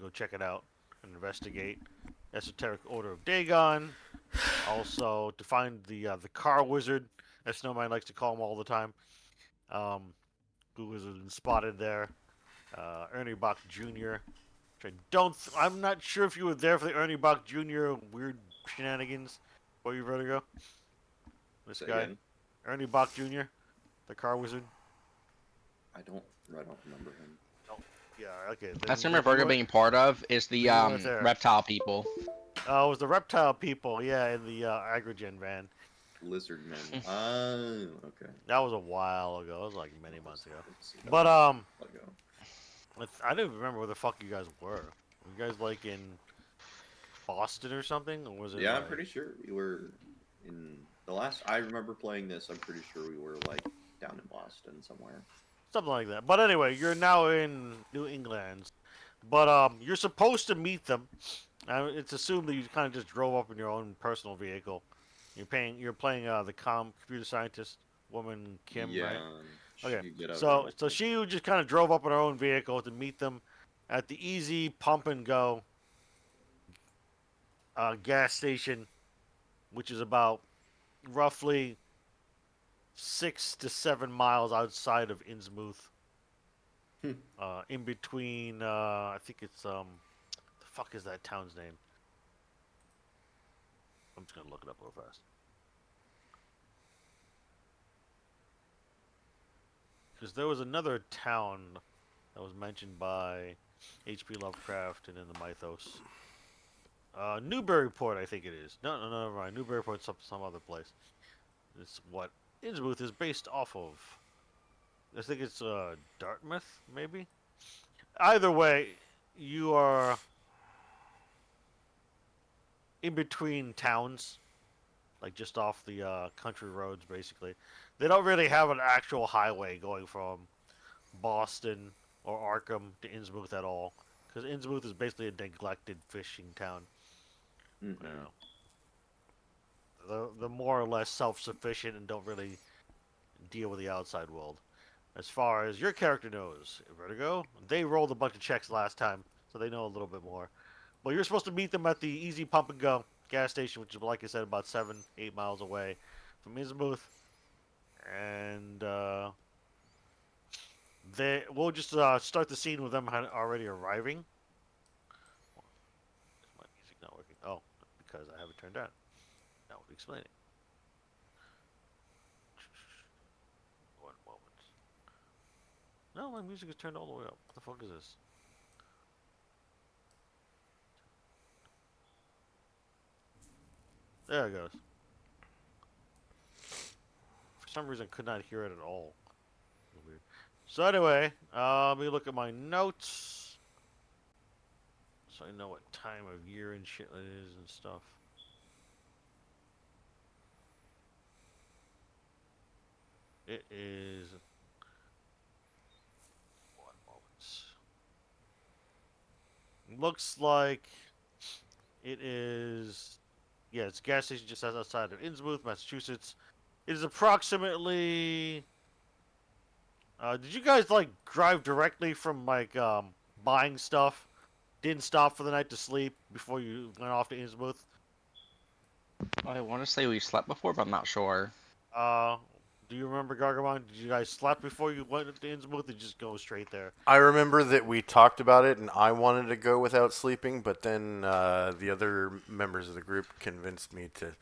go check it out and investigate. Esoteric Order of Dagon. Also, to find the car wizard, as Snowman likes to call him all the time, um, who was spotted there. Ernie Bach Jr. Which I don't. I'm not sure if you were there for the Ernie Bach Jr. weird shenanigans. Where you ready to go? This Say guy, again. Ernie Bach Jr., the car wizard. I don't remember him. Oh, yeah. Okay. That's Then remember you Virgo weren't. being part of is the Then you weren't there. reptile people. It was the reptile people. Yeah, in the Agrogen van. Lizard men. Okay. That was a while ago. It was like many That months was, ago. that But was a while ago. I didn't remember where the fuck you guys were. Were you guys like in Boston or something, or was it Yeah, I'm like pretty sure we were in the last. I remember playing this. I'm pretty sure we were like down in Boston somewhere. something like that? But anyway, you're now in New England. But you're supposed to meet them. It's assumed that you kind of just drove up in your own personal vehicle. You're playing the computer scientist woman Kim, right? Yeah, she Okay. could get out So relative. she just kind of drove up in her own vehicle to meet them at the Easy Pump and Go gas station, which is about roughly 6 to 7 miles outside of Innsmouth. In between, I think it's the fuck is that town's name? I'm just gonna look it up real fast. Because there was another town that was mentioned by H.P. Lovecraft and in the mythos. Newburyport, I think it is. No, never mind. Newburyport's some other place. It's what Innsmouth is based off of. I think it's Dartmouth, maybe. Either way, you are in between towns, like just off the country roads, basically. They don't really have an actual highway going from Boston or Arkham to Innsmouth at all, because Innsmouth is basically a neglected fishing town. You Hmm. know, they're more or less self-sufficient and don't really deal with the outside world. As far as your character knows, Vertigo, they rolled a bunch of checks last time, so they know a little bit more. But you're supposed to meet them at the Easy Pump and Go gas station, which is, like I said, about 7, 8 miles away from Innsmouth. And we'll just start the scene with them already arriving. Is my music not working? Oh, because I have it turned on. That would explain it. One moment. No, my music is turned all the way up. What the fuck is this? There it goes. For some reason, I could not hear it at all. Weird. So anyway, let me look at my notes so I know what time of year and shit it is and stuff. It is one moment. Looks like it is. Yeah, it's a gas station just outside of Innsmouth, Massachusetts. It is approximately. Did you guys like drive directly from like buying stuff? Didn't stop for the night to sleep before you went off to Innsmouth? I want to say we slept before, but I'm not sure. Uh, do you remember Gargamon? Did you guys sleep before you went to Innsmouth? Or just go straight there? I remember that we talked about it, and I wanted to go without sleeping, but then the other members of the group convinced me to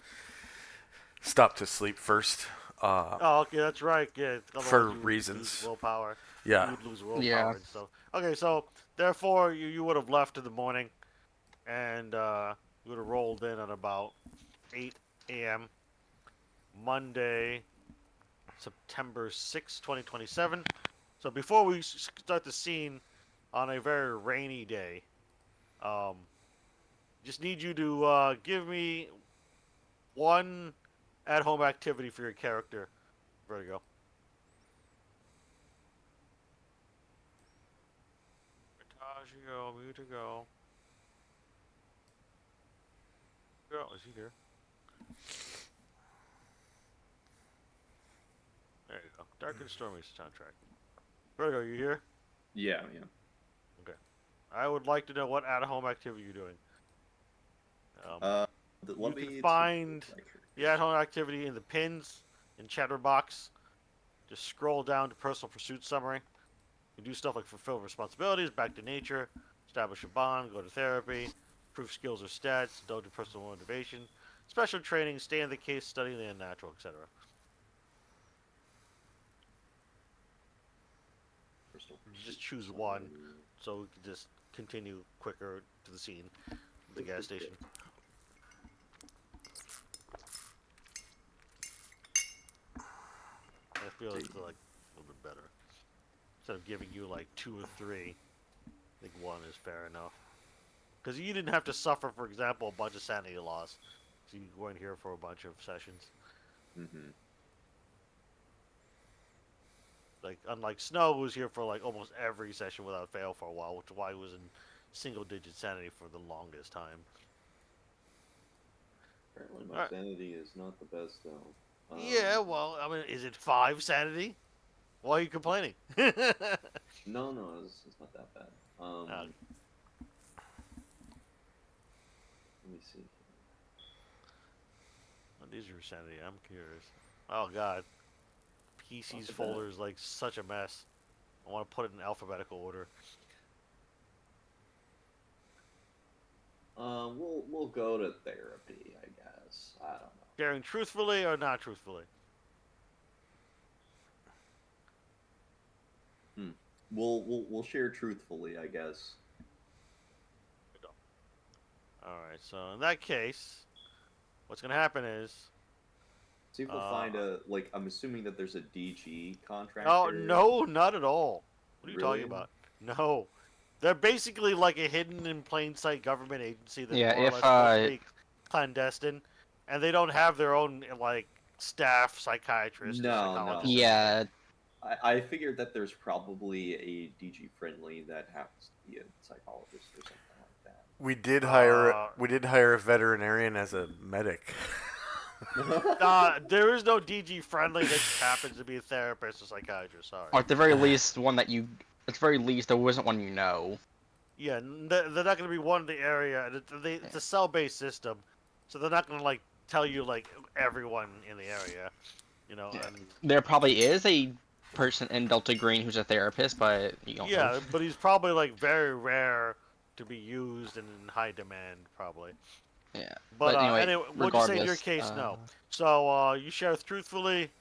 stop to sleep first. Uh, Oh, okay, that's right. Yeah, otherwise for you would lose reasons. willpower. You Yeah. would lose Yeah. willpower and stuff. Okay, so therefore you would have left in the morning, and you would have rolled in at about 8 a.m. Monday, September 6th, 2027. So before we start the scene on a very rainy day, um, just need you to give me one at-home activity for your character. Vertigo. Mutago, Mutago. Go. Is he here? There you go. Dark and Stormy soundtrack. Vertigo, you here? Yeah, yeah. Okay. I would like to know what at-home activity you're doing. Let You me can find take the at-home activity in the pins, in Chatterbox. Just scroll down to personal pursuit summary. You do stuff like fulfill responsibilities, back to nature, establish a bond, go to therapy, improve skills or stats, indulge in personal motivation, special training, stay in the case, study the unnatural, etc. Crystal Just Pursuit choose summary. one, so we can just continue quicker to the scene at the gas station. I feel it's like a little bit better. Instead of giving you like 2 or 3, I think 1 is fair enough. Because you didn't have to suffer, for example, a bunch of sanity loss. So you weren't here for a bunch of sessions. Mm-hmm. Like, unlike Snow, who was here for like almost every session without fail for a while, which is why he was in single-digit sanity for the longest time. Apparently, my Alright. sanity is not the best though. Yeah, well, I mean, is it 5 sanity? Why are you complaining? No, it's not that bad. Let me see. What is your sanity? I'm curious. Oh god, Not PC's too folder is like such a mess. I want to put it in alphabetical order. We'll go to therapy, I guess. I don't know. Sharing truthfully or not truthfully? We'll share truthfully, I guess. Alright, so in that case, what's gonna happen is... See if we'll find a like. I'm assuming that there's a DG contract. Oh, no, not at all. What are you Really? talking about? No. They're basically like a hidden in plain sight government agency that's Yeah, more or if, less supposed to be clandestine. And they don't have their own, like, staff, psychiatrists, or No. psychologists. Yeah, I figured that there's probably a DG friendly that happens to be a psychologist or something like that. We did Uh, hire a veterinarian as a medic. There is no DG friendly that happens to be a therapist or psychiatrist, sorry. or at the very least, one that you. At the very least, there wasn't one you know. Yeah, they're not going to be one in the area. It's a cell-based system, so they're not going to, like, tell you, like, everyone in the area, you know. Yeah. And, There probably is a person in Delta Green who's a therapist, but you don't know. yeah, but he's probably, like, very rare to be used and in high demand, probably. Yeah. But anyway, what'd you say in your regardless, case? No. So you share truthfully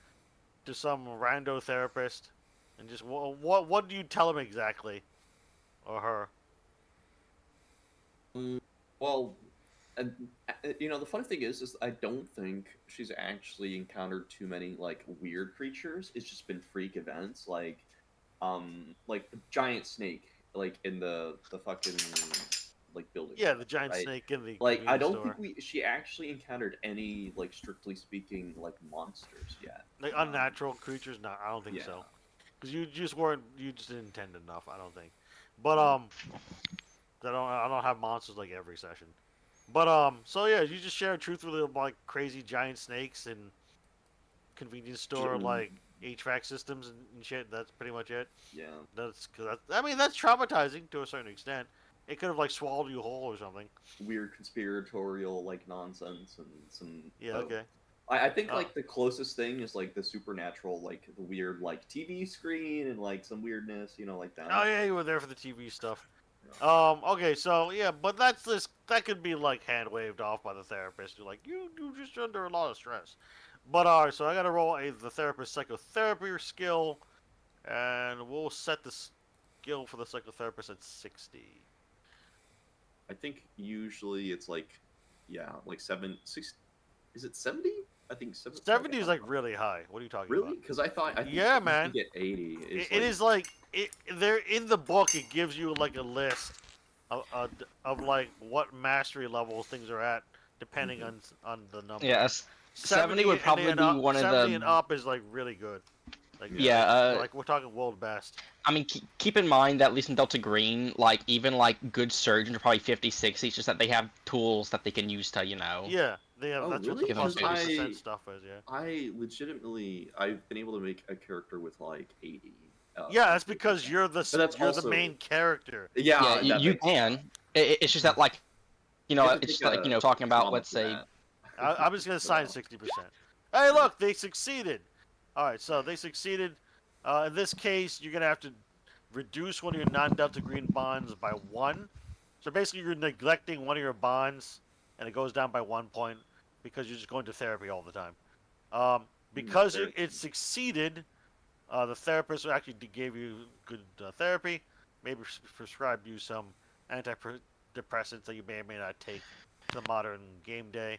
to some rando therapist, and just what do you tell him exactly, or her? Well, and the funny thing is I don't think she's actually encountered too many like weird creatures. It's just been freak events, like the giant snake, like in the fucking like building. Yeah, the giant right? snake in the Like I convenience don't store. think she actually encountered any like strictly speaking like monsters yet. Like unnatural creatures? No, I don't think Yeah. so. Because you just didn't intend enough. I don't think. But I don't have monsters like every session. But so yeah, you just share truthfully like crazy giant snakes and convenience store like HVAC systems and shit. That's pretty much it. Yeah. I mean that's traumatizing to a certain extent. It could have like swallowed you whole or something. Weird conspiratorial like nonsense and some. Yeah. Okay. I think like the closest thing is like the supernatural, like the weird like TV screen and like some weirdness, like that. Oh yeah, you were there for the TV stuff. Yeah. Okay, so yeah, but that could be like hand waved off by the therapist. You're like, you just under a lot of stress. But alright, so I gotta roll the therapist psychotherapy skill, and we'll set the skill for the psychotherapist at 60. I think usually it's like, like 6. Is it 70? I think 70. 70 is like really high. What are you talking Really? about? Because I think Yeah, you man. get 80. It is like there in the book. It gives you like a list of like what mastery levels things are at depending on the number. Yeah, 70 would probably and be up, one of 70 the. and up is like really good. Like, Yeah, like we're talking world best. I mean, keep in mind that at least in Delta Green, like even like good surgeons are probably 50, 60. It's just that they have tools that they can use to, Yeah, they have. Oh, That's really? what the plus 80% I- stuff is. Yeah. I've been able to make a character with like 80 Yeah, that's because you're the that's you're also- the main character. Yeah, Yeah, that you makes- can. It's just that like, you have to it's take like a talking about trauma let's for say. that. I'm just gonna assign 60%. Hey, look, they succeeded. All right, so they succeeded. In this case, you're gonna have to reduce one of your non-delta green bonds by 1. So basically, you're neglecting one of your bonds, and it goes down by 1 point because you're just going to therapy all the time. Because it succeeded, the therapist actually gave you good therapy, maybe prescribed you some antidepressants that you may or may not take the modern game day.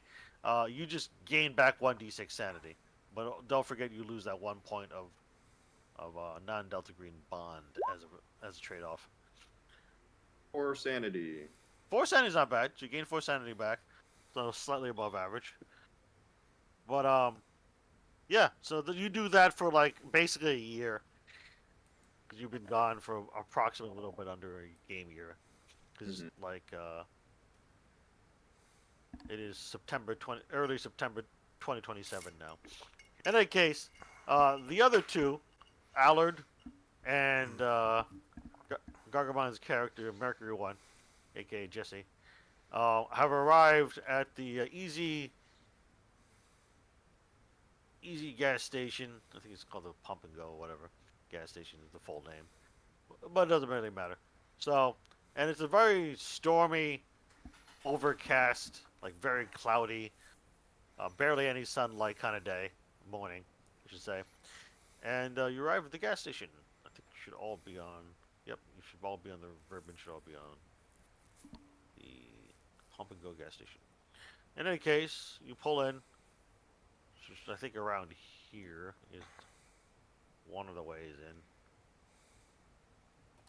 You just gain back 1d6 sanity, but don't forget you lose that 1 point of non-delta green bond as a trade-off. Or sanity. 4 sanity is not bad. You gain 4 sanity back, so slightly above average. But yeah. So you do that for like basically a year, because you've been gone for approximately a little bit under a game year. Because like it is early September 2027 now. In any case, the other two, Allard and Gargamon's character, Mercury One, aka Jesse, have arrived at the Easy gas station. I think it's called the Pump and Go or whatever. Gas station is the full name, but it doesn't really matter. So, and it's a very stormy, overcast, like very cloudy, barely any sunlight kind of morning, I should say. And you arrive at the gas station. I think you should all be on. Yep, you should all be on the verbiage. Should all be on the Pump and Go gas station. In any case, you pull in. Which I think around here is one of the ways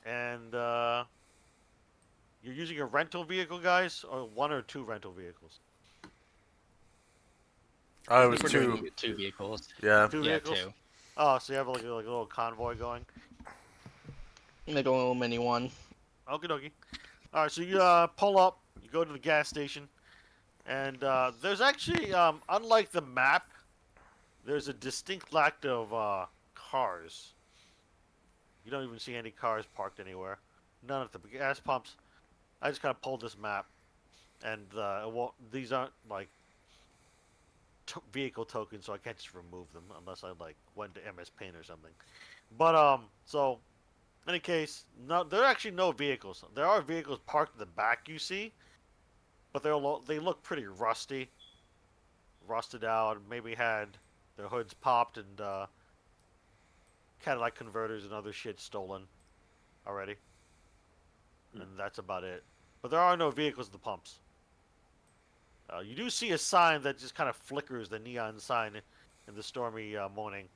in. And you're using a rental vehicle, guys, or 1 or 2 rental vehicles? It was We're two. doing 2 vehicles. Yeah. 2 Yeah, vehicles? 2. Oh, so you have like a little convoy going? Like a little mini one. Okie dokie. Alright, so you pull up, you go to the gas station, and there's actually, unlike the map, there's a distinct lack of cars. You don't even see any cars parked anywhere. None at the gas pumps. I just kind of pulled this map, and these aren't like vehicle tokens, so I can't just remove them unless I like went to MS Paint or something. But so in any case, no, there are actually no vehicles. There are vehicles parked in the back, you see, but they look pretty rusty, rusted out. Maybe had their hoods popped and Cadillac converters and other shit stolen already. And that's about it. But there are no vehicles at the pumps. You do see a sign that just kind of flickers, the neon sign in the stormy morning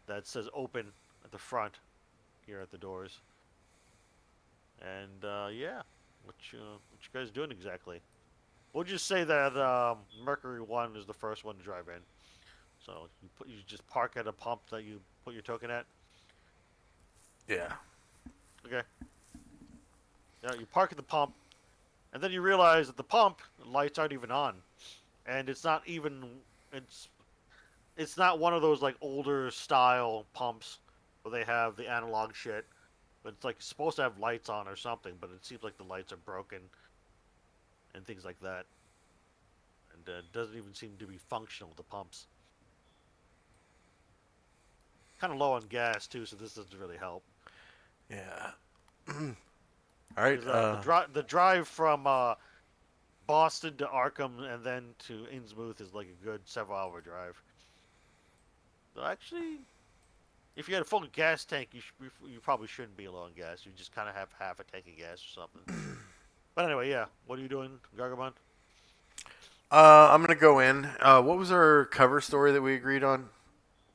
that says open at the front here at the doors. And yeah, what you guys doing exactly? We'll just say that Mercury 1 is the first one to drive in. So you just park at a pump that you put your token at. Yeah. Okay. Yeah, you park at the pump, and then you realize that the pump lights aren't even on, and it's not one of those like older style pumps where they have the analog shit, but it's like supposed to have lights on or something, but it seems like the lights are broken and things like that, and it doesn't even seem to be functional, the pumps. Kind of low on gas too, so this doesn't really help. Yeah. All right. The drive from Boston to Arkham and then to Innsmouth is like a good several-hour drive. So actually, if you had a full gas tank, you probably shouldn't be low on gas. You just kind of have half a tank of gas or something. But anyway, yeah. What are you doing, Gargamon? I'm gonna go in. What was our cover story that we agreed on,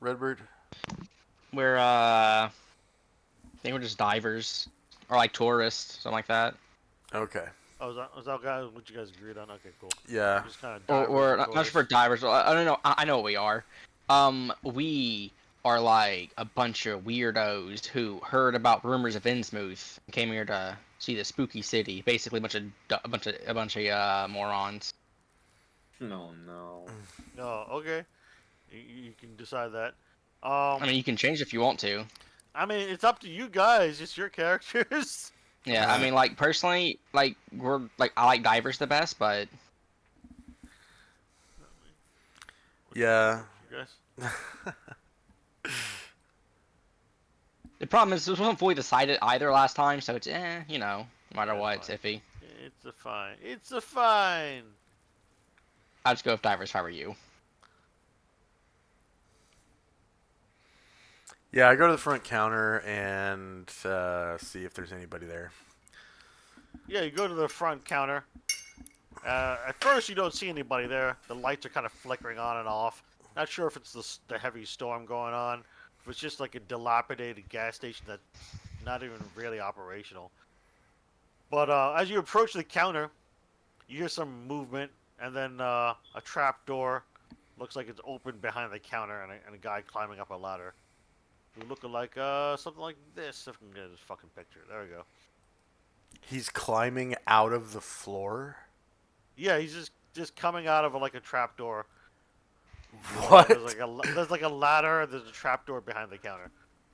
Redbird? We're I think we're just divers or like tourists, something like that. Okay. Oh, is that what you guys agreed on? Okay, cool. Yeah. Just kind Or not sure for divers. I don't know. I know what we are. We are like a bunch of weirdos who heard about rumors of Innsmouth and came here to see the spooky city. Basically, a bunch of morons. No. No, okay. You can decide that. I mean, you can change if you want to. I mean, it's up to you guys. It's your characters. Yeah, I Alright. mean, like personally, like I like divers the best, but Yeah. You guys. the problem is this wasn't fully decided either last time, so it's you know, no matter Yeah, what, it's fine. iffy. It's a fine. It's a fine. I'd just go with divers if I were you. Yeah, I go to the front counter and see if there's anybody there. Yeah, you go to the front counter. At first, you don't see anybody there. The lights are kind of flickering on and off. Not sure if it's the heavy storm going on, if it's just like a dilapidated gas station that's not even really operational. But as you approach the counter, you hear some movement, and then a trap door looks like it's open behind the counter, and a guy climbing up a ladder. Who look like something like this. If I can get his fucking picture. There we go. He's climbing out of the floor. Yeah, he's just coming out of like a trap door. What? There's like a ladder. There's a trap door behind the counter.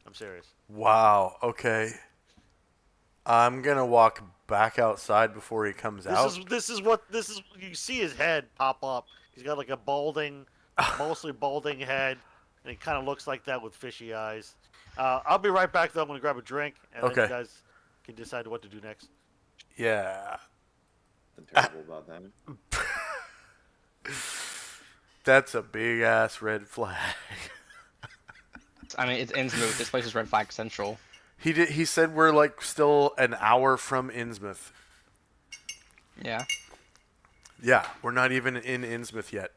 I'm serious. Wow. Okay. I'm gonna walk back outside before he comes out. This is you see his head pop up. He's got like a mostly balding head, and he kind of looks like that with fishy eyes. I'll be right back though. I'm gonna grab a drink, and then Okay. you guys can decide what to do next. Yeah. I'm terrible about that. That's a big ass red flag. I mean, it's Innsmouth. This place is red flag central. He said we're like still an hour from Innsmouth. Yeah. Yeah, we're not even in Innsmouth yet.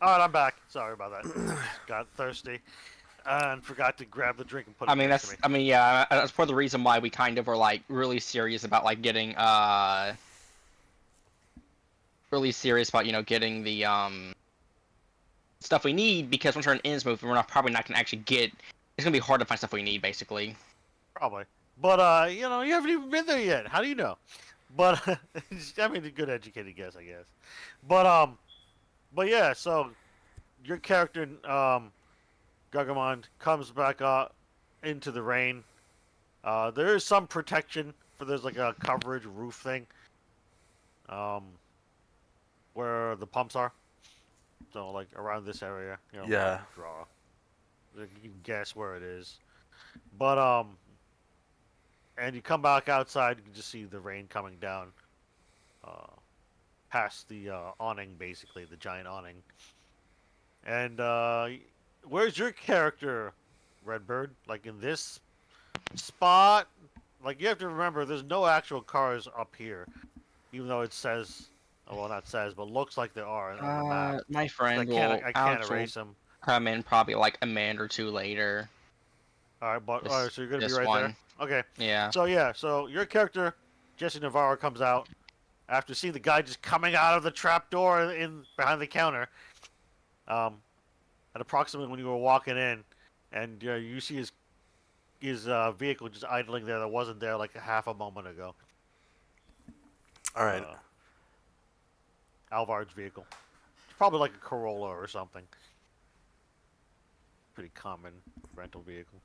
All right, I'm back. Sorry about that. Got thirsty and forgot to grab the drink and put it I mean, next to me. yeah, that's part of the reason why we kind of were like really serious about like getting really serious about getting the stuff we need, because once we're in Innsmouth, we're probably not gonna actually get. It's gonna be hard to find stuff we need, basically. Probably. But you haven't even been there yet. How do you know? But I mean, a good educated guess, I guess. But yeah. So your character, Gargamond, comes back into the rain. There is some protection for there's like a coverage roof thing. Where the pumps are. So like around this area, Yeah. draw. You can guess where it is. But and you come back outside, you can just see the rain coming down, past the awning, basically the giant awning. And where's your character, Redbird? Like in this spot? Like you have to remember, there's no actual cars up here, even though it says, well, not says, but looks like there are on the map. My friend I can't will erase them. come in probably like a minute or two later. All right, but all right, so you're gonna be This right one. there. Okay. Yeah. So your character, Jesse Navarro, comes out after seeing the guy just coming out of the trap door in behind the counter. At approximately when you were walking in, and you see his vehicle just idling there that wasn't there like a half a moment ago. All right. Alvard's vehicle. It's probably like a Corolla or something. Pretty common rental vehicle.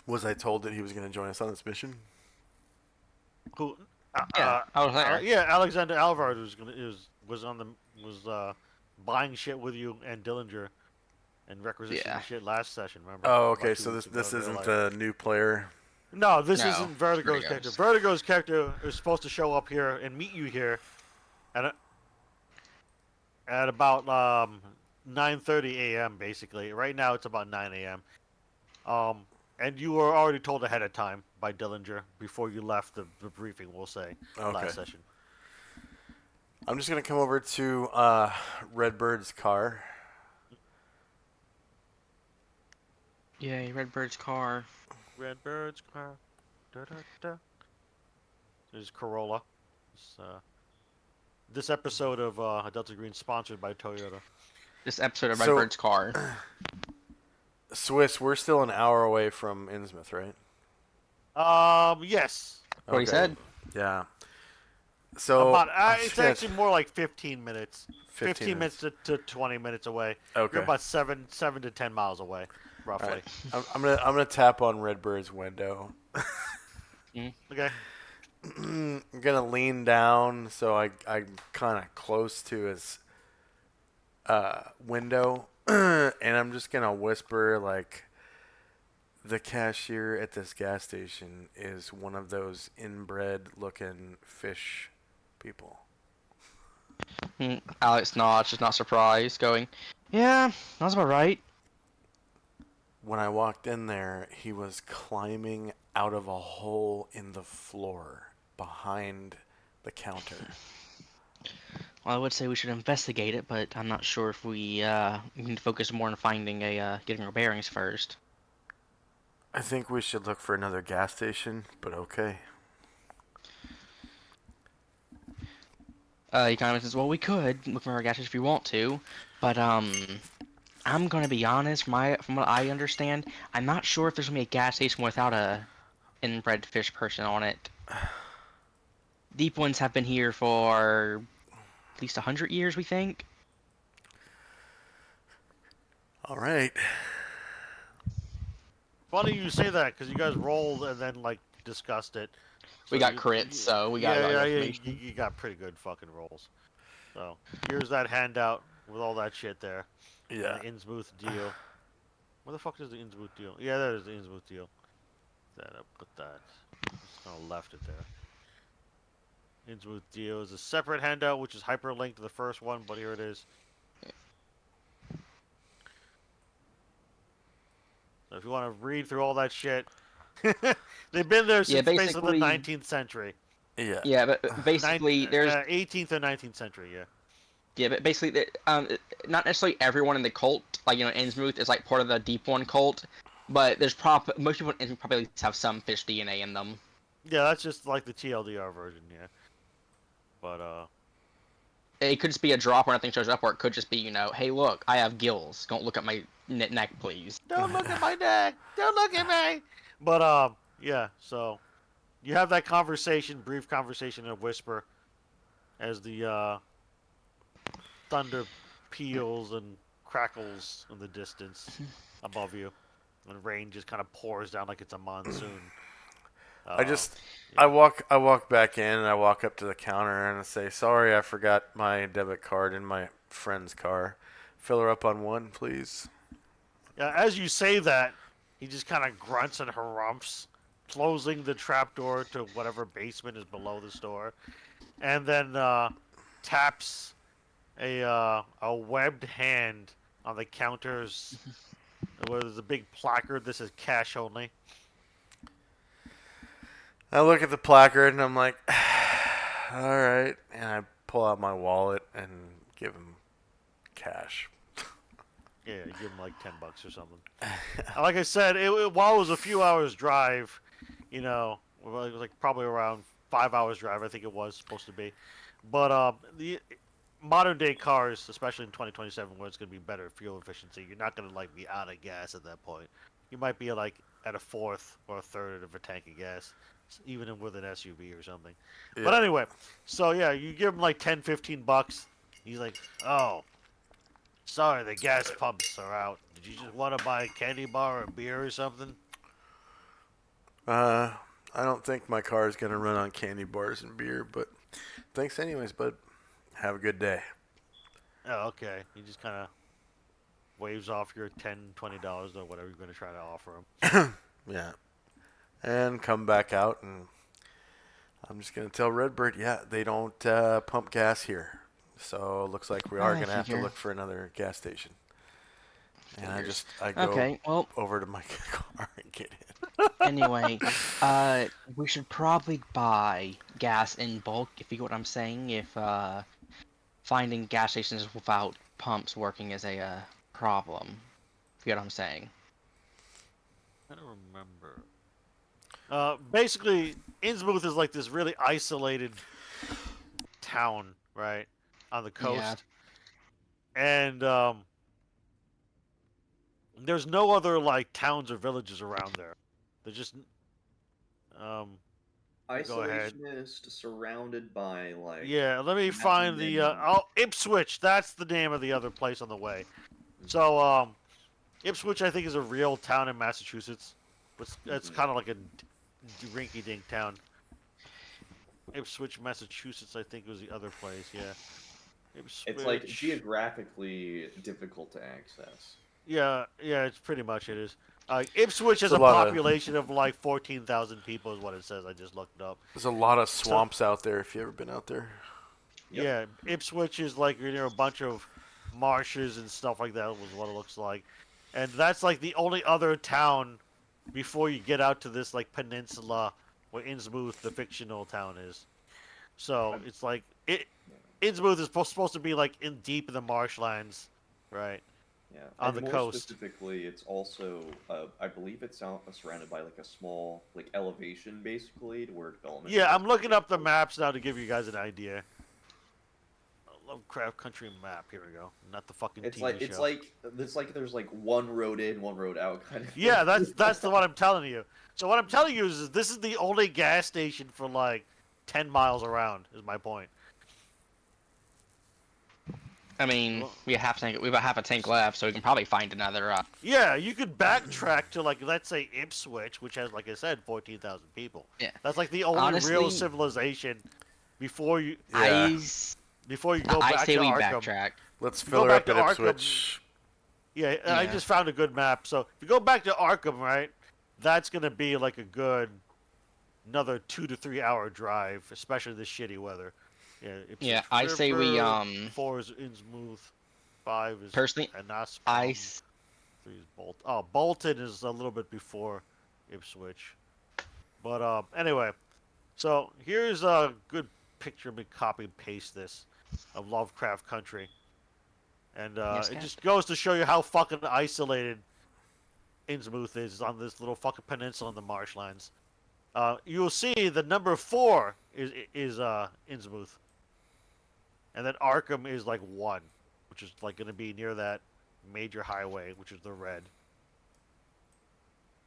Was I told that he was gonna join us on this mission? Who? Yeah, I was there. Yeah, Alexander Alvard was buying shit with you and Dillinger and requisitioning Yeah. shit last session. Remember? Oh, About okay. 2 So weeks this ago, they were isn't like- the new player. No, this No, isn't Vertigo's Vertigo's. character. Vertigo's character is supposed to show up here and meet you here at about 9:30 a.m. basically. Right now it's about 9 a.m. And you were already told ahead of time by Dillinger before you left the briefing. We'll say Okay. last session. I'm just gonna come over to Redbird's car. Yay, Redbird's car. Redbird's car. Da, da, da. There's Corolla. This episode of Delta Green sponsored by Toyota. This episode of So- Redbird's car. Swiss, we're still an hour away from Innsmouth, right? Yes. What he said. Yeah. So About, I'm it's just gonna- actually more like 15 minutes. 15 minutes to 20 minutes away. Okay. You're about 7 to 10 miles away. roughly. Alright. I'm gonna tap on Redbird's window. Okay. I'm gonna lean down so I'm kind of close to his window, and I'm just gonna whisper like, the cashier at this gas station is one of those inbred-looking fish people. Alex nods, just not surprised, going, "Yeah, that's about right." When I walked in there, he was climbing out of a hole in the floor behind the counter. Well, I would say we should investigate it, but I'm not sure if we need to focus more on finding getting our bearings first. I think we should look for another gas station, but okay. He kind of says, "Well, we could look for our gas station if you want to, but I'm gonna be honest. From what I understand, I'm not sure if there's gonna be a gas station without a inbred fish person on it. Deep ones have been here for at least 100 years, we think. All right. Funny you say that because you guys rolled and then like discussed it. We So got you- crits, so we got yeah, a lot of yeah, information. you got pretty good fucking rolls. So here's that handout with all that shit there. Yeah. The Innsmouth deal. Where the fuck is the Innsmouth deal? Yeah, there's the Innsmouth deal. That I put that. Just kind of left it there. Innsmouth deal is a separate handout, which is hyperlinked to the first one, but here it is. So if you want to read through all that shit, they've been there since basically the basically- 19th century. Yeah. Yeah, but basically, there's 18th or 19th century, yeah. yeah, but basically, not necessarily everyone in the cult, like Innsmouth is like part of the Deep One cult, but there's most people in probably at least have some fish DNA in them. Yeah, that's just like the TLDR version, yeah. But It could just be a drop where nothing shows up, or it could just be, hey, look, I have gills. Don't look at my neck, please. don't look at my neck. Don't look at me. But yeah. So you have that conversation, brief conversation in a whisper, as the thunder peals and crackles in the distance above you, and rain just kind of pours down like it's a monsoon. I walk back in and I walk up to the counter and I say, "Sorry, I forgot my debit card in my friend's car. Fill her up on one, please." Yeah, as you say that, he just kind of grunts and harumphs, closing the trapdoor to whatever basement is below the store, and then taps a webbed hand on the counters where there's a big placard that says cash only. I look at the placard and I'm like, "All right," and I pull out my wallet and give him cash. Yeah, you give him like $10 or something. Like I said, while it was a few hours drive, it was like probably around 5 hours drive. I think it was supposed to be. But the modern day cars, especially in 2027, where it's going to be better fuel efficiency, you're not going to like be out of gas at that point. You might be like at a fourth or a third of a tank of gas, even with an SUV or something. Yeah. But anyway, so yeah, you give him like $10-15. He's like, "Oh, sorry, the gas pumps are out. Did you just want to buy a candy bar or a beer or something?" I don't think my car is gonna run on candy bars and beer, but thanks anyways, bud. Have a good day. Oh, okay. He just kind of waves off your $10-20 or whatever you're going to try to offer him. Yeah. And come back out, and I'm just gonna tell Redbird, yeah, they don't pump gas here, so it looks like we are I gonna have to figure. look for another gas station. And I go Okay, well, over to my car and get in. anyway, we should probably buy gas in bulk, if you get what I'm saying, if finding gas stations without pumps working is a problem. If you get what I'm saying. I don't remember. Basically, Innsmouth is like this really isolated town, right, on the coast. And there's no other like towns or villages around there. They're just Go ahead. Isolationist, surrounded by like. yeah. Let me Mountain find the and- Ipswich. That's the name of the other place on the way. So Ipswich, I think, is a real town in Massachusetts. It's Mhm. kind of like a rinky-dink town. Ipswich, Massachusetts, I think was the other place. Yeah, It's like Ipswich. geographically difficult to access. Yeah, yeah, it's pretty much it is. Ipswich There's has a a lot of population of like 14,000 people, is what it says. I just looked it up. there's a lot of So swamps out there. If you ever been out there, Yep. yeah, Ipswich is like near a bunch of marshes and stuff like that. Was what it looks like, and that's like the only other town before you get out to this like peninsula where Innsmouth, the fictional town, is. So it's like Innsmouth is supposed to be like in deep in the marshlands, right Yeah, on and the more coast. specifically, it's also, I believe it's surrounded by like a small like elevation, basically, to where development. Yeah, is I'm looking up the difficult. maps now to give you guys an idea. Lovecraft Country map. Here we go. Not the fucking It's TV like show. it's like there's like one road in, one road out kind of Yeah, thing. that's the what I'm telling you. So what I'm telling you is this is the only gas station for like 10 miles around. Is my point. I mean, Well, we have tank. We about half a tank left, so we can probably find another. yeah, you could backtrack to like let's say Ipswich, which has like I said 14,000 people. Yeah. That's like the only real Honestly, civilization before you yeah. I go I back say to we Arkham. backtrack. Let's You fill go her back up to at Arkham. Ipswich. Yeah, I Yeah. just found a good map. So if you go back to Arkham, right, that's gonna be like a good another 2 to 3 hour drive, especially this shitty weather. Yeah, Yeah, Ipswich I say we River. 4 is Innsmouth. 5 is personally I Anaspam. s- 3 is Bolton. Oh, Bolton is a little bit before Ipswich. But anyway, so here's a good picture. Let me copy and paste this of Lovecraft Country, and yes, it Cap. just goes to show you how fucking isolated Innsmouth is on this little fucking peninsula in the marshlands. You'll see the number 4 is Innsmouth, and then Arkham is like 1, which is like going to be near that major highway, which is the red.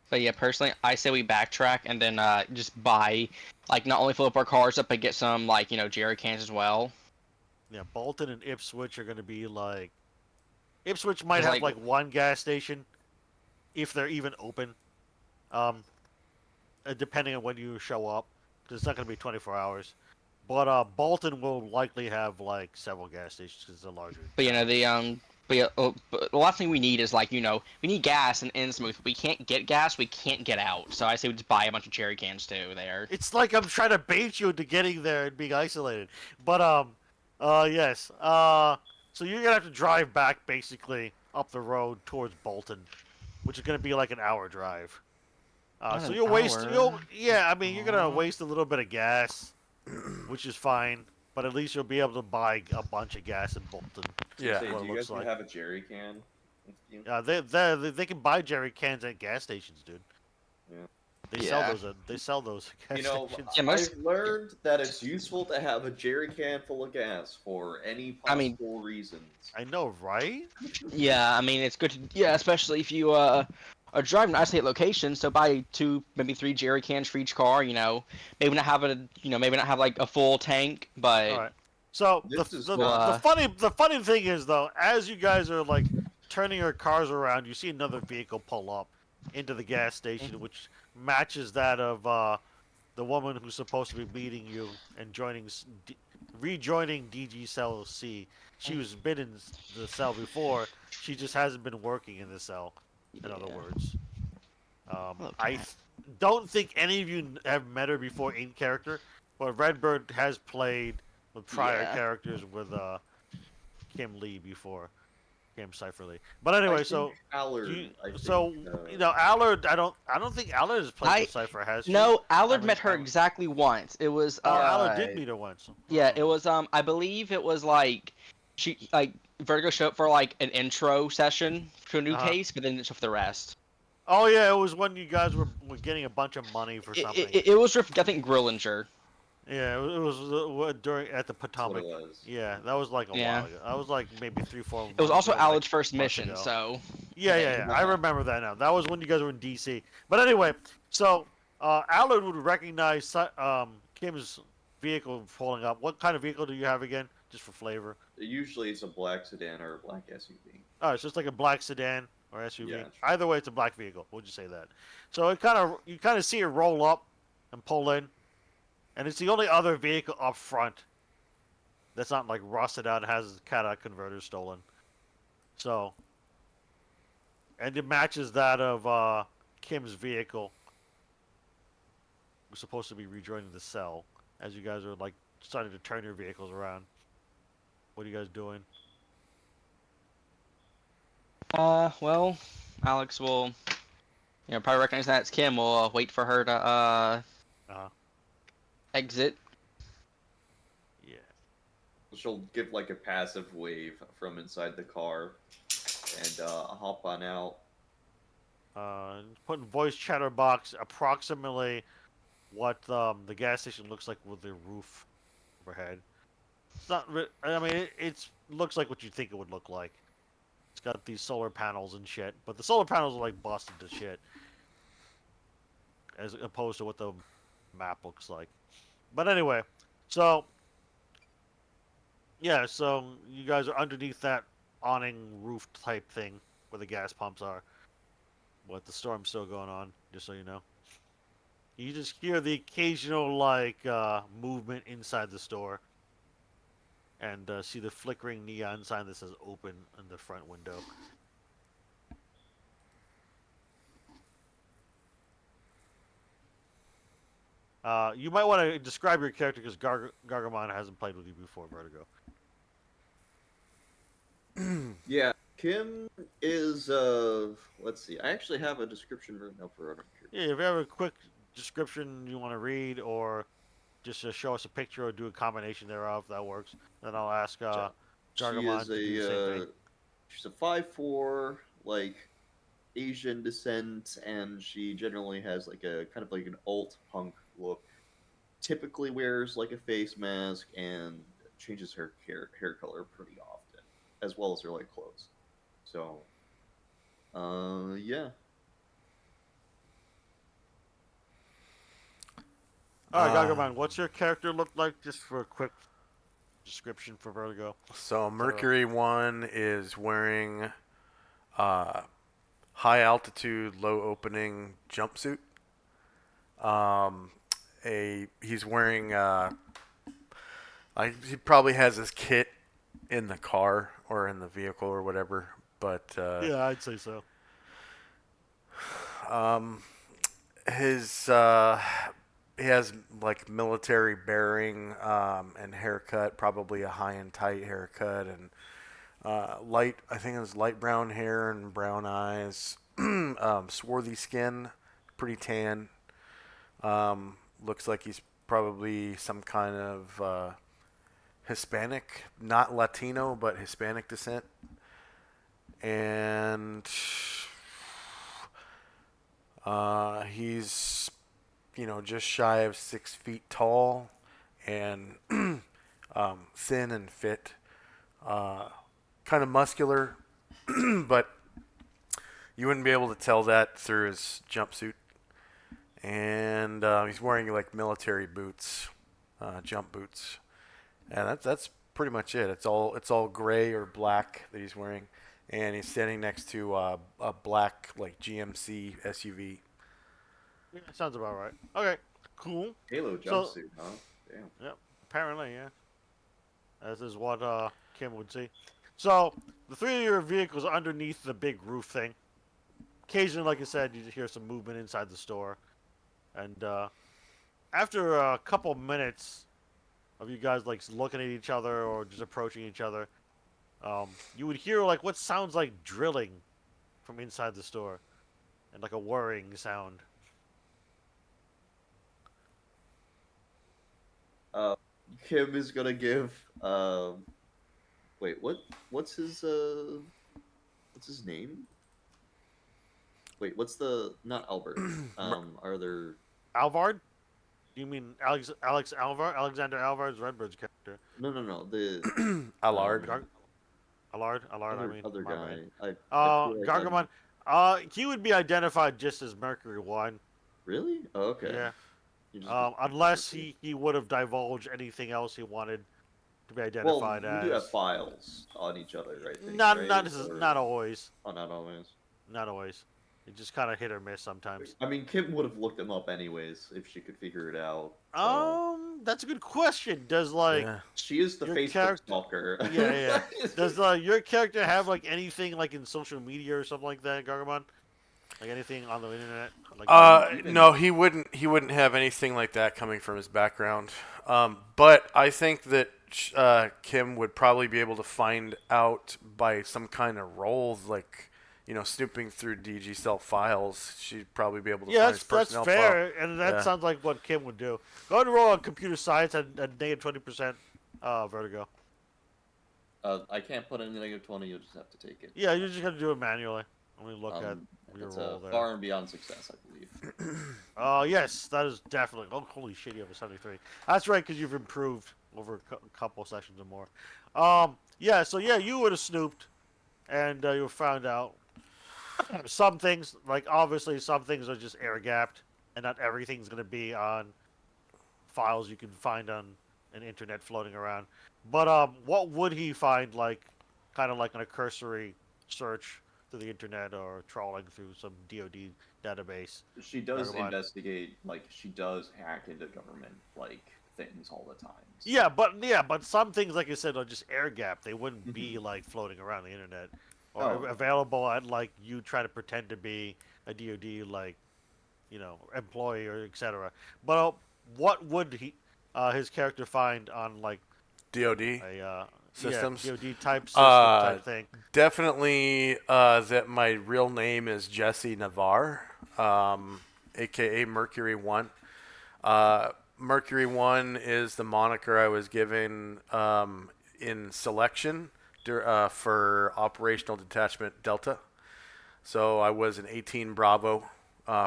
But yeah, personally, I say we backtrack and then just buy, like, not only fill up our cars up, but get some, like, jerry cans as well. Yeah, Bolton and Ipswich are going to be like Ipswich might Cause have like, like one gas station if they're even open. Um, depending on when you show up, because it's not going to be 24 hours. But Bolton will likely have like several gas stations because it's a larger but town. but yeah, but the last thing we need is like, we need gas in Innsmouth. We can't get gas, we can't get out. So I say we just buy a bunch of jerry cans too there. It's like I'm trying to bait you into getting there and being isolated. But yes. So you're gonna have to drive back basically up the road towards Bolton, which is gonna be like an hour drive. Not So an you'll waste. hour. Yeah. I mean, you're gonna Aw. waste a little bit of gas, which is fine. But at least you'll be able to buy a bunch of gas in Bolton. Yeah. Say, What do it you looks guys like. have a jerry can? with you? They can buy jerry cans at gas stations, dude. Yeah. They sell Yeah. those. They sell those at gas You know, stations. Yeah, most- I've learned that it's useful to have a jerry can full of gas for any I mean- possible reasons. I know, right? Yeah, I mean it's good to, yeah, especially if you are driving to isolate locations, so buy 2, maybe 3 jerry cans for each car, maybe not have maybe not have like a full tank, but All right. So This is the not- funny thing is though, as you guys are like turning your cars around, you see another vehicle pull up into the gas station, which matches that of the woman who's supposed to be meeting you and rejoining DG Cell C. She was been in the cell before. She just hasn't been working in the cell. In other yeah. words, Hello, I cat. don't think any of you have met her before in character, but Redbird has played with prior Yeah. characters with Kim Lee before, Kim Cypher Lee. But anyway, so Allard. Allard. I don't think Allard has played I- with Cypher, has she? No, Allard mean, met her I'm- exactly once. It was Oh, Allard did meet her once. yeah, Oh. it was I believe it was like Vertigo showed up for like an intro session to a new Uh-huh. case, but then didn't show for the rest. Oh yeah, it was when you guys were getting a bunch of money for something. It was with, I think, Grillinger. Yeah, it was during at the That's what Potomac. it was. Yeah, that was like a Yeah. while ago. That was like maybe 3-4. It was also months ago, Allard's first months mission, ago. so Yeah. I remember that now. That was when you guys were in DC. But anyway, so Allard would recognize Kim's vehicle pulling up. What kind of vehicle do you have again? Just for flavor. Usually it's a black sedan or a black SUV. Oh, it's just like a black sedan. or SUV. Yeah, true. Either way, it's a black vehicle. We'll just say that. So you kind of see it roll up and pull in, and it's the only other vehicle up front that's not like rusted out and has catalytic converter stolen. So, and it matches that of Kim's vehicle. We're supposed to be rejoining the cell as you guys are like starting to turn your vehicles around. What are you guys doing? Well, Alex will, probably recognize that it's Kim. We'll wait for her to Uh, exit. yeah. She'll give like a passive wave from inside the car and hop on out. Put in voice chatter box approximately what the gas station looks like with the roof overhead. It's not. I mean, it's looks like what you think it would look like. It's got these solar panels and shit, but the solar panels are like busted to shit, as opposed to what the map looks like. But anyway, so yeah, so you guys are underneath that awning roof type thing where the gas pumps are. But the storm's still going on, just so you know. You just hear the occasional like movement inside the store, and see the flickering neon sign that says "open" in the front window. You might want to describe your character because Gargamon hasn't played with you before, Vertigo. Yeah, Kim is let's see. I actually have a description written up for her. Yeah, if you have a quick description you want to read, or just show us a picture or do a combination thereof, that works. Then I'll ask She Gargamon is to do the same thing. she's a 5'4", like Asian descent, and she generally has like a kind of like an alt punk look. Typically wears like a face mask and changes her hair color pretty often, as well as her like clothes. So, yeah. All right, Uh, Gargamon, what's your character look like? Just for a quick description for Vertigo. So Mercury 1 is wearing uh, high altitude, low opening jumpsuit. He's wearing he probably has his kit in the car or in the vehicle or whatever, but Yeah, I'd say so. um, his he has like military bearing and haircut, probably a high and tight haircut, and light. I think it was light brown hair and brown eyes. Swarthy skin, pretty tan. Looks like he's probably some kind of Hispanic, not Latino, but Hispanic descent. And he's, just shy of 6 feet tall and thin and fit. Kind of muscular, but you wouldn't be able to tell that through his jumpsuit. And he's wearing like military boots, jump boots, and that's pretty much it. It's all gray or black that he's wearing, and he's standing next to a black like GMC SUV. Yeah, sounds about right. Okay, cool. Halo So- jumpsuit, huh? Damn. Yep, apparently, yeah. As is what Kim would see. So, the three of your vehicles are underneath the big roof thing. Occasionally, like I said, you hear some movement inside the store. And after a couple minutes of you guys like looking at each other or just approaching each other, you would hear like what sounds like drilling from inside the store, and like a whirring sound. Kim is gonna give. Wait, what's his name? Wait, what's the not Albert? Are there? Alvard? Do you mean Alex Alvar? Alexander Alvar is Redbird's character. No, the Allard. Allard, other, I mean. other my guy. bad. I feel like Gargamon. He would be identified just as Mercury 1. Really? Oh, okay. Yeah. You just- Unless he would have divulged anything else he wanted to be Well, identified we as. do have files on each other, right? Not right? not Or- not always. Oh, not always. Not always. It just kind of hit or miss sometimes. I mean, Kim would have looked them up anyways if she could figure it out. So That's a good question. Does Yeah. she is the your Facebook character- stalker. yeah. Does your character have like anything like in social media or something like that, Gargamon? Like anything on the internet? Like even- No, he wouldn't. He wouldn't have anything like that coming from his background. But I think that Kim would probably be able to find out by some kind of role, like snooping through DG Self files. She'd probably be able to find his that's personnel fair, file. and that Yeah. sounds like what Kim would do. Go ahead and roll on computer science at negative 20% vertigo. I can't put in negative 20. You'll just have to take it. Yeah, you just got to do it manually. Let me look at your It's roll a there. far and beyond success, I believe. Yes, that is definitely. Oh, holy shit, you have a 73. That's right, because you've improved over a couple sessions or more. You would have snooped, and you found out some things. Like obviously, some things are just air gapped, and not everything's gonna be on files you can find on an internet floating around. But what would he find? Like, kind of like on a cursory search through the internet or trawling through some DoD database. She does Never mind. investigate, like she does hack into government like things all the time. So- But some things, like I said, are just air gap. They wouldn't be like floating around the internet or Oh. available at like you try to pretend to be a DoD like employee or etc. But what would his character find on like DoD a systems. DoD type system type thing? Definitely that my real name is Jesse Navarre, aka Mercury One. Mercury One is the moniker I was given in selection for Operational Detachment Delta. So I was an 18 Bravo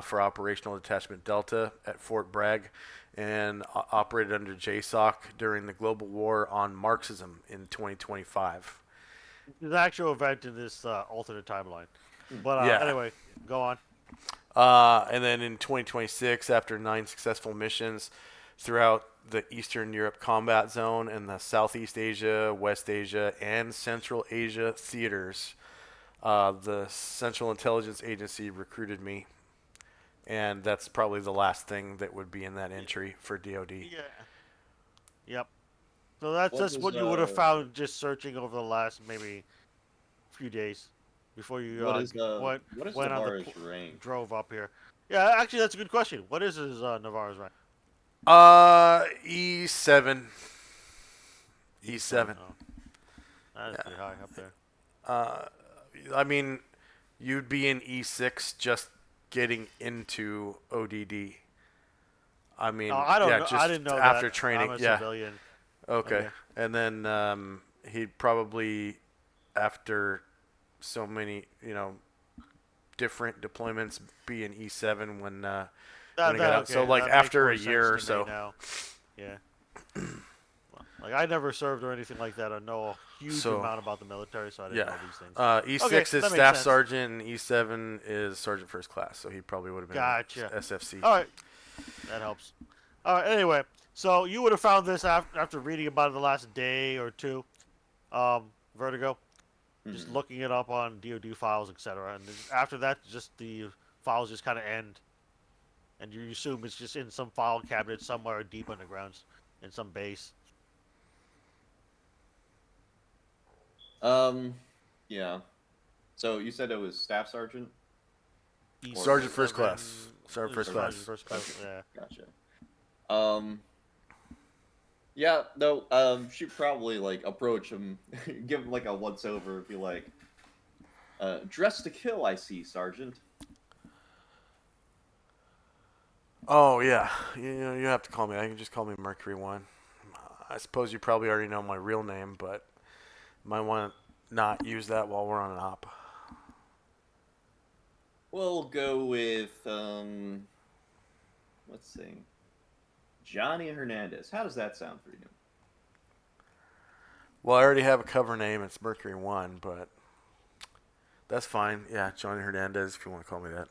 for Operational Detachment Delta at Fort Bragg and operated under JSOC during the global war on Marxism in 2025. The actual event in this alternate timeline. But Yeah. anyway, go on. And then in 2026, after 9 successful missions throughout the Eastern Europe Combat Zone and the Southeast Asia, West Asia, and Central Asia theaters, the Central Intelligence Agency recruited me. And that's probably the last thing that would be in that entry for DoD. Yeah. Yep. So that's What just was, what you would have found just searching over the last maybe few days before you what is went on the Navarre's rank? drove up here. Yeah, actually, that's a good question. What is his Navarro's rank? E7. E7. Oh, that is pretty high up there. I mean, you'd be in E6 just getting into ODD. I mean, Oh, I don't know. just I didn't know after that. training. I'm a Yeah. civilian. Okay. Okay. And then he'd probably, after so many, different deployments, be in E7 when he got out. So, like, that makes after more a year or sense to me so. now. Yeah. Like, I never served or anything like that. I know a huge amount about the military, so I didn't know these things. E6 Okay, is that makes staff sense. sergeant, and E7 is sergeant first class. So he probably would have been Gotcha. SFC. All right. That helps. All right. Anyway, so you would have found this after reading about it the last day or two, Vertigo, just Mhm. looking it up on DoD files, etc. And then after that, just the files just kind of end, and you assume it's just in some file cabinet somewhere deep underground, in some base. Yeah. So you said it was staff sergeant. Sergeant first E7 class. Sergeant first class. First class. Yeah. Gotcha. Yeah, no, she'd probably like approach him, give him like a once over, be like, dressed to kill, I see, Sergeant. Oh yeah, you have to call me. I can just call me Mercury One. I suppose you probably already know my real name, but might want to not use that while we're on an op. We'll go with let's see, Johnny Hernandez. How does that sound for you? Well, I already have a cover name. It's Mercury One, but that's fine. Yeah, Johnny Hernandez, if you want to call me that.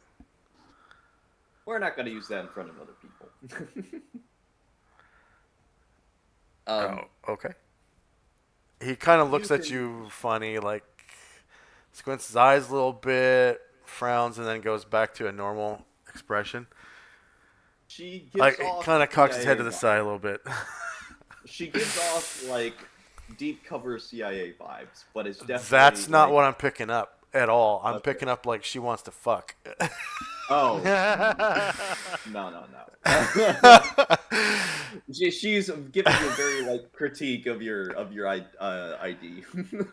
We're not going to use that in front of other people. Okay. He kind of looks You at can- you funny, like squints his eyes a little bit, frowns, and then goes back to a normal expression. She gives Like, off kind of cocks his head to CIA the vibes. side a little bit. She gives off like deep cover CIA vibes, but it's definitely That's not like, what I'm picking up at all. I'm Okay. picking up like she wants to fuck. Oh no. She's giving you a very like critique of your ID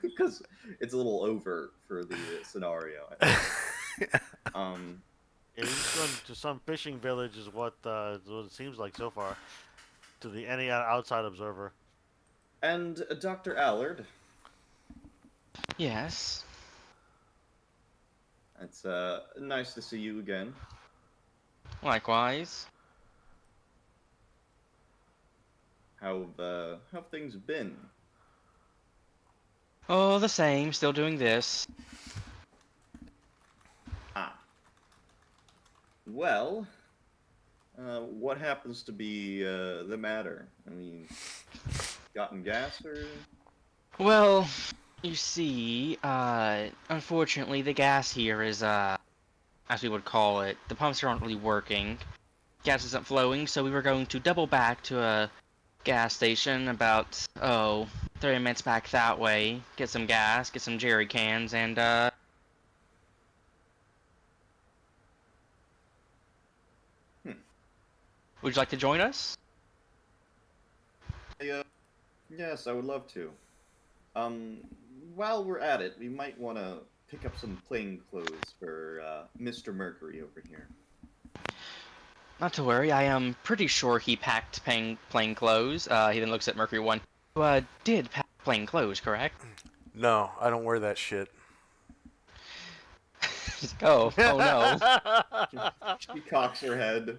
because it's a little over for the scenario. I think. Yeah, you're just going to some fishing village, is what it seems like so far, to the any outside observer. And Dr. Allard, Yes. it's nice to see you again. Likewise. How things been? Oh, the same. Still doing this. Ah. Well, what happens to be the matter? I mean, gotten gas or? Well, you see, unfortunately, the gas here is, as we would call it, the pumps aren't really working. Gas isn't flowing, so we were going to double back to a gas station about, 30 minutes back that way, get some gas, get some jerry cans, and, would you like to join us? Yes, I would love to. While we're at it, we might want to pick up some plain clothes for Mr. Mercury over here. Not to worry, I am pretty sure he packed plain clothes. He then looks at Mercury 1. You, did pack plain clothes, correct? No, I don't wear that shit. Oh no. She cocks her head.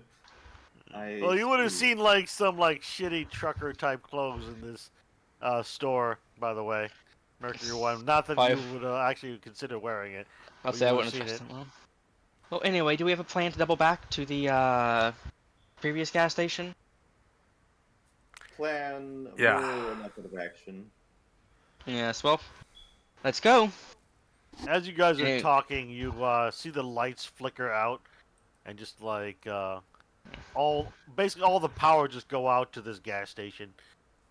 Well, you would have see. seen like some like shitty trucker type clothes in this store, by the way. Mercury One. Not that Five. you would actually consider wearing it. I'll Well, say you I would've wouldn't have seen trusted him. Well, anyway, do we have a plan to double back to the previous gas station? Plan Yeah. or a method of action. Yes, well, let's go. As you guys are Hey. talking, you see the lights flicker out, and just like basically all the power just go out to this gas station,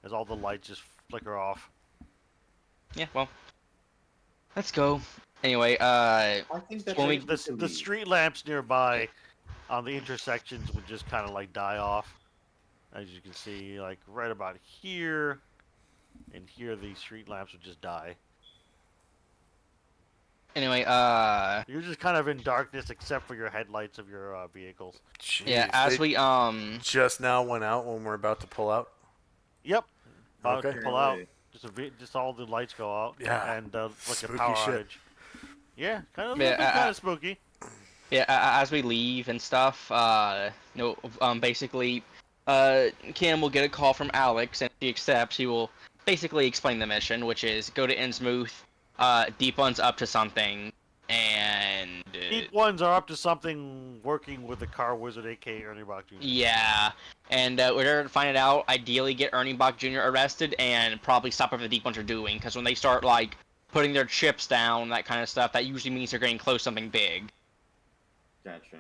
as all the lights just flicker off. Yeah, well, let's go. Anyway, I think that's When we- actually The street lamps nearby on the intersections would just kind of like die off, as you can see, like right about here, and here the street lamps would just die. anyway, You're just kind of in darkness except for your headlights of your vehicles. Jeez, yeah, as they we, just now went out when we're about to pull out. Yep. About Okay. to pull out. Really. Just all the lights go out. Yeah. And like Spooky a power shit. outage. Yeah, kind of Yeah, kind of spooky. yeah, as we leave and stuff, basically, Kim will get a call from Alex, and if she accepts, he will basically explain the mission, which is go to Innsmouth, Deep One's up to something, and Deep ones are up to something working with the car wizard, aka Ernie Bach Jr. yeah, and we're there to find it out. Ideally, get Ernie Bach Jr. arrested, and probably stop whatever the Deep Ones are doing, because when they start like putting their chips down, that kind of stuff, that usually means they're getting close to something big. Gotcha.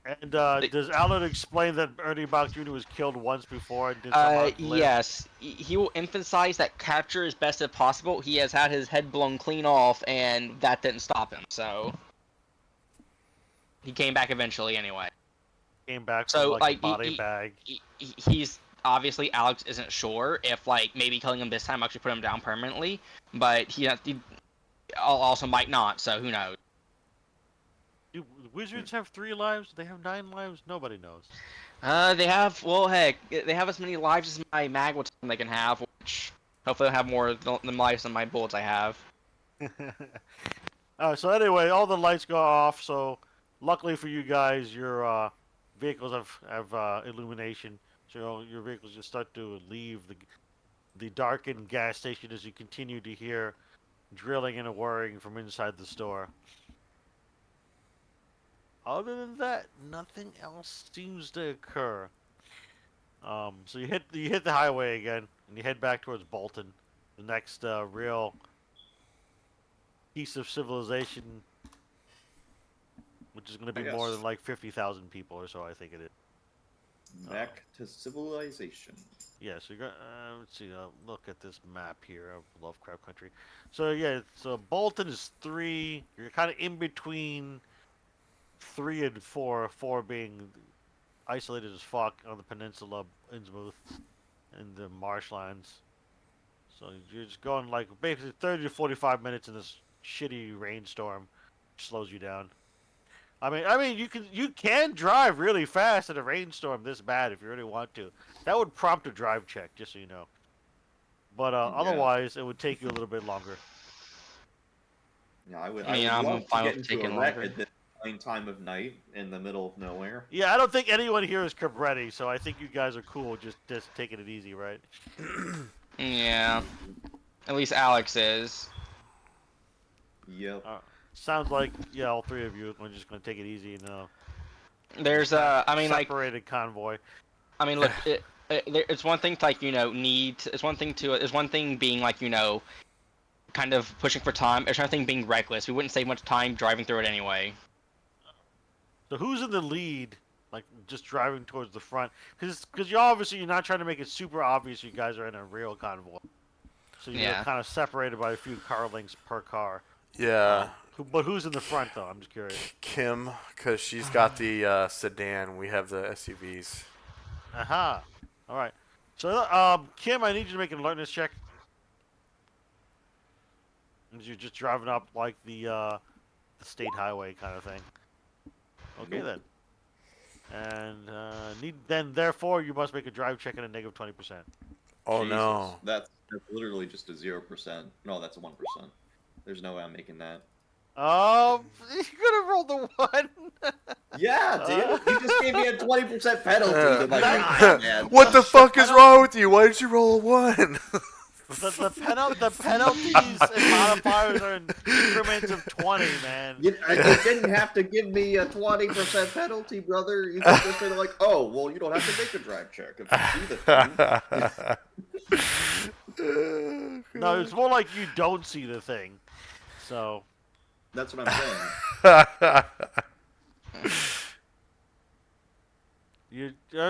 And does Alan explain that Ernie Bach Jr. was killed once before and did somehow live? Yes. He will emphasize that capture is best if possible. He has had his head blown clean off, and that didn't stop him, so... He came back eventually, anyway. Came back So, from like like, a body bag. He's... Obviously, Alex isn't sure if, like, maybe killing him this time actually put him down permanently, but he also might not, so who knows. Do wizards have 3 lives? Do they have 9 lives? Nobody knows. They have... Well, heck, they have as many lives as my mag will tell them they can have, which... Hopefully they'll have more than lives than my bullets I have. So anyway, all the lights go off. So luckily for you guys, your vehicles have illumination. So your vehicles just start to leave the darkened gas station as you continue to hear drilling and whirring from inside the store. Other than that, nothing else seems to occur. So you hit the highway again, and you head back towards Bolton, the next real piece of civilization which is going to I be more guess. than like 50,000 people or so. I think it is. Back to civilization. Yeah, so you got. Let's see. Look at this map here of Lovecraft Country. So yeah, so Bolton is 3. You're kind of in between 3 and 4. 4 being isolated as fuck on the peninsula, Innsmouth, and the marshlands. So you're just going like basically 30 to 45 minutes in this shitty rainstorm, which slows you down. I mean, you can drive really fast in a rainstorm this bad if you really want to. That would prompt a drive check, just so you know. But Yeah. otherwise, it would take you a little bit longer. Yeah, I would. I mean, I would I'm love to fine get with into a taking wreck longer. at this fine time of night in the middle of nowhere. Yeah, I don't think anyone here is Cabretti, so I think you guys are cool, just taking it easy, right? Yeah, at least Alex is. Yep. Sounds like yeah, all 3 of you are just gonna take it easy and There's I mean, like, separated convoy. I mean, look, it's one thing to, like, need. It's one thing to. It's one thing being like, kind of pushing for time. It's another thing being reckless. We wouldn't save much time driving through it anyway. So who's in the lead? Like just driving towards the front, because you're not trying to make it super obvious you guys are in a real convoy. So you're Yeah. kind of separated by a few car lengths per car. Yeah, But who's in the front though? I'm just curious. Kim, because she's got the sedan. We have the SUVs. Aha. All right. So Kim, I need you to make an alertness check. As you're just driving up like the state highway kind of thing. Okay then. And therefore you must make a drive check at a negative 20%. Oh Jesus. no. That's literally just a 0%. No, that's a 1%. There's no way I'm making that. You could have rolled the 1. Yeah, dude. You just gave me a 20% penalty. To my That- man. What the fuck is wrong with you? Why did you roll a 1? The penalties and modifiers are in increments of 20, man. You didn't have to give me a 20% penalty, brother. You could just say like, oh, well, you don't have to make a drive check if you see the thing. No, it's more like you don't see the thing. So, That's what I'm saying.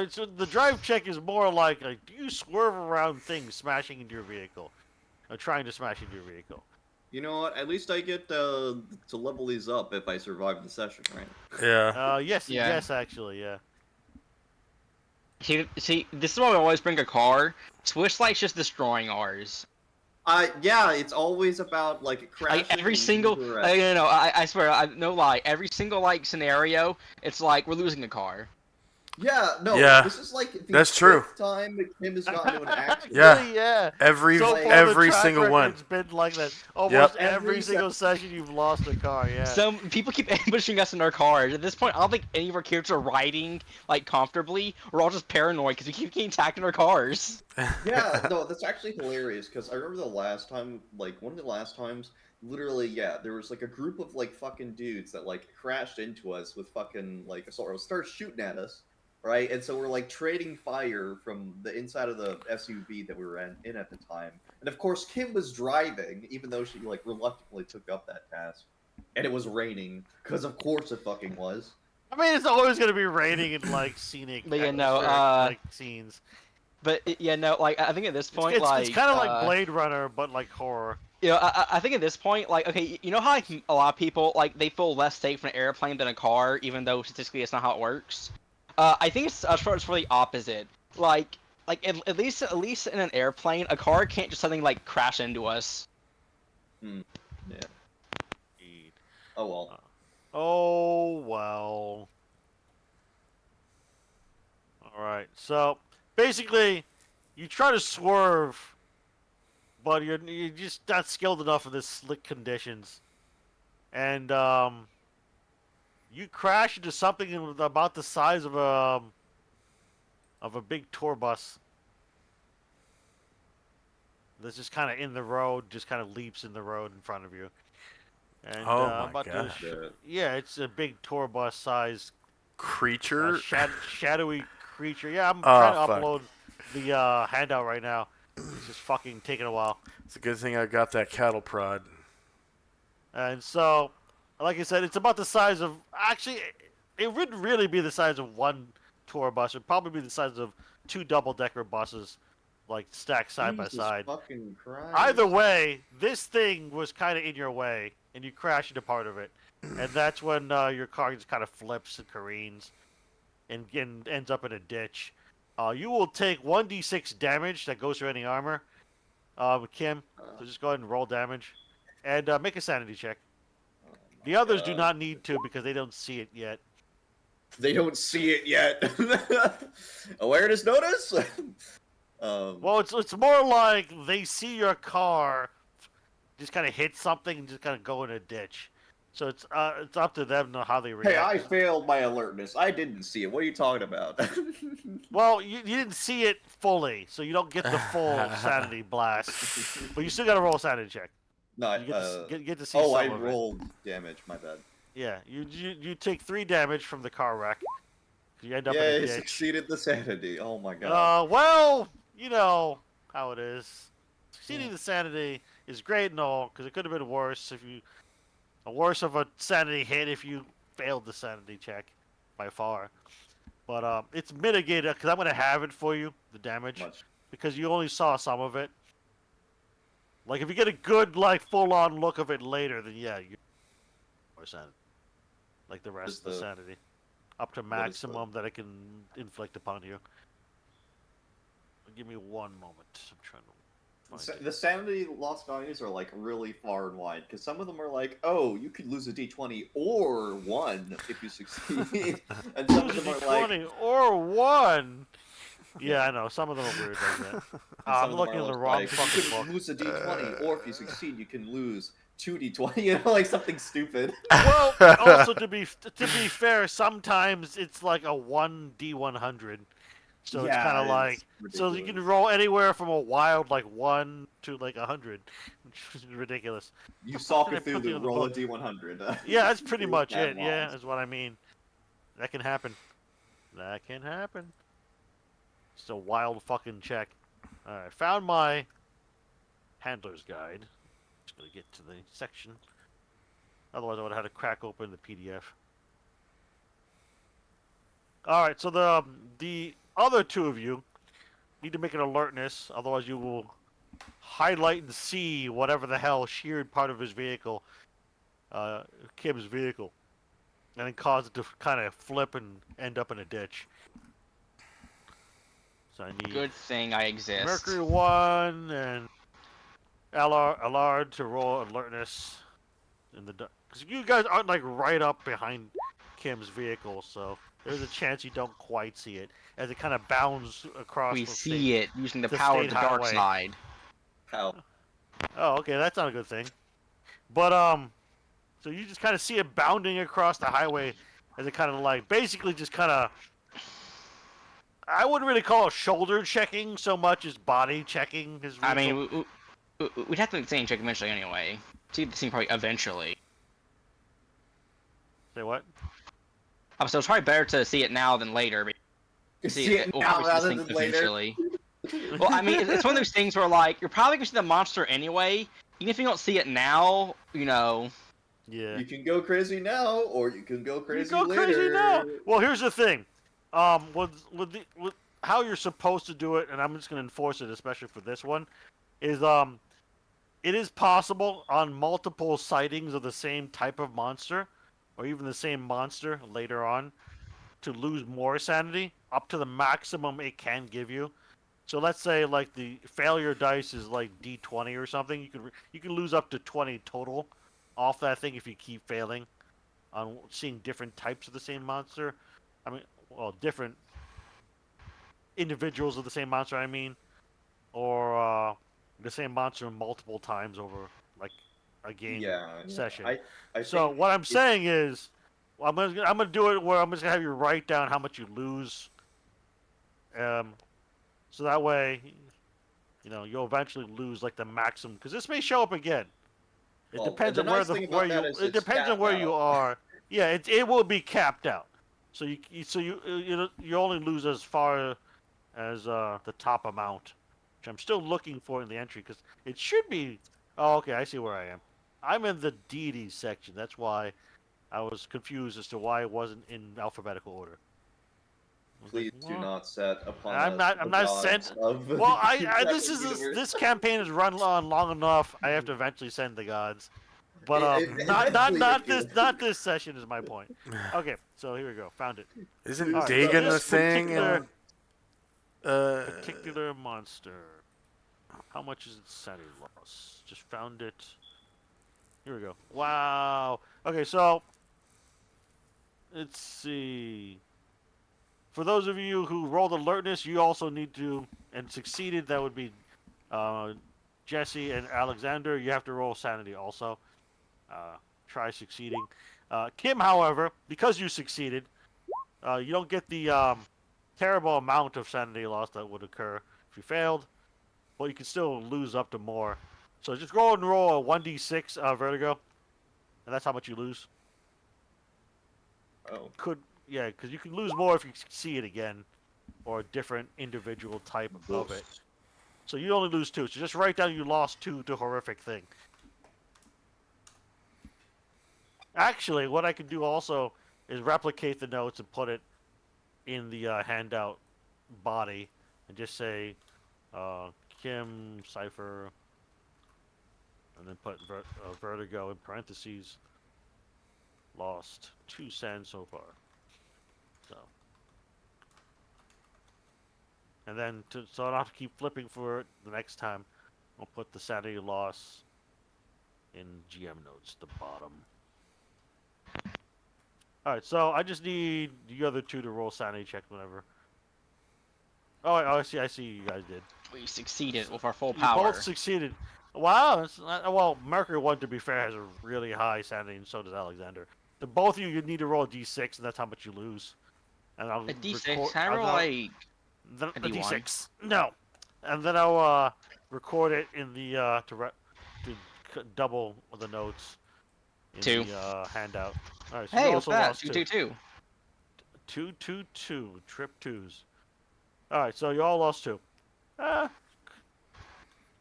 so the drive check is more like do you swerve around things smashing into your vehicle, or trying to smash into your vehicle? You know what? At least I get to level these up if I survive the session, right? Yeah. Yes, Yeah. yes, actually, yeah. See, this is why we always bring a car. Switchlight's just destroying ours. Yeah, it's always about like crashing. Like every and single, losing the rest. I swear, no lie. Every single like scenario, it's like we're losing a car. Yeah, no. Yeah, This is like the that's true. 5th time that Kim has gotten into an accident. Yeah. Really, yeah. Every So far, the every track single one. record's been like that. Almost every Every single session you've lost a car. Yeah. Some people keep ambushing us in our cars. At this point, I don't think any of our characters are riding like comfortably. We're all just paranoid because we keep getting attacked in our cars. Yeah, no, that's actually hilarious because I remember the last time, like one of the last times, literally, yeah, there was like a group of like fucking dudes that like crashed into us with fucking like started shooting at us, right? And so we're like trading fire from the inside of the SUV that we were in at the time, and of course Kim was driving, even though she like reluctantly took up that task, and it was raining because of course it fucking was. I mean, it's always gonna be raining in like scenic, But yeah, no, atmospheric, like scenes. But yeah, no, like I think at this point, It's kind of like uh, Blade Runner, but like horror. I think at this point, like, okay, you know how like, a lot of people like they feel less safe in an airplane than a car, even though statistically it's not how it works. I think it's for the opposite. Like at least in an airplane, a car can't just suddenly like crash into us. Yeah. Oh well. Oh well. All right. So basically, you try to swerve, but you're just not skilled enough in this slick conditions, and you crash into something about the size of a big tour bus. That's just kind of in the road, just kind of leaps in the road in front of you. And Oh my about gosh. yeah, it's a big tour bus size Creature. shadowy creature. Yeah, I'm Oh, trying to fuck. upload the handout right now. It's just fucking taking a while. It's a good thing I got that cattle prod. And so like I said, it's about the size of. Actually, it wouldn't really be the size of one tour bus. It'd probably be the size of two double-decker buses, like stacked side by Jesus side. fucking Christ. Either way, this thing was kind of in your way, and you crash into part of it, and that's when your car just kind of flips and careens, and ends up in a ditch. You will take 1d6 damage that goes through any armor. Kim, so just go ahead and roll damage, and make a sanity check. Oh my The others do God. not need to because they don't see it yet. They don't see it yet. Awareness notice? Well, it's more like they see your car just kind of hit something and just kind of go in a ditch. So it's up to them to know how they react. Hey, I failed my alertness. I didn't see it. What are you talking about? Well, you didn't see it fully, so you don't get the full sanity blast. But you still got to roll a sanity check. No, You get to see oh, some I of it. rolled damage. My bad. Yeah, you take 3 damage from the car wreck. You end up in Yeah, a he ditch. succeeded the sanity. Oh my god. Well, you know how it is. Succeeding the sanity is great and all, because it could have been worse if you... worse of a sanity hit if you failed the sanity check, by far. But it's mitigated, because I'm going to have it for you, the damage, Much. because you only saw some of it. Like, if you get a good, like, full-on look of it later, then yeah, you... more sanity. Like the rest Is of the the- sanity. Up to what is the- maximum that it can inflict upon you. Give me one moment. I'm trying to find it. The sanity loss values are like really far and wide because some of them are like, oh, you could lose a d20 or 1 if you succeed, and some of Lose a them are like, D20 or 1. Yeah, I know. Some of them are weird like that. and some I'm of them looking are at the like, wrong you fucking can book. lose a d20, or if you succeed, you can lose 2d20. You know, like something stupid. Well, also to be fair, sometimes it's like a 1d100. So it's kind of like so you can roll anywhere from a wild like 1 to like 100, which is ridiculous. You saw Did I put the Cthulhu, other roll a book? d100. Yeah, that's pretty much Bad it. Yeah, laws. that's what I mean. That can happen. That can happen. It's a wild fucking check. Alright, found my handler's guide. Just gonna get to the section. Otherwise I would have had to crack open the PDF. Alright, so the other 2 of you need to make an alertness, otherwise you will highlight and see whatever the hell sheared part of his vehicle, Kim's vehicle, and then cause it to kind of flip and end up in a ditch. So I need Good thing I exist. Mercury 1 and Allard to roll alertness in the because you guys aren't like right up behind Kim's vehicle, so there's a chance you don't quite see it as it kind of bounds across. We the see it using the the power of state the dark highway. side. How? Oh, okay, that's not a good thing. But so you just kind of see it bounding across the highway as it kind of like basically just kind of. I wouldn't really call it shoulder checking so much as body checking his vehicle. I mean, we'd have to make the same check eventually anyway. See the thing probably eventually. Say what? So it's probably better to see it now than later. But See it we'll now probably see rather this thing than later. eventually. Well, I mean, it's one of those things where like you're probably gonna see the monster anyway. Even if you don't see it now, you know. Yeah. You can go crazy now, or you can go crazy you go later. crazy now. Well, here's the thing. With how you're supposed to do it, and I'm just gonna enforce it, especially for this one, is it is possible on multiple sightings of the same type of monster, or even the same monster later on, to lose more sanity up to the maximum it can give you. So let's say like the failure dice is like D20 or something. You can lose up to 20 total off that thing if you keep failing on seeing different types of the same monster. I mean, well, different individuals of the same monster. I mean, or the same monster multiple times over like a game session. I So think what I'm saying is, well, I'm gonna do it where I'm just gonna have you write down how much you lose. So that way, you know, you'll eventually lose like the maximum because this may show up again. It Well, depends the on where nice the thing about where that you. is It it's depends on capped where you out. are. Yeah, it will be capped out. So you only lose as far as the top amount, which I'm still looking for in the entry because it should be. Oh, okay, I see where I am. I'm in the deity section. That's why I was confused as to why it wasn't in alphabetical order. I was like, Please do "What?" not set upon I'm us not. the I'm not gods sent. of the Well, I Kentucky universe. this campaign has run on long enough. I have to eventually send the gods, but Eventually you do. not this session is my point. Okay, so here we go. Found it. Isn't All right, so Dagon the this thing in particular monster. How much is its sanity loss? Just found it. Here we go. Wow. Okay, so let's see. For those of you who rolled alertness, you also need to and succeeded. That would be Jesse and Alexander. You have to roll sanity also. Try succeeding. Kim, however, because you succeeded, you don't get the terrible amount of sanity loss that would occur if you failed. But you can still lose up to more. So just go and roll a 1d6 vertigo, and that's how much you lose. Oh, Yeah, because you can lose more if you see it again, or a different individual type of it. So you only lose 2. So just write down you lost 2 to horrific thing. Actually, what I can do also is replicate the notes and put it in the handout body, and just say Kim Cipher, and then put vertigo in parentheses. Lost 2 sands so far. So, and then so I don't have to keep flipping for it the next time. I'll put the sanity loss in GM notes, the bottom. All right, so I just need the other 2 to roll sanity check whenever. Oh, I see. You guys did. We succeeded with our full You power. both succeeded. Wow. Well, Mercury 1, to be fair, has a really high sanity, and so does Alexander. The both of you need to roll a d6, and that's how much you lose. And I'll A D6. record- Can I roll I'll- like the a D1? d6. No. And then I'll record it in the double the notes in 2. the handout. All right. So Hey, you what's also that? lost 2, 2. 2, 2. 2, 2, 2. Trip 2s. All right. So you all lost 2.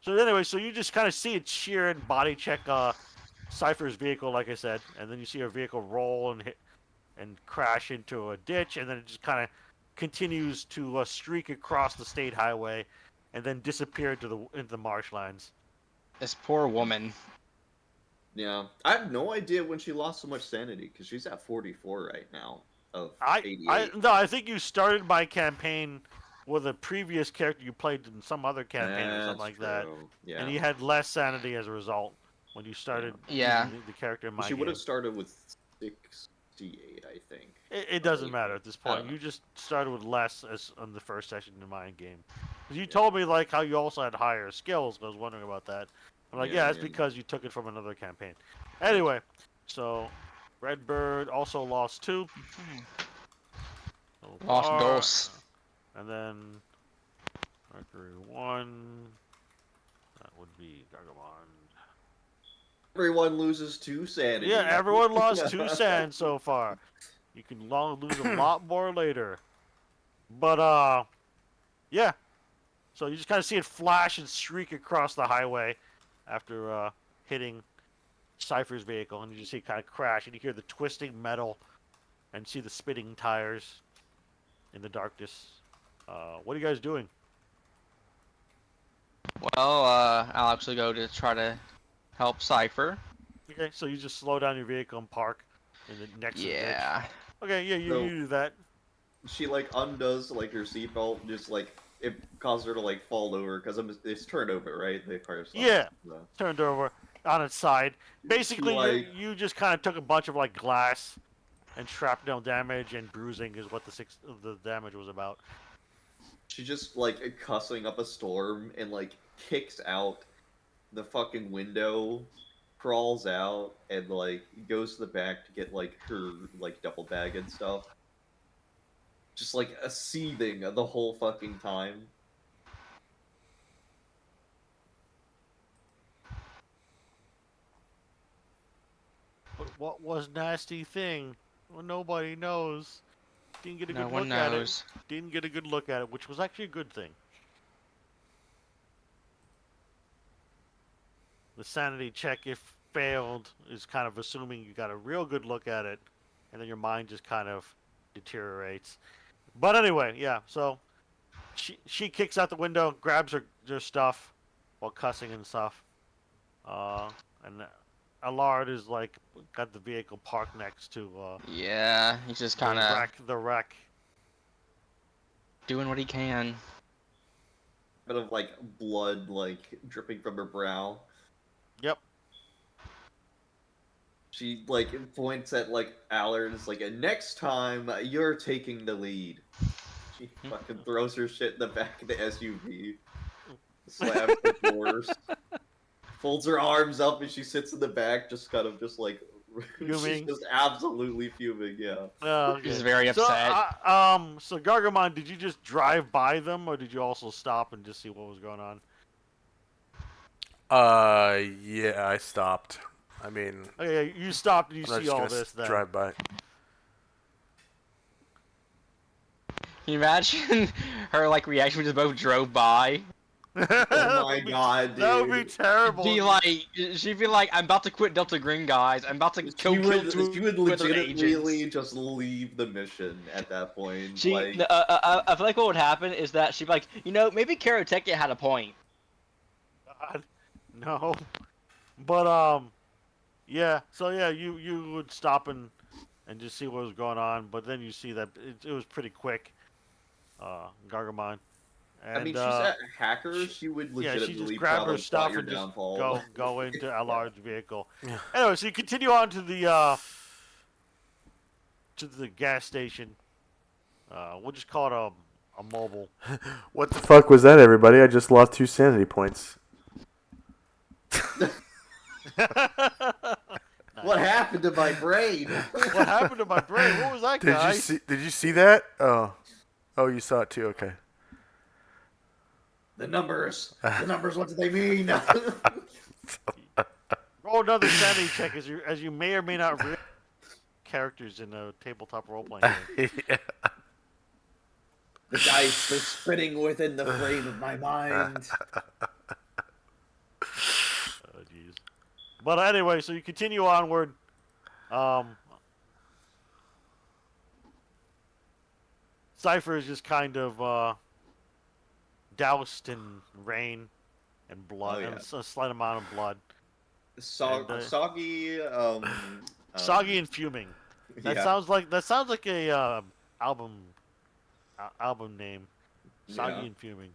So anyway, so you just kind of see it shear and body check Cypher's vehicle, like I said, and then you see her vehicle roll and hit and crash into a ditch, and then it just kind of continues to streak across the state highway, and then disappear into the marshlands. This poor woman. yeah. I have no idea when she lost so much sanity because she's at 44 right now of I 88. I think you started my campaign with a previous character you played in some other campaign or something like that, Yeah. and you had less sanity as a result when you started Yeah. the character in my She game. would have started with 68, I think. It doesn't Or matter at this point. don't You know. just started with less as on the first session in my game. 'Cause you told me like how you also had higher skills. I was wondering about that. I'm like, yeah, that's because you took it from another campaign. Anyway, so Redbird also lost 2. So Lost far. dos. And then Mercury 1. That would be Gargamon. Everyone loses 2 sanity. Yeah, everyone lost 2 sands so far. You can lose a lot more later. But yeah. So you just kind of see it flash and streak across the highway after hitting Cypher's vehicle, and you just see it kind of crash, and you hear the twisting metal, and see the spitting tires in the darkness. What are you guys doing? Well, I'll actually go to try to help Cypher. Okay, so you just slow down your vehicle and park in the next to the ditch. Yeah. Okay, yeah, you do that. She like undoes like her seatbelt, just like it caused her to like fall over because it's turned over, right? The car's Yeah. Turned over on its side. Basically, like- you just kind of took a bunch of like glass and shrapnel damage and bruising is what the damage was about. She just like cussing up a storm and like kicks out the fucking window, crawls out, and like goes to the back to get like her like duffel bag and stuff. Just like a seething the whole fucking time. But what was nasty thing? Well, nobody knows. Didn't get a No good one look at it. knows. Didn't get a good look at it, which was actually a good thing. The sanity check, if failed is kind of assuming you got a real good look at it, and then your mind just kind of deteriorates. But anyway, yeah. So she kicks out the window, grabs her stuff while cussing and stuff. And Allard is like got the vehicle parked next to Yeah, he's just kind of the wreck. doing what he can. Bit of like blood like dripping from her brow. Yep. She like points at like Allard and is like, and next time you're taking the lead. She fucking throws her shit in the back of the SUV, slams the doors, folds her arms up, and she sits in the back, just kind of just like she's Fuming. just absolutely fuming. Yeah. Okay. He's very So, upset. so Gargamon, did you just drive by them, or did you also stop and just see what was going on? Yeah, I stopped. I mean, Okay, you stopped and you I'm not see just all gonna this. Then drive by. Can you imagine her like reaction when they both drove by? Oh my god, dude. That would be terrible. She'd be like, I'm about to quit Delta Green, guys. I'm about to She would two other legitimately agents." just leave the mission at that point. She, like, I feel like what would happen is that she'd be like, maybe Karoteka had a point. God, no. But yeah. So yeah, you would stop and just see what was going on, but then you see that it was pretty quick. Gargamon. And, I mean, she's a hacker. She would yeah, legitimately she just grabbed her probably stuff plot your and just downfall. go into Allard's vehicle. Yeah. Anyway, so you continue on to the gas station. We'll just call it a mobile. What the fuck was that, everybody? I just lost 2 sanity points. What happened to my brain? What happened to my brain? What was that, guys? Did you see that? Oh, you saw it too. Okay. The numbers. What do they mean? Roll another sanity check as you may or may not realize characters in a tabletop role playing game. Yeah. The dice are spinning within the frame of my mind. Oh, jeez. But anyway, so you continue onward. Cypher is just kind of doused in rain and blood, Oh, yeah. and a slight amount of blood. Soggy. Soggy and fuming. That yeah. sounds like a album name. Soggy Yeah. and Fuming,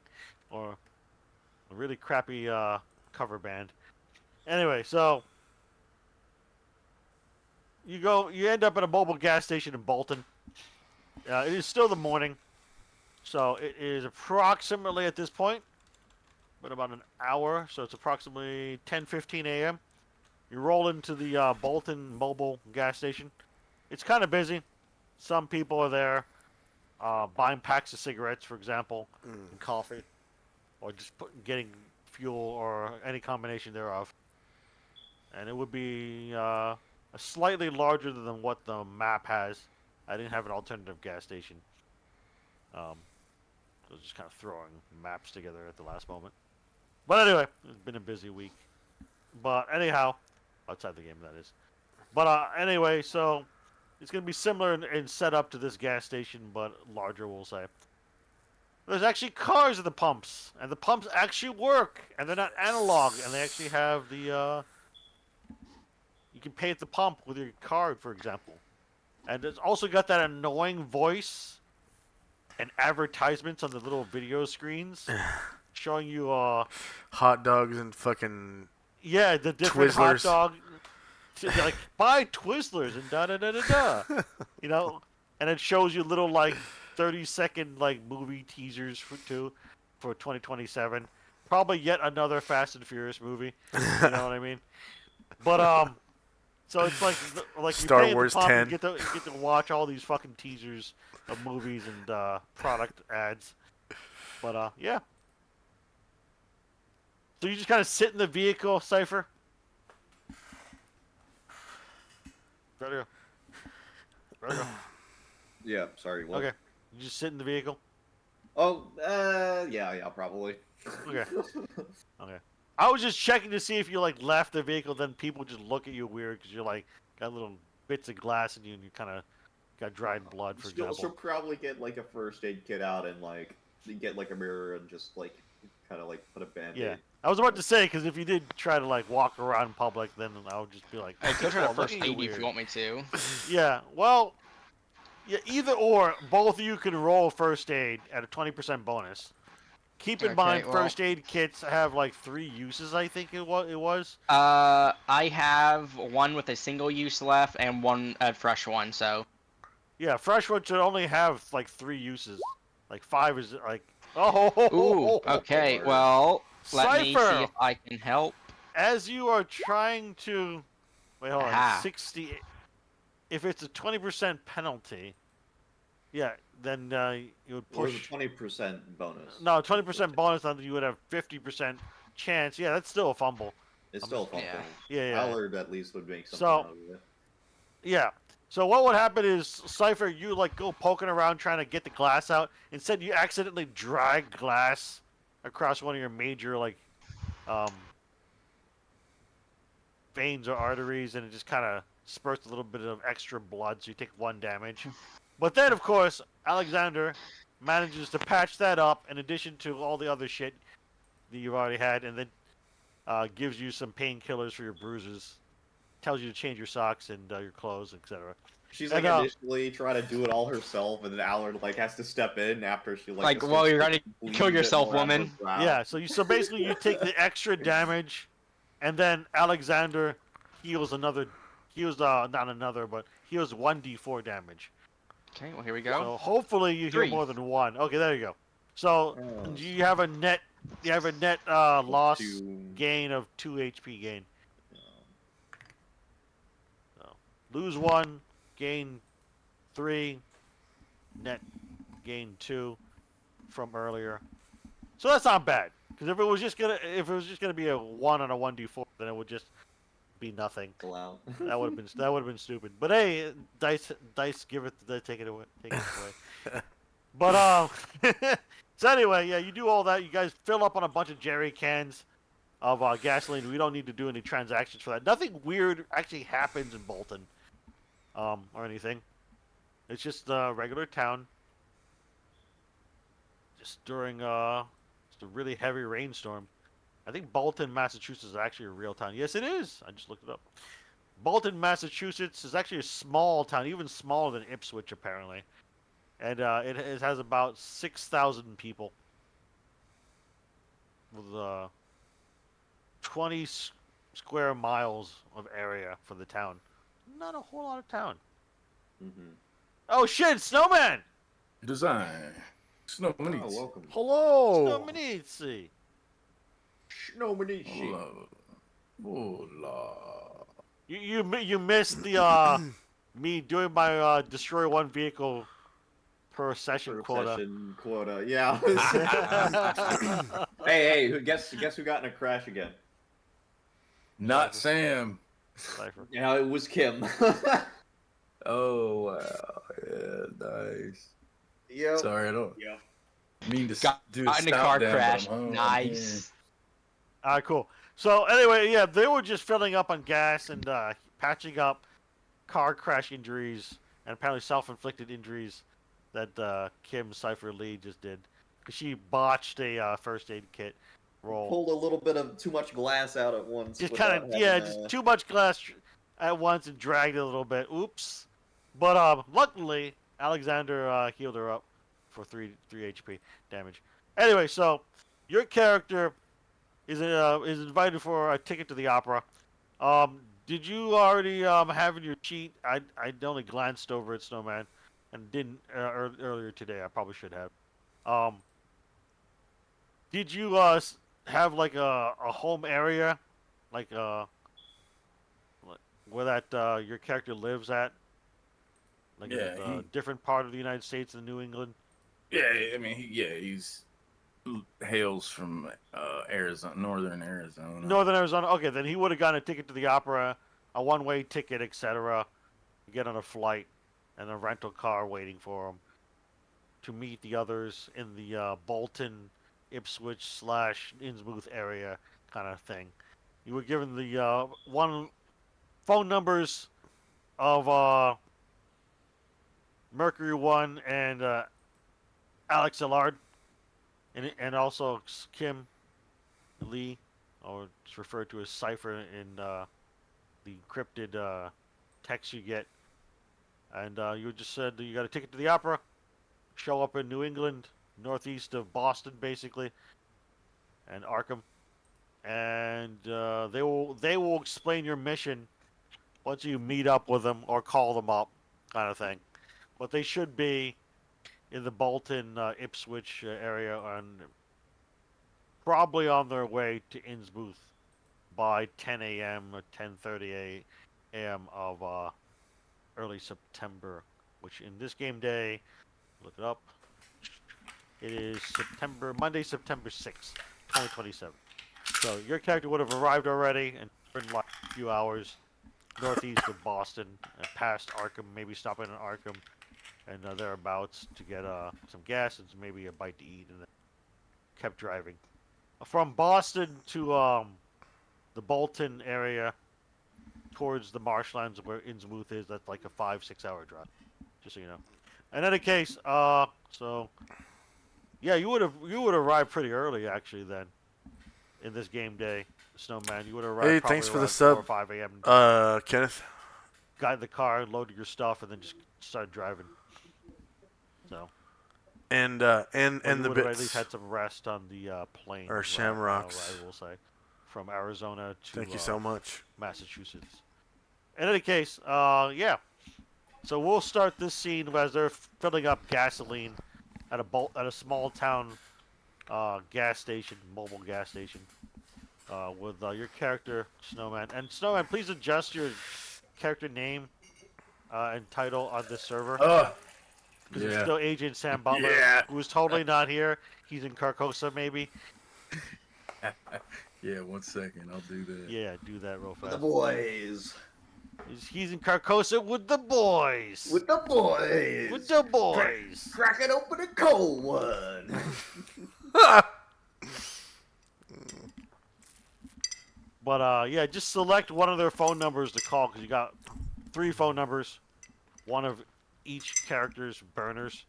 or a really crappy cover band. Anyway, so you end up at a mobile gas station in Bolton. It is still the morning, so it is approximately at this point, but about an hour. So it's approximately 10:15 a.m. You roll into the Bolton mobile gas station. It's kind of busy. Some people are there buying packs of cigarettes, for example, and coffee, or just getting fuel or any combination thereof. And it would be a slightly larger than what the map has. I didn't have an alternative gas station. I was just kind of throwing maps together at the last moment. But anyway, it's been a busy week. But anyhow, outside the game, that is. But anyway, so it's going to be similar in setup to this gas station, but larger, we'll say. There's actually cars at the pumps, and the pumps actually work, and they're not analog, and they actually have the, you can pay at the pump with your card, for example. And it's also got that annoying voice and advertisements on the little video screens showing you, hot dogs and fucking yeah, the different Twizzlers. hot dog, like, buy Twizzlers and da-da-da-da-da. You know? And it shows you little, like, 30-second, like, movie teasers for 2027. Probably yet another Fast and Furious movie. You know what I mean? But, so it's like Star you pay Wars the pump, 10. you get to watch all these fucking teasers of movies and product ads. But, yeah. So you just kind of sit in the vehicle, Cypher? Ready to go. Yeah. Sorry. What? Okay. You just sit in the vehicle? Oh. Yeah. Probably. Okay. Okay. I was just checking to see if you like left the vehicle, then people just look at you weird because you're like got little bits of glass in you and you kind of got dried blood, for She'll example. probably get like a first aid kit out and like get like a mirror and just like kind of like put a band-aid. Yeah, I was about to say because if you did try to like walk around in public, then I would just be like, I could try "Oh, to look first at you aid you if weird." you want me to. Yeah, well, yeah, either or, both of you can roll first aid at a 20% bonus. Keep in Okay, mind, well- first aid kits have like 3 uses. I think it was. I have one with a single use left and one fresh one. So Yeah, fresh one should only have like 3 uses. Like 5 is like. Oh. ooh, okay. Lord. Well, let me see Cypher, if I can help. as you are trying to wait, hold on, Aha. 60. If it's a 20% penalty, yeah, then you would Or the push. 20% bonus. No, 20% bonus on you would have 50% chance. Yeah, that's still a fumble. It's still a fun Yeah. thing. Yeah. Allard at least would make something So- out of it. Yeah. So what would happen is, Cypher, you like go poking around trying to get the glass out. Instead, you accidentally drag glass across one of your major um, veins or arteries, and it just kind of spurts a little bit of extra blood, so you take 1 damage. But then, of course, Alexander manages to patch that up, in addition to all the other shit that you've already had, and then gives you some painkillers for your bruises. Tells you to change your socks and your clothes, etc. She's And, like initially trying to do it all herself, and then Allard like has to step in after she like. Like, just well, gets, you're like, gonna bleeding kill a bit yourself, more out of her woman. brow. Yeah, so basically you take the extra damage, and then Alexander heals heals 1d4 damage. Okay, well here we go. So hopefully you heal 3. more than 1. Okay, there you go. So Oh, you have a net loss to- gain of 2 HP gain. So lose 1, gain 3, net gain 2 from earlier. So that's not bad. Because if it was just gonna be a 1 on a 1d4, then it would just be nothing. allow. That would have been stupid. But hey, dice give it, take it away. But so anyway, yeah, you do all that. You guys fill up on a bunch of jerry cans of gasoline. We don't need to do any transactions for that. Nothing weird actually happens in Bolton, or anything. It's just a regular town. Just during just a really heavy rainstorm. I think Bolton, Massachusetts is actually a real town. Yes, it is. I just looked it up. Bolton, Massachusetts is actually a small town, even smaller than Ipswich, apparently. And it has about 6,000 people. With 20 square miles of area for the town. Not a whole lot of town. Mm-hmm. Oh shit, Snowman! Design. Snow Oh, Minis. welcome. Hello. Snowmanici. Snowmanishi. Hola. You missed the me doing my destroy 1 vehicle per session quota. Session quota. Yeah. hey, guess who got in a crash again? Not Sam. Cypher. Yeah, it was Kim. Oh wow. Yeah, nice. Yep. Sorry, I don't Yeah. mean to Got do in a stop car down, but crash. I'm home. Nice. Alright, cool. So anyway, yeah, they were just filling up on gas and patching up car crash injuries and apparently self-inflicted injuries that Kim Cypher Lee just did. Because she botched a first aid kit roll. Pulled a little bit of too much glass out at once. Just without kind of, having, yeah, just too much glass at once and dragged it a little bit. Oops. But luckily, Alexander healed her up for 3 HP damage. Anyway, so your character is invited for a ticket to the opera. Did you already have in your sheet? I only glanced over at Snowman and didn't earlier today. I probably should have. Did you have like a home area, like where that your character lives at? Like Yeah, a different part of the United States than New England. Yeah, I mean, he's hails from Arizona, northern Arizona. Northern Arizona. Okay, then he would have gotten a ticket to the opera, a one-way ticket, etc. Get on a flight, and a rental car waiting for him to meet the others in the Bolton, Ipswich / Innsmouth area. kind of thing. You were given the one phone numbers of Mercury One and Alex Allard, and also Kim Lee, or it's referred to as Cipher in the encrypted text you get. And you just said that you got a ticket to the opera, show up in New England, northeast of Boston, basically, and Arkham, and they will explain your mission once you meet up with them or call them up, kind of thing. But they should be in the Bolton, Ipswich area, and probably on their way to Innsmouth by 10 a.m. or 10:30 a.m. of early September, which in this game day, look it up, it is Monday, September 6th, 2027. So your character would have arrived already and in like a few hours northeast of Boston, past Arkham, maybe stopping in Arkham and thereabouts to get some gas and maybe a bite to eat, and then kept driving. From Boston to the Bolton area towards the marshlands where Innsmouth is, that's like a 5-6 hour drive, just so you know. In any case, so yeah, you would arrive pretty early actually then in this game day, Snowman. You would have arrived. Hey, probably thanks for the around 4 sub. or 5 a.m. Kenneth. Got in the car, loaded your stuff, and then just started driving. So. And Well, the you would have at least bits. had some rest on the plane. Or route, Shamrocks. I will say, from Arizona to Thank you so much. Massachusetts. In any case, yeah. So we'll start this scene as they're filling up gasoline at a small town gas station, mobile gas station, with your character Snowman. And Snowman, please adjust your character name and title on this server. Oh, Because it's yeah. still Agent Sam Butler, Yeah. who's totally not here. He's in Carcosa, maybe. Yeah, 1 second. I'll do that. Yeah, do that real The fast. boys. He's in Carcosa with the boys. With the boys. With the boys. Cracking open a cold one. But yeah, just select one of their phone numbers to call because you got 3 phone numbers, one of each character's burners.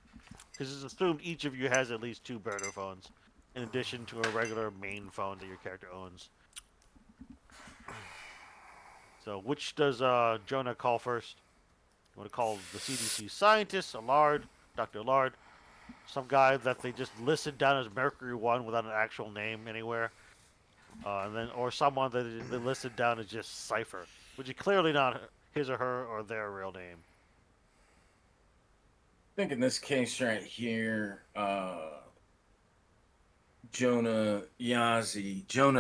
Because it's assumed each of you has at least 2 burner phones, in addition to a regular main phone that your character owns. So, which does Jonah call first? You want to call the CDC scientist, Allard, Dr. Allard, some guy that they just listed down as Mercury One without an actual name anywhere, and then or someone that they listed down as just Cipher, which is clearly not his or her or their real name. I think in this case right here, Jonah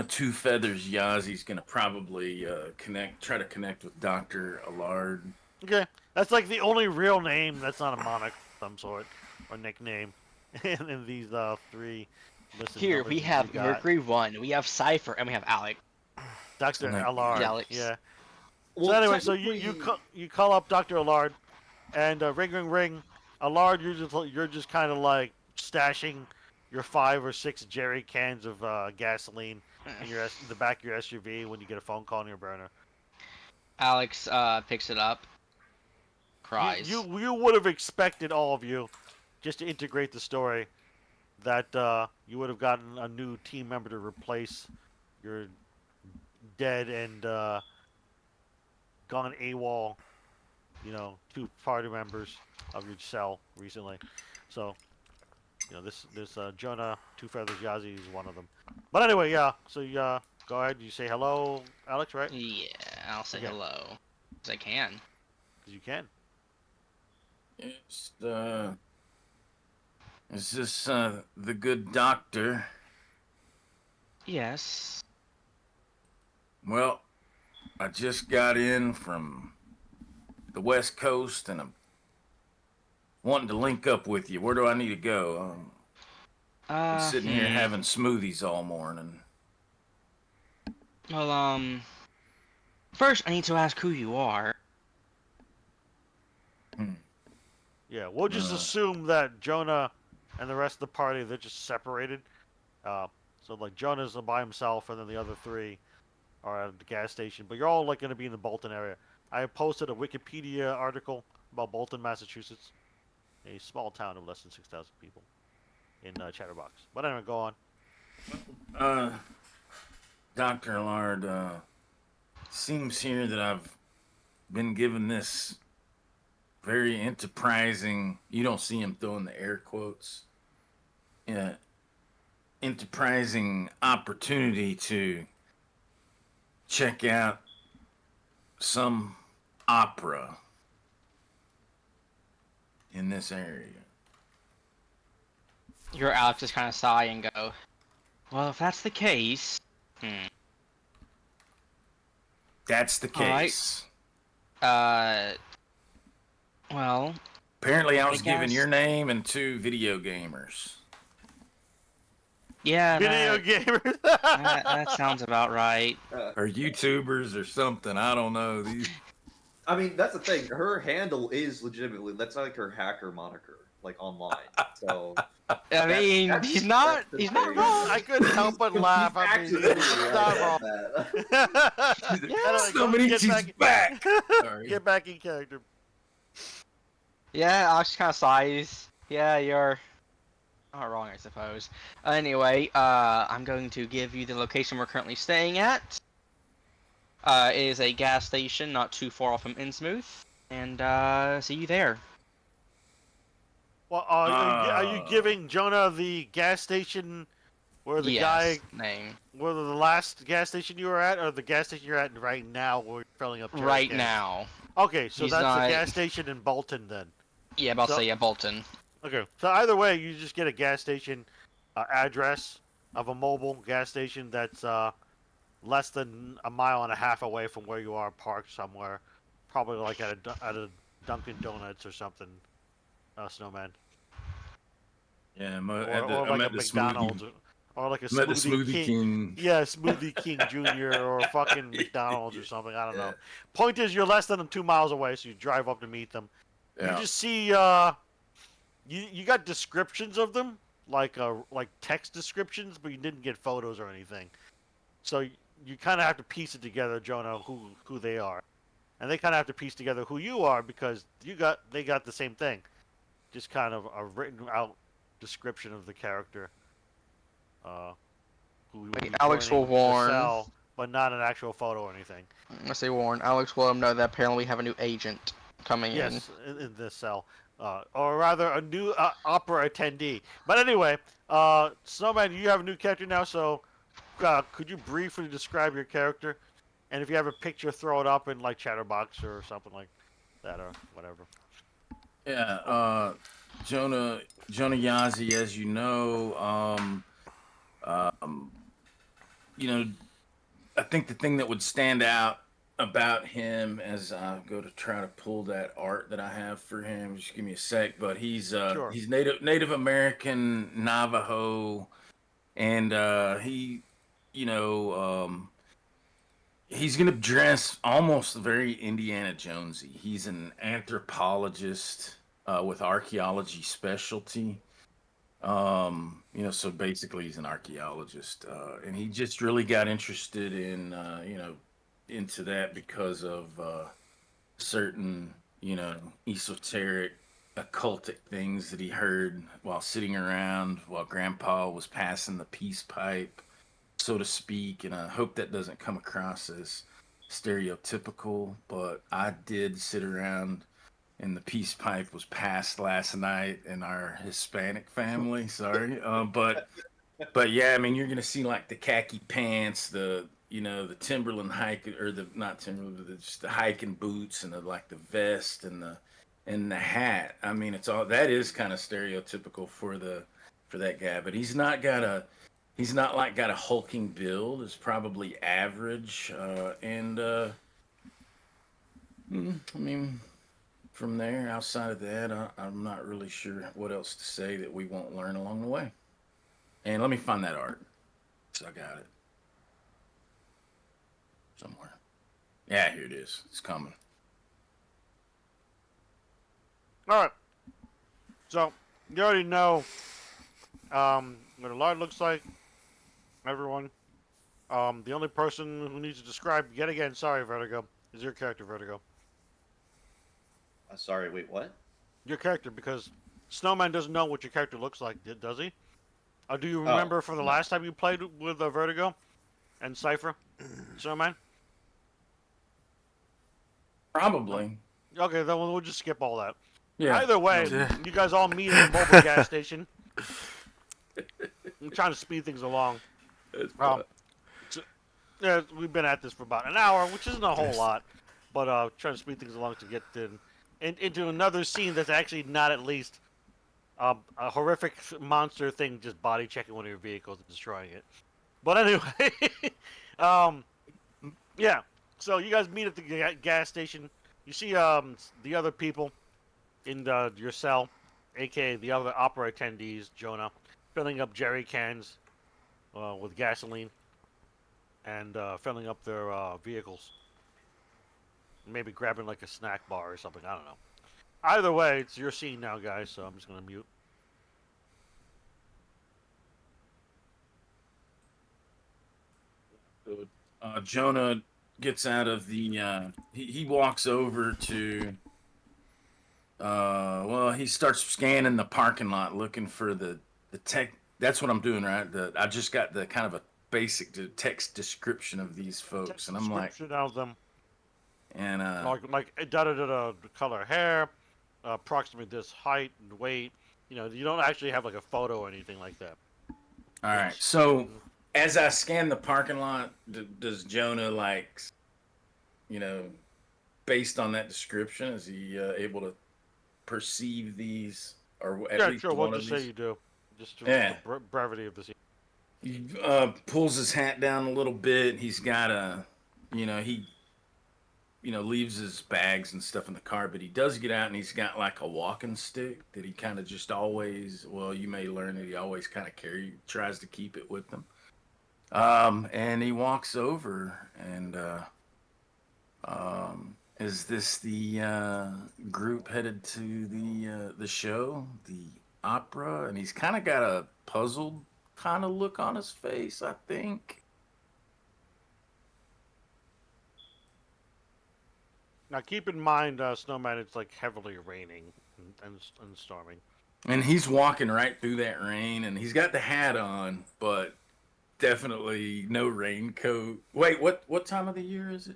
Two Feathers Yazi's gonna probably try to connect with Dr. Allard. Okay, that's like the only real name that's not a monarch of some sort or nickname in these 3 listed Here numbers we that have you got. Mercury One, we have Cipher, and we have Alec. Dr. Nice. Allard. Alex. Yeah. Well, So anyway, so technically- you call up Dr. Allard, and ring ring ring, Allard, you're just kind of like stashing your 5 or 6 jerry cans of gasoline in the back of your SUV when you get a phone call on your burner. Alex picks it up, cries. You would have expected, all of you, just to integrate the story, that you would have gotten a new team member to replace your dead and gone AWOL, 2 party members of your cell recently. So, this Jonah Two Feathers Yazi is one of them. But anyway, yeah. So go ahead. You say hello, Alex, right? Yeah, I'll say Okay. hello, as I can. 'Cause you can. Is this the good doctor? Yes. Well, I just got in from the West Coast and I'm wanting to link up with you. Where do I need to go? I'm sitting here having smoothies all morning. Well, first I need to ask who you are. Yeah, we'll just assume that Jonah and the rest of the party, they're just separated. So like Jonah's by himself, and then the other three are at the gas station. But you're all like going to be in the Bolton area. I posted a Wikipedia article about Bolton, Massachusetts, a small town of less than 6,000 people, in Chatterbox. But anyway, go on. Dr. Allard, seems here that I've been given this very enterprising, you don't see him throwing the air quotes, enterprising opportunity to check out some opera in this area. Your Alex just kind of sigh and go, well, if that's the case, That's the All right. case. Well, Apparently, I I was given guess- your name and 2 video gamers. yeah, Video that, gamers. that sounds about right. Or YouTubers or something. I don't know. These I mean, that's the thing. Her handle is legitimately, that's like her hacker moniker, like online. So I mean, that's- he's not that's the he's not thing. wrong. I couldn't help but laugh. I mean, Accidentally it's not wrong. that. Anyway, somebody get she's back- back. Sorry. Get back in character. Yeah, Alex kind of sighs. Yeah, you're not wrong, I suppose. Anyway, I'm going to give you the location we're currently staying at. It is a gas station not too far off from Innsmouth, and see you there. Well, are you giving Jonah the gas station where the Yes, guy, name where the last gas station you were at, or the gas station you're at right now where you're filling up? jerry right cans? now. Okay, so He's that's not- the gas station in Bolton then. Yeah, about to So- say yeah, Bolton. Okay, so either way, you just get a gas station address of a mobile gas station that's less than a mile and a half away from where you are parked somewhere, probably like at a Dunkin' Donuts or something. Snowman, Yeah, I'm or, at the, or I'm like at a the McDonald's, smoothie, or like a I'm at the Smoothie Smoothie King. King. Yeah, Smoothie King Jr. or fucking McDonald's or something. I don't Yeah. know. Point is, you're less than 2 miles away, so you drive up to meet them. Yeah. You just see you got descriptions of them, like text descriptions, but you didn't get photos or anything. So you kind of have to piece it together, Jonah, who they are, and they kind of have to piece together who you are because they got the same thing, just kind of a written out description of the character. Who would be Alex joining will warn. the cell, but not an actual photo or anything. I say warn. Alex will let him know that apparently we have a new agent coming in. Yes, in this cell. Or rather, a new opera attendee. But anyway, Snowman, you have a new character now, so could you briefly describe your character? And if you have a picture, throw it up in like Chatterbox or something like that, or whatever. Yeah, Jonah Yazi, as you know, you know, I think the thing that would stand out about him as I go to try to pull that art that I have for him, just give me a sec, but he's Sure. he's Native American Navajo, and he, you know, he's gonna dress almost very Indiana Jonesy. He's an anthropologist with archaeology specialty. You know, so basically he's an archaeologist, and he just really got interested in, you know, into that because of certain, you know, esoteric, occultic things that he heard while sitting around while Grandpa was passing the peace pipe, so to speak. And I hope that doesn't come across as stereotypical, but I did sit around and the peace pipe was passed last night in our Hispanic family. Sorry, but yeah, I mean, you're gonna see like the khaki pants, the Timberland hike, or the not Timberland, but just the hiking boots, and like the vest and the hat. I mean, it's all that is kind of stereotypical for that guy, but he's not got a hulking build. It's probably average, and I mean. From there, outside of that, I'm not really sure what else to say that we won't learn along the way. And let me find that art. So I got it. Somewhere. Yeah, here it is. It's coming. All right. So you already know what a lard looks like. everyone. The only person who needs to describe yet again, sorry, Vertigo, is your character, Vertigo. Sorry, wait, what? Your character, because Snowman doesn't know what your character looks like, does he? Do you Oh, remember from the no. last time you played with Vertigo and Cipher, Snowman? Probably. Okay, then we'll just skip all that. Yeah. Either way, Yeah. you guys all meet at a mobile gas station. I'm trying to speed things along. It's Um, Yeah, we've been at this for about an hour, which isn't a whole lot, but trying to speed things along to get into another scene that's actually not at least a horrific monster thing just body checking one of your vehicles and destroying it. But anyway, um, yeah. So you guys meet at the gas station. You see the other people in your cell, aka the other opera attendees, Jonah, filling up jerry cans with gasoline and filling up their vehicles. Maybe grabbing like a snack bar or something. I don't know. Either way, it's your scene now, guys. So I'm just gonna mute. Jonah gets out of the. He walks over to. Well, he starts scanning the parking lot looking for the tech. That's what I'm doing, right? I just got the kind of a basic text description of these folks, Text and I'm like, description of them, and like da da da da, color hair, approximately this height and weight. You don't actually have like a photo or anything like that. all right. So as I scan the parking lot, does Jonah based on that description, is he able to perceive these, or at Yeah, least sure. We'll one of just say these? you do, just to Yeah. the brevity of the scene. He pulls his hat down a little bit. He's got he leaves his bags and stuff in the car, but he does get out and he's got like a walking stick that he kind of just always, well, you may learn that he always kind of tries to keep it with him. And he walks over and, is this the group headed to the show, the opera? And he's kind of got a puzzled kind of look on his face, I think. Now keep in mind, Snowman, it's like heavily raining and storming. And he's walking right through that rain, and he's got the hat on, but definitely no raincoat. Wait, what time of the year is it?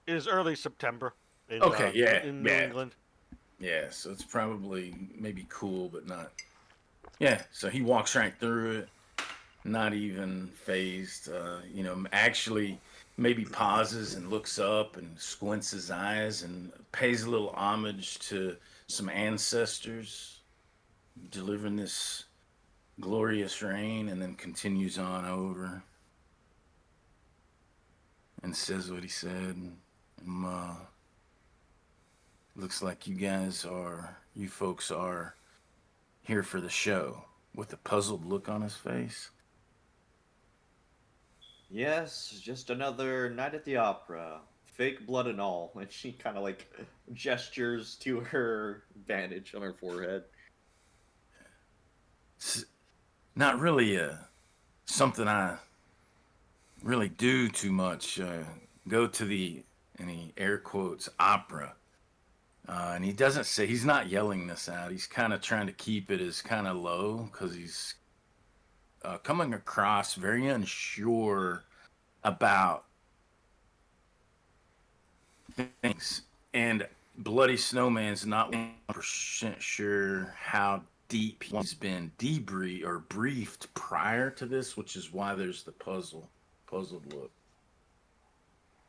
It is early September in, Okay, yeah, in New yeah. England. Yeah, so it's probably maybe cool, but not. Yeah, so he walks right through it, not even phased. Actually maybe pauses and looks up and squints his eyes and pays a little homage to some ancestors delivering this glorious rain, and then continues on over and says what he said. Looks like you folks are here for the show, with a puzzled look on his face. Yes, just another night at the opera. Fake blood and all. And she kind of like gestures to her bandage on her forehead. It's not really something I really do too much. Go to the, and he air quotes, opera. And he doesn't say, he's not yelling this out. He's kind of trying to keep it as kind of low because he's coming across very unsure about things. And Bloody Snowman's not 100% sure how deep he's been briefed prior to this, which is why there's the puzzled look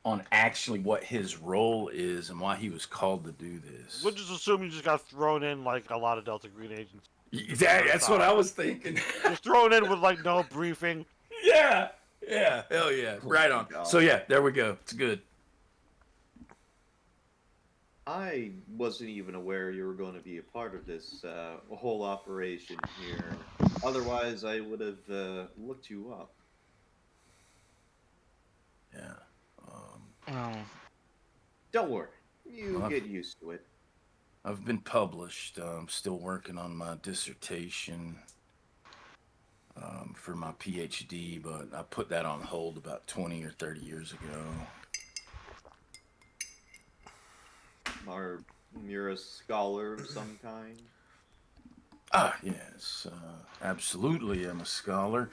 on actually what his role is and why he was called to do this. We'll just assume you just got thrown in like a lot of Delta Green agents. That's what I was thinking. Just thrown in with like no briefing. Yeah, hell yeah, right on. God. So yeah, there we go. It's good. I wasn't even aware you were going to be a part of this whole operation here. Otherwise, I would have looked you up. Yeah. Oh. Don't worry. You Well, get used to it. I've been published. I'm still working on my dissertation. for my PhD, but I put that on hold about 20 or 30 years ago. You're a scholar of some kind? Ah, yes, absolutely. I'm a scholar.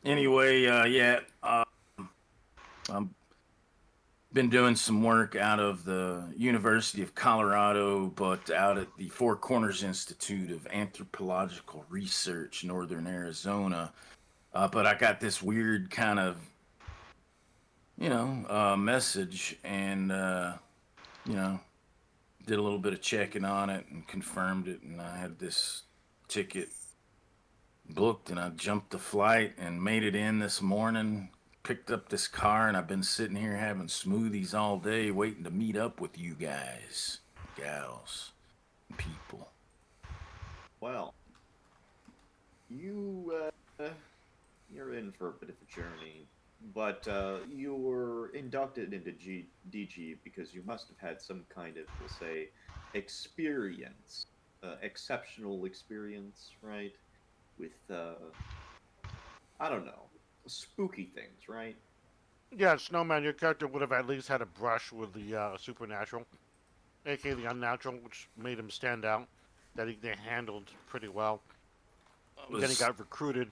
Anyway, yeah, I've been doing some work out of the University of Colorado, but out at the Four Corners Institute of Anthropological Research, Northern Arizona. But I got this weird kind of, message, and you know, did a little bit of checking on it and confirmed it, and I had this ticket booked, and I jumped the flight and made it in this morning. Picked up this car, and I've been sitting here having smoothies all day, waiting to meet up with you guys, gals, people. Well, you're in for a bit of a journey, but you were inducted into DG because you must have had some kind of, we'll say, experience, exceptional experience, right? With I don't know, spooky things, right? Yeah, Snowman, your character would have at least had a brush with the supernatural, aka the unnatural, which made him stand out. That they handled pretty well. I Then he was, got recruited,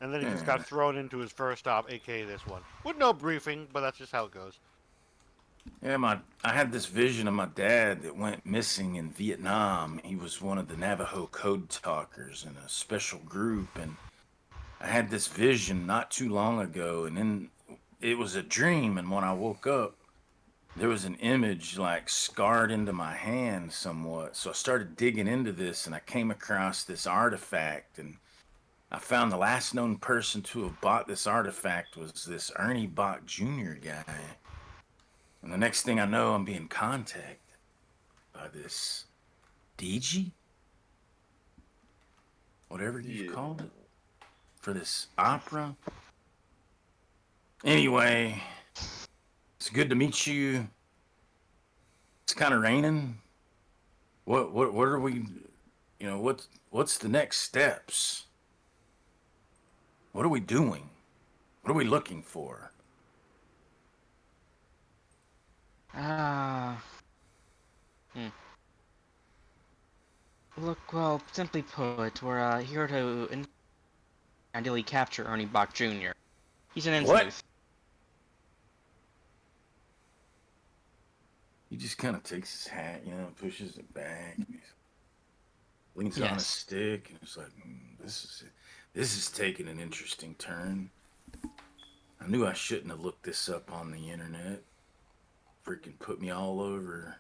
and then he just yeah, got thrown into his first stop, aka this one, with no briefing. But that's just how it goes. I had this vision of my dad that went missing in Vietnam. He was one of the Navajo code talkers in a special group, and I had this vision not too long ago, and then it was a dream, and when I woke up, there was an image like scarred into my hand somewhat. So I started digging into this, and I came across this artifact, and I found the last known person to have bought this artifact was this Ernie Bach Jr. guy. And the next thing I know, I'm being contacted by this DG, whatever you've Yeah. called it, for this opera. Anyway, it's good to meet you. It's kind of raining. What are we, what's the next steps? What are we doing? What are we looking for? Ah. Look, well, simply put, we're here to ideally capture Ernie Bach Jr. He's an What? Innsmouth. He just kind of takes his hat, pushes it back, and leans on a Yes. stick, and it's like, this is taking an interesting turn. I knew I shouldn't have looked this up on the internet. Freaking put me all over.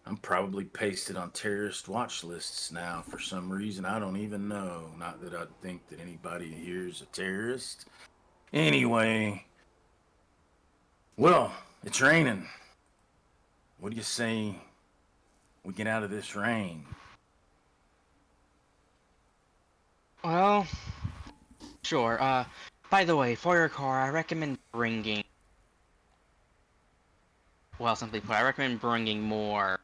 I'm probably pasted on terrorist watch lists now for some reason I don't even know. Not that I think that anybody here is a terrorist. Anyway, well, it's raining. What do you say we get out of this rain? Well, sure. By the way, for your car, I recommend bringing. Well, simply put, I recommend bringing more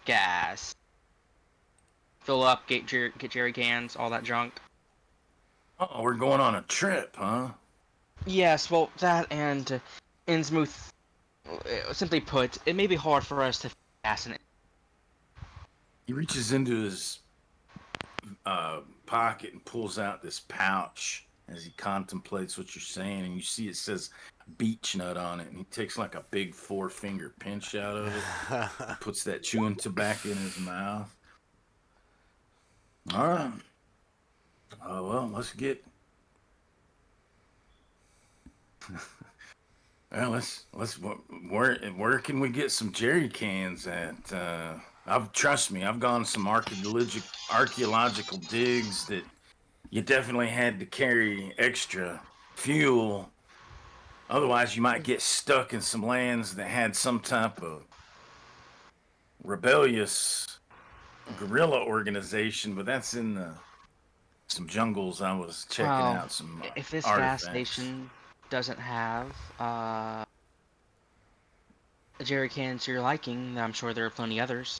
gas. Fill up, get jerry cans, all that junk. Oh, we're going on a trip, huh? Yes, well, that and Innsmouth. Simply put, it may be hard for us to gas in it. He reaches into his pocket and pulls out this pouch as he contemplates what you're saying, and you see it says beech nut on it, and he takes like a big 4-finger pinch out of it, puts that chewing tobacco in his mouth. All right. Well, let's get. Well, let's where can we get some jerry cans at? Trust me, I've gone some archaeological digs that you definitely had to carry extra fuel. Otherwise, you might get stuck in some lands that had some type of rebellious guerrilla organization, but that's in some jungles I was checking Well, out some if this gas artifacts. station doesn't have jerry cans to your liking, I'm sure there are plenty others.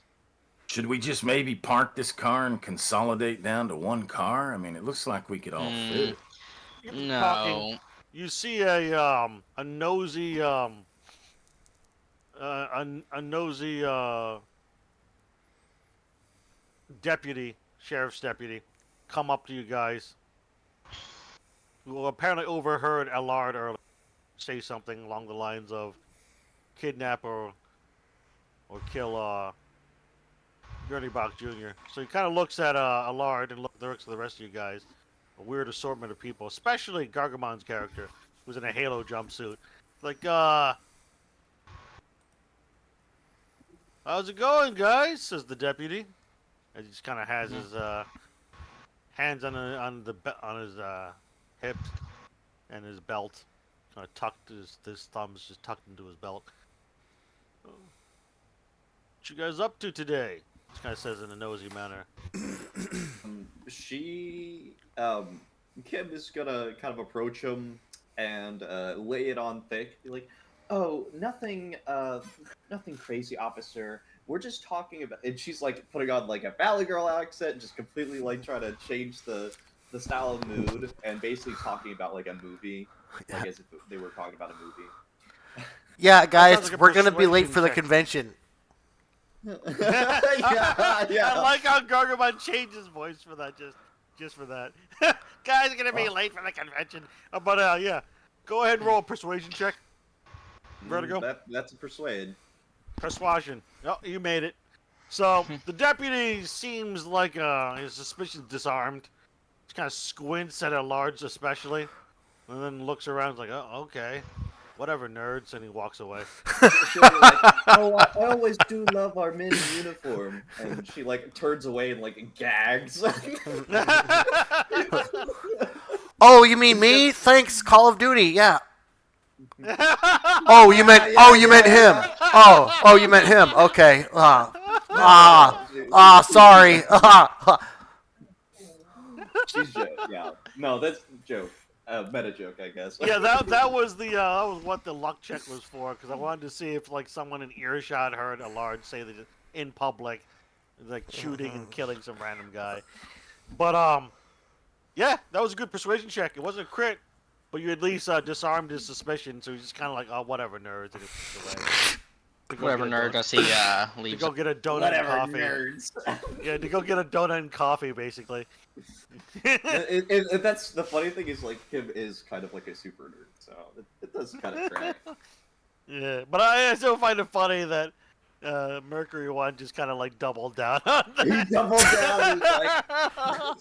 Should we just maybe park this car and consolidate down to one car? I mean, it looks like we could all fit. You're talking. No. You see a nosy a nosy deputy, sheriff's deputy, come up to you guys, who apparently overheard Allard earlier say something along the lines of kidnap or kill Gurney Bach Jr. So he kind of looks at Allard and looks at the rest of you guys. A weird assortment of people, especially Gargamon's character, who's in a Halo jumpsuit. Like, how's it going, guys? Says the deputy. And he just kind of has his hands on his hips and his belt, kind of tucked. His thumbs just tucked into his belt. What you guys up to today? Just kind of says in a nosy manner. Kim is gonna kind of approach him and lay it on thick. Be like, "Oh, nothing crazy, officer. We're just talking about." And she's like putting on like a Valley Girl accent, just completely like trying to change the style of mood, and basically talking about like a movie, like as if they were talking about a movie. Yeah, guys, like a we're gonna be late persuasion for the check. convention. yeah. I like how Gargamon changed his voice for that, just for that. Guys are gonna be late for the convention. But yeah, go ahead and roll a persuasion check. Vertigo. That's a persuade. Persuasion. Oh, you made it. So the deputy seems like his suspicions disarmed. Just kind of squints at Allard especially, and then looks around like, oh, okay, whatever, nerds, and he walks away. She'll be like, "Oh, I always do love our men in uniform," and she like turns away and like gags. Oh, you mean me? Thanks, Call of Duty. Yeah. Oh, you meant him. Oh, you meant him. Okay. Sorry. She's joke. Yeah, no, that's joke. Meta joke, I guess. Yeah, that was what the luck check was for, because I wanted to see if like someone in earshot heard Allard say that in public, like shooting and killing some random guy. But yeah, that was a good persuasion check. It wasn't a crit, but you at least disarmed his suspicion. So he's just kind of like, oh, whatever, nerds. And he walks away. To go Whatever get a nerd donut- does he To leaves. go get a donut Whatever, and coffee. nerds. Yeah, to go get a donut and coffee, basically. That's the funny thing is like Kim is kind of like a super nerd, so it does kind of track. Yeah, but I still find it funny that Mercury One just kind of like doubled down on that. He doubled down.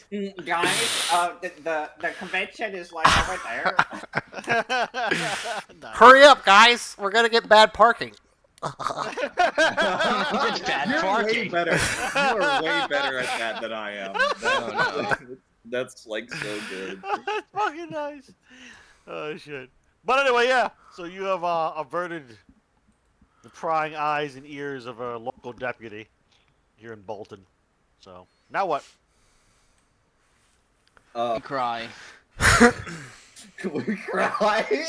He's like, Guys, the convention is like over there. Nice. Hurry up, guys. We're gonna get bad parking. Bad "You're way parking. better. You are way better at that than I am." That's like so good. That's fucking nice. Oh shit. But anyway, yeah. So you have averted the prying eyes and ears of a local deputy here in Bolton. So now what? Cry. We cry.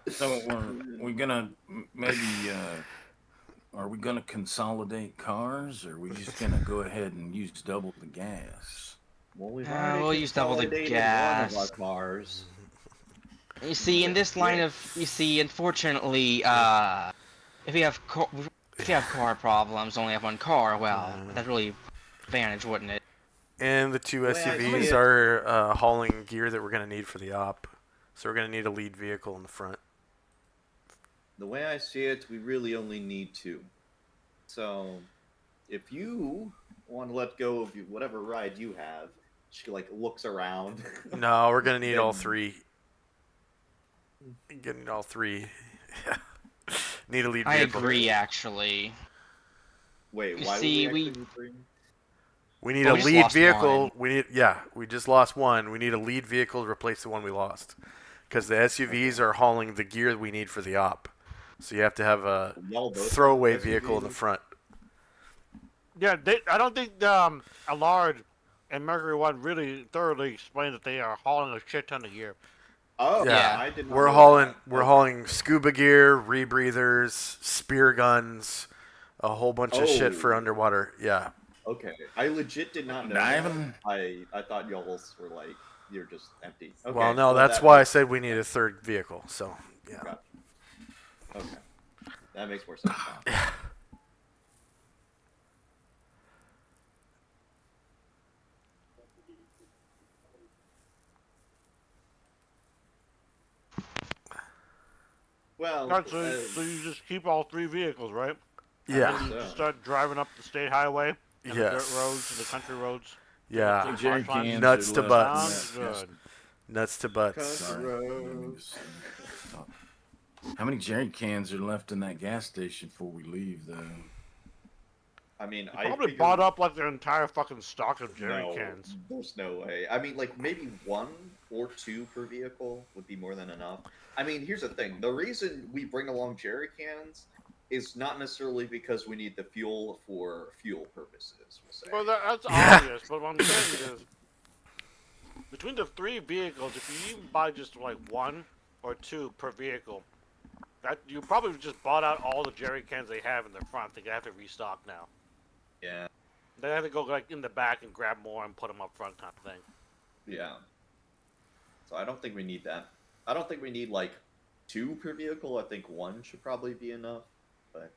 So we're gonna maybe are we gonna consolidate cars, or are we just gonna go ahead and use double the gas? Well, we've we'll use double the consolidated gas. one of our cars. You see, in this line of, unfortunately, if you have car problems, only have one car. Well, that's really advantage, wouldn't it? And the two Well, I see SUVs it. are hauling gear that we're gonna need for the op. So we're gonna need a lead vehicle in the front. The way I see it, we really only need two. So, if you want to let go of whatever ride you have, she like looks around. No, we're gonna need all Then- three. Getting all three. Need a lead I vehicle. agree, actually. Wait, You why see, would we- we actually need three? We need Well, a we just lead lost vehicle. one. We just lost one. We need a lead vehicle to replace the one we lost. Because the SUVs are hauling the gear we need for the op. So you have to have a Y'all both throwaway have vehicle in the SUVs? front. Yeah, I don't think Allard and Mercury One really thoroughly explained that they are hauling a shit ton of gear. Oh, Yeah, I did not we're know hauling that. we're Okay. hauling scuba gear, rebreathers, spear guns, a whole bunch of shit for Oh. underwater. Yeah. Okay, I legit did not know. Diving? That. I thought y'all's were like you're just empty. Okay. Well, no, that's that why I makes- said we need a third vehicle. So, yeah. Gotcha. Okay, that makes more sense now. Well, Alright, so you just keep all 3 vehicles, right? Yeah. And you So. just start driving up the state highway and the dirt Yes. roads and the country roads. Yeah. Like Jerry Marshland. cans Nuts are to left butts. in that Sounds good. Nuts to butts. Sorry. Roads. How many jerry cans are left in that gas station before we leave, though? I mean, You I probably figured- bought up like their entire fucking stock of jerry no, cans. There's no way. I mean, like maybe 1 or 2 per vehicle would be more than enough. I mean, here's the thing: the reason we bring along jerry cans is not necessarily because we need the fuel for fuel purposes. We'll say. Well, that's Yeah. obvious, but what I'm saying is, between the 3 vehicles, if you even buy just like 1 or 2 per vehicle, that you probably just bought out all the jerry cans they have in the front. They have to restock now. Yeah, They have to go like in the back and grab more and put them up front, kind of thing. yeah. So I don't think we need that. I don't think we need like 2 per vehicle. I think 1 should probably be enough. But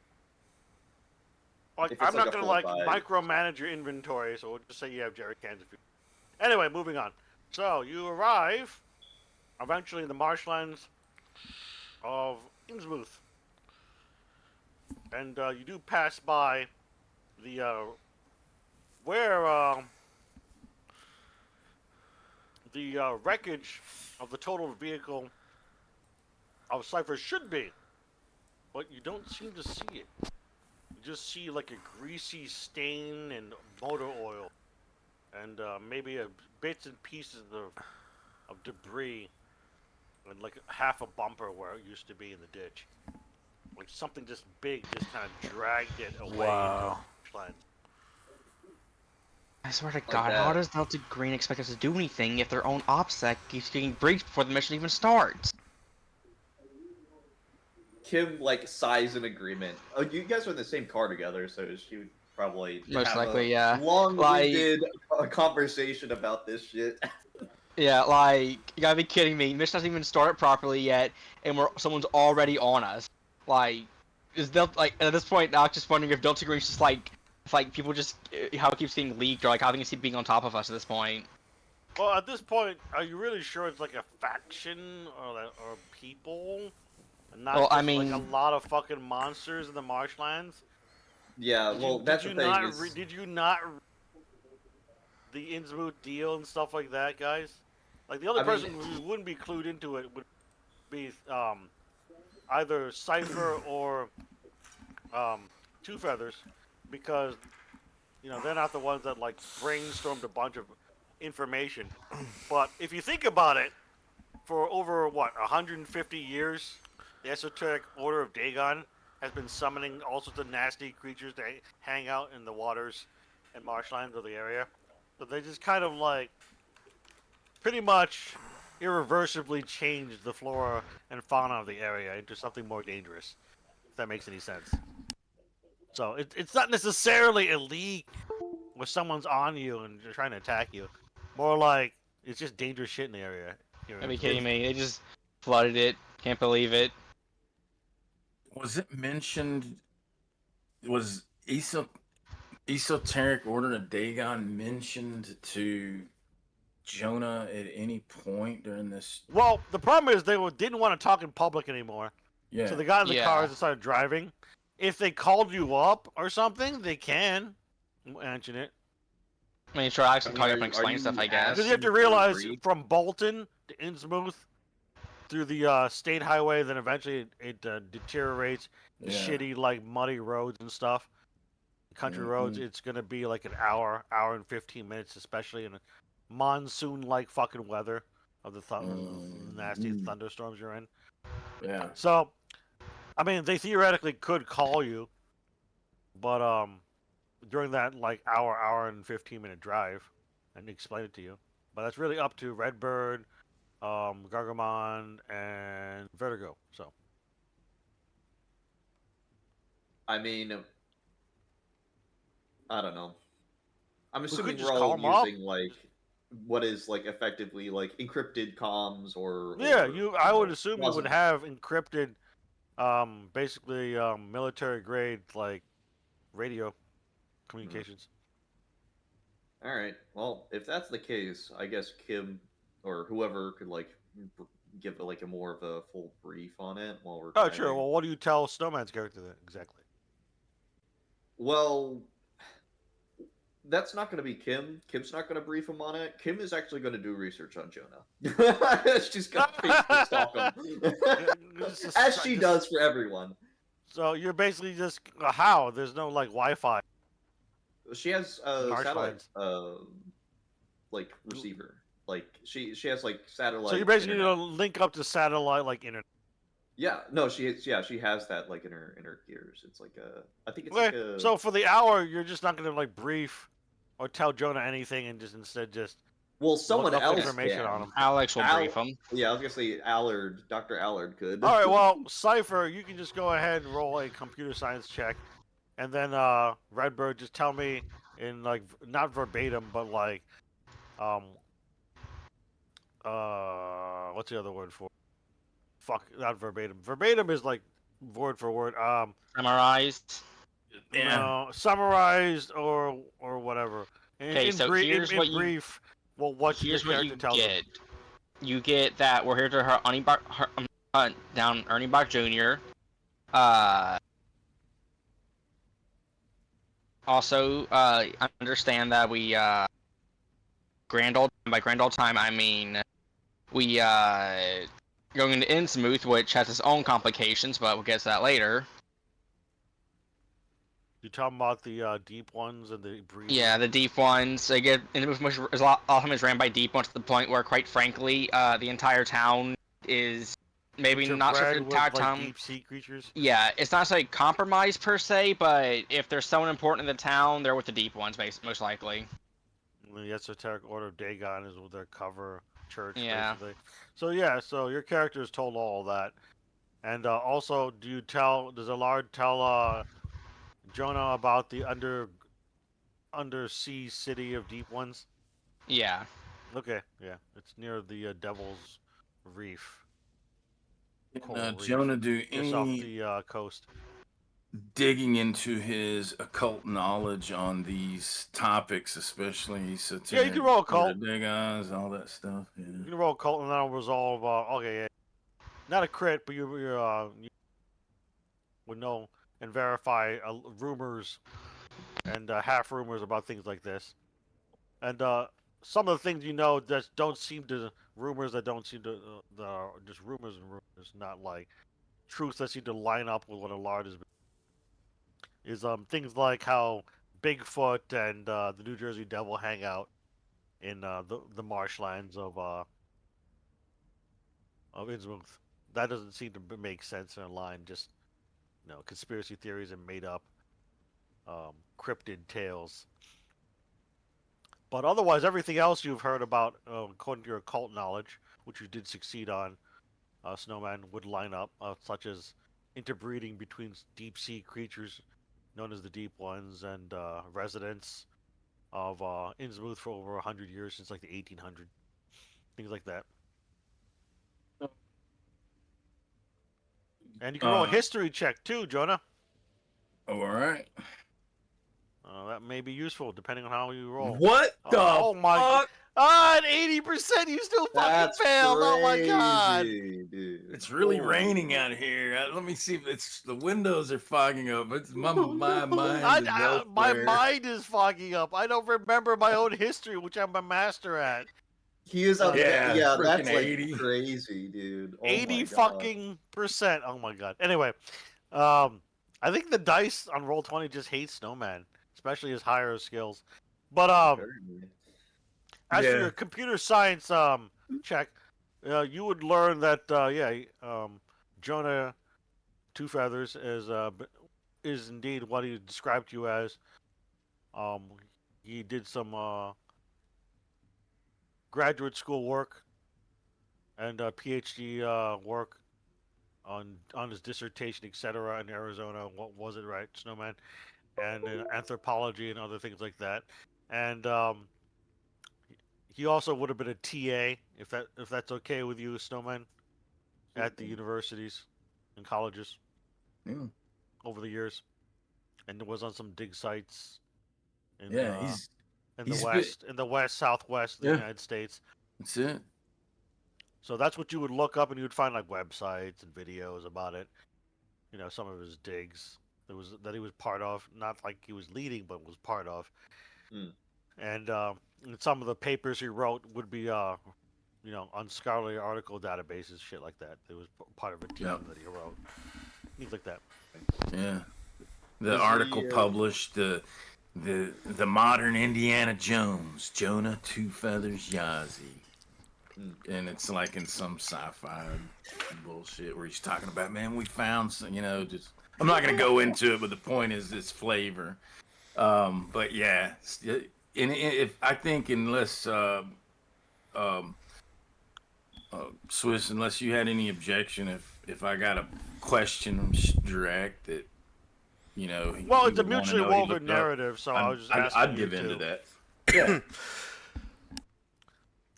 Like, If it's I'm like not a gonna full like buy. micromanage your inventory, so we'll just say you have jerry cans. If you... Anyway, moving on. So you arrive eventually in the marshlands of Innsmouth, and you do pass by the where the wreckage of the total vehicle of Cypher should be, but you don't seem to see it. You just see like a greasy stain and motor oil, and maybe bits and pieces of debris, and like half a bumper where it used to be in the ditch. Like something just big just kind of dragged it away Wow. into the land. I swear to God, that. how does Delta Green expect us to do anything if their own OPSEC keeps getting breached before the mission even starts? Kim like sighs in agreement. Oh, you guys are in the same car together, so she would probably Most have likely, a yeah. long-winded conversation about this shit. Yeah, like, you gotta be kidding me. Mission hasn't even started properly yet, and someone's already on us. Like, is Delta, like, at this point, now I'm just wondering if Delta Green's just like, if, like, people just, how it keeps getting leaked, or like, how things keep being on top of us at this point. Well, at this point, are you really sure it's like a faction or people, and not Well, just I like a mean- lot of fucking monsters in the marshlands? Yeah, well, that's did the you thing. not Is, did you not the Innsmouth deal and stuff like that, guys? Like the only I mean- person who wouldn't be clued into it would be either Cypher or Two Feathers, because you know they're not the ones that like brainstormed a bunch of information. But if you think about it, for over what 150 years, the Esoteric Order of Dagon has been summoning all sorts of nasty creatures to hang out in the waters and marshlands of the area. So they just kind of like pretty much irreversibly changed the flora and fauna of the area into something more dangerous. If that makes any sense. So it's not necessarily a league where someone's on you and they're trying to attack you. More like it's just dangerous shit in the area. Here Are in you Innsmouth. kidding me? They just flooded it. Can't believe it. Was it mentioned? Was Esoteric Order of Dagon mentioned to Jonah at any point during this? Well, the problem is they didn't want to talk in public anymore. Yeah. So they got in the Yeah. cars and started driving. If they called you up or something, they can mention it. I mean, sure, I can I mean, call you are up and you- explain are stuff, you I guess. Because you have to Asking for realize agreed? from Bolton to Innsmouth through the state highway, then eventually it deteriorates. The Yeah. shitty, like muddy roads and stuff. Country roads, it's gonna be like an hour and 15 minutes, especially in a monsoon-like fucking weather of the nasty thunderstorms you're in. Yeah. So, I mean, they theoretically could call you, but during that like hour and 15-minute drive, and explain it to you. But that's really up to Redbird, Gargamon, and Vertigo. So, I mean, I don't know. I'm could assuming just we're call all 'em up. using like what is like effectively like encrypted comms Yeah, or I would know, assume you would plausible. have encrypted, basically military grade like radio communications. All right. Well, if that's the case, I guess Kim or whoever could like give like a more of a full brief on it while we're Oh, sure. driving. Well, what do you tell Snowman's character then exactly? Well, that's not going to be Kim. Kim's not going to brief him on it. Kim is actually going to do research on Jonah. She's going to Facebook stalk him, as she does for everyone. So you're basically just how? There's no like Wi-Fi, She has a marsh satellite lines. like receiver. Like she has like satellite. So you're basically internet. gonna link up to satellite like internet. Yeah, no, she has that like in her gears. It's like a I think it's Okay. like a So for the hour, you're just not gonna like brief or tell Jonah anything, and just instead just well someone look up else information can. on him. Alex will Al- brief him. Yeah, I was gonna say Allard, Dr. Allard could. All right. Well, Cipher, you can just go ahead and roll a computer science check, and then Redbird, just tell me in like not verbatim, but like um what's the other word for? Fuck, not verbatim. Verbatim is like word for word. Summarized. No, summarized or whatever. Okay, so here's what you brief. Well, what your here's what character you tells get. him. You get that we're here to hunt down Ernie Bach Jr. Also, understand that we by grand old time I mean we going into Innsmouth, which has its own complications, but we'll get to that later. You talking about the deep ones and the brief? Yeah, the deep ones. They get Innsmouth, which is a lot of them is ran by deep ones to the point where, quite frankly, the entire town is maybe not sure if Interbred the with, entire like, town. deep sea creatures. Yeah, it's not like compromised per se, but if there's someone important in the town, they're with the deep ones, most likely. The Esoteric Order of Dagon is with their cover church, Yeah. basically. So yeah, so your character is told all of that, and also, does Allard tell Jonah about the undersea city of Deep Ones? Yeah. Okay, yeah, it's near the Devil's Reef. Can Reef, Jonah do just off any the coast. digging into his occult knowledge on these topics, especially satanic, Yeah, you can roll occult. Dagons, all that stuff? You Yeah. can roll occult and that'll resolve. Okay, yeah. Not a crit, but you would know and verify rumors and half rumors about things like this. And some of the things you know that don't seem to rumors that don't seem to just rumors and rumors, not like truths that seem to line up with what Allard is things like how Bigfoot and the New Jersey Devil hang out in the marshlands of Innsmouth. That doesn't seem to make sense in line. Just conspiracy theories and made up cryptid tales. But otherwise, everything else you've heard about, according to your occult knowledge, which you did succeed on, Snowman, would line up, such as interbreeding between deep sea creatures known as the Deep Ones and residents of Innsmouth for over 100 years, since like the 1800s. Things like that. And you can roll a history check too, Jonah. All right. That may be useful depending on how you roll. What the Oh my fuck? At 80%, you still fucking That's failed. crazy, Oh my god. dude. It's really Holy raining out here. Let me see if it's the windows are fogging up. It's my mind is My elsewhere. mind is fogging up. I don't remember my own history, which I'm a master at. He is up Yeah, there. Yeah, freaking that's like 80. crazy, dude. Oh 80 my God. fucking percent. Oh my god. Anyway, I think the dice on Roll20 just hate Snowman, especially his higher skills. But Apparently. as for Yeah. your computer science check, you would learn that Jonah Two Feathers is indeed what he described to you as. He did some graduate school work and PhD work on his dissertation, etc. in Arizona. What was it, right, Snowman? And in anthropology and other things like that. and he also would have been a TA if that's okay with you, Snowman, at the universities and colleges Yeah, over the years, and was on some dig sites in yeah, he's been, in the west, southwest of the yeah, United States. that's it. So that's what you would look up, and you would find like websites and videos about it. You know, some of his digs that he was part of, not like he was leading, but was part of. Hmm. And some of the papers he wrote would be on scholarly article databases, shit like that. It was part of a team Yep. that he wrote, things like that. Yeah, the Was he, article published the modern Indiana Jones, Jonah Two Feathers Yazzie. And it's like in some sci-fi bullshit where he's talking about, man, we found some, just I'm not gonna go into it, but the point is this flavor. But yeah, if I think unless Swiss, unless you had any objection, if I got a question direct that Well, he it's a would wanna mutually know, he woven looked up, narrative, so I was just asking I'd you give to. into that. Yeah.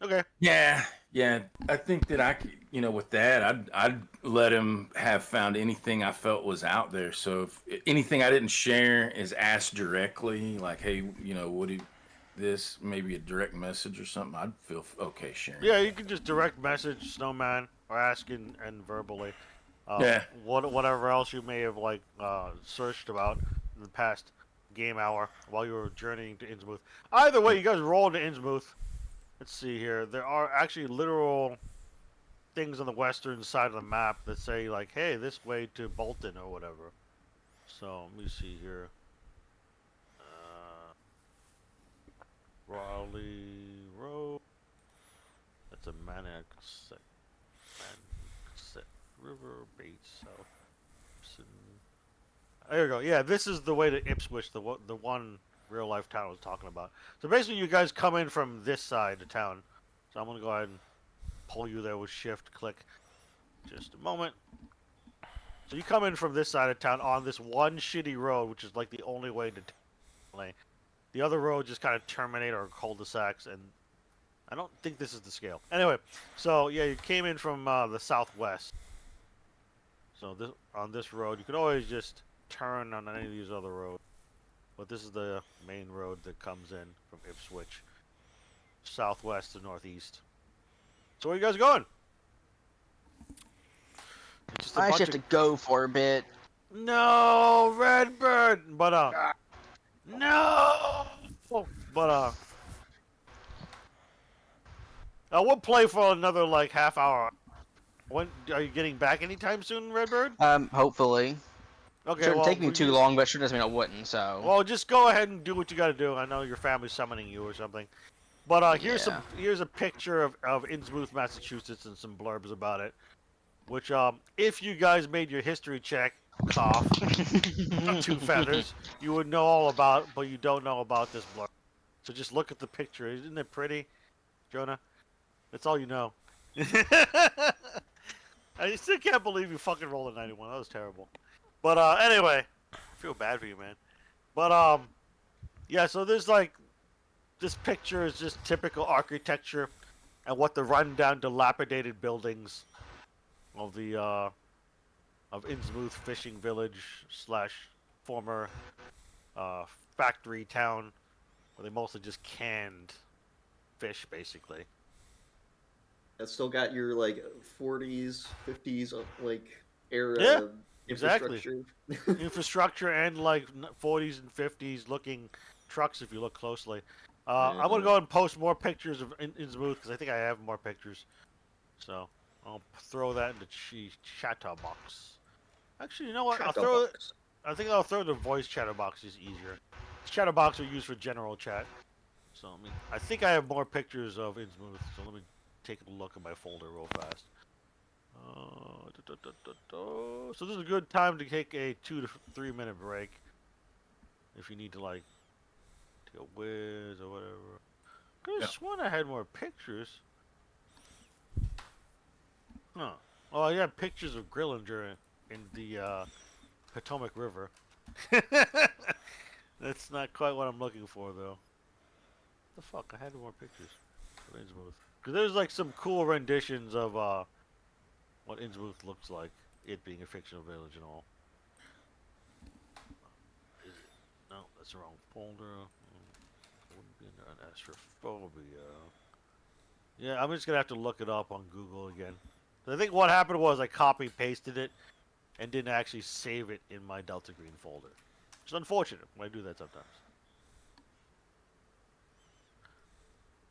Okay. Yeah. I think that I could, with that, I'd let him have found anything I felt was out there. So if anything I didn't share is asked directly, like, hey, what do this, maybe a direct message or something, I'd feel okay sharing. Yeah, you can just direct message Snowman or ask and verbally. Yeah. Whatever else you may have searched about in the past game hour while you were journeying to Innsmouth. Either way, you guys roll into Innsmouth. Let's see here. There are actually literal things on the western side of the map that say like, "Hey, this way to Bolton" or whatever. So let me see here. Raleigh Road. That's a Manxet River, Bates, South. There you go. Yeah, this is the way to Ipswich, the one real life town I was talking about. So basically, you guys come in from this side of town. So I'm gonna go ahead and pull you there with shift click. Just a moment. So you come in from this side of town on this one shitty road, which is like the only way to town. The other roads just kind of terminate or cul-de-sacs, and I don't think this is the scale. Anyway, so yeah, you came in from the southwest. So on this road, you could always just turn on any of these other roads. But this is the main road that comes in from Ipswich, southwest to northeast. So where you guys going? It's just a I bunch actually have to go for a bit. No, Redbird! But, no! But, we'll play for another, like, half hour. When are you getting back anytime soon, Redbird? Hopefully. Okay, Shouldn't well, take me too long, but sure doesn't mean I wouldn't, so. Well, just go ahead and do what you gotta do. I know your family's summoning you or something. But, here's Yeah. here's a picture of Innsmouth, Massachusetts, and some blurbs about it. Which, if you guys made your history check, cough, Two Feathers, you would know all about, but you don't know about this blurb. So just look at the picture. Isn't it pretty, Jonah? That's all you know. I still can't believe you fucking rolled a 91. That was terrible. But, anyway, I feel bad for you, man. But, yeah, so there's, like, this picture is just typical architecture and what the rundown, dilapidated buildings of the of Innsmouth Fishing Village / former factory town, where they mostly just canned fish, basically. It's still got your like 40s, 50s like era Yeah, exactly. infrastructure. Infrastructure and like 40s and 50s looking trucks, if you look closely. Yeah. I'm gonna go and post more pictures of Innsmouth because I think I have more pictures. So I'll throw that in the chatterbox. Actually, you know what? I think I'll throw the voice chatterbox. Is easier. Chatterbox are used for general chat. So I think I have more pictures of Innsmouth. So let me take a look at my folder real fast. So this is a good time to take a 2 to 3 minute break. If you need to like take a whiz or whatever. Could have sworn I had more pictures. Huh. Oh, I got pictures of Grillinger in the Potomac River. That's not quite what I'm looking for, though. the fuck? I had more pictures of Innsmouth. Because there's like some cool renditions of what Innsmouth looks like, it being a fictional village and all. Is it? No, that's the wrong folder. Wouldn't be under an astrophobia. Yeah, I'm just gonna have to look it up on Google again. I think what happened was I copy pasted it and didn't actually save it in my Delta Green folder. It's unfortunate when I do that sometimes.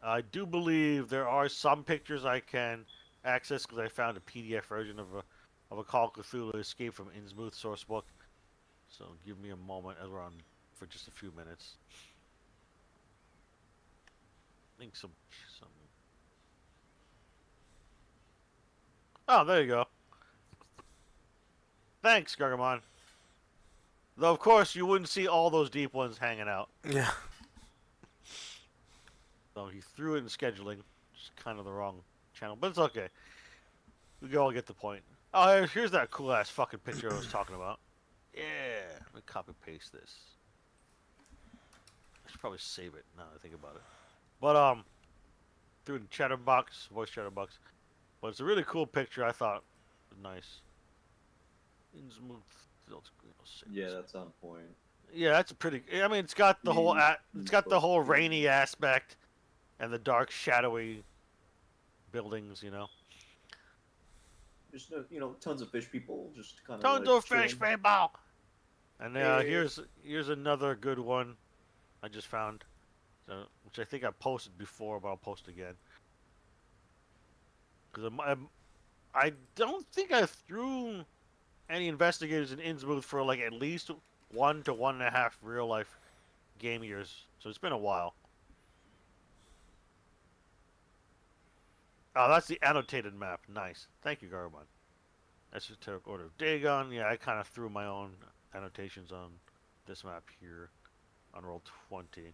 I do believe there are some pictures I can access because I found a PDF version of a Call of Cthulhu Escape from Innsmouth source book. So give me a moment as we're on for just a few minutes. I think some. Oh, there you go. Thanks, Gargamon. Though of course you wouldn't see all those deep ones hanging out. Yeah. So he threw it in scheduling, which is kind of the wrong channel, but it's okay. We all get the point. Oh, here's that cool ass fucking picture I was talking about. Yeah, let me copy paste this. I should probably save it now that I think about it. But threw it in Chatterbox, voice Chatterbox. But it's a really cool picture. I thought it was nice. Yeah, that's on point. Yeah, that's a pretty. I mean, it's got the whole. It's got the whole rainy aspect, and the dark, shadowy buildings. You know. Just tons of fish people, just kind of. Tons of fish people. And here's another good one, I just found, which I think I posted before, but I'll post again. Because I don't think I threw any investigators in Innsmouth for like at least 1 to 1.5 real life game years, so it's been a while. Oh, that's the annotated map. Nice. Thank you, Gargamon. Esoteric Order of Dagon. Yeah, I kind of threw my own annotations on this map here on roll 20.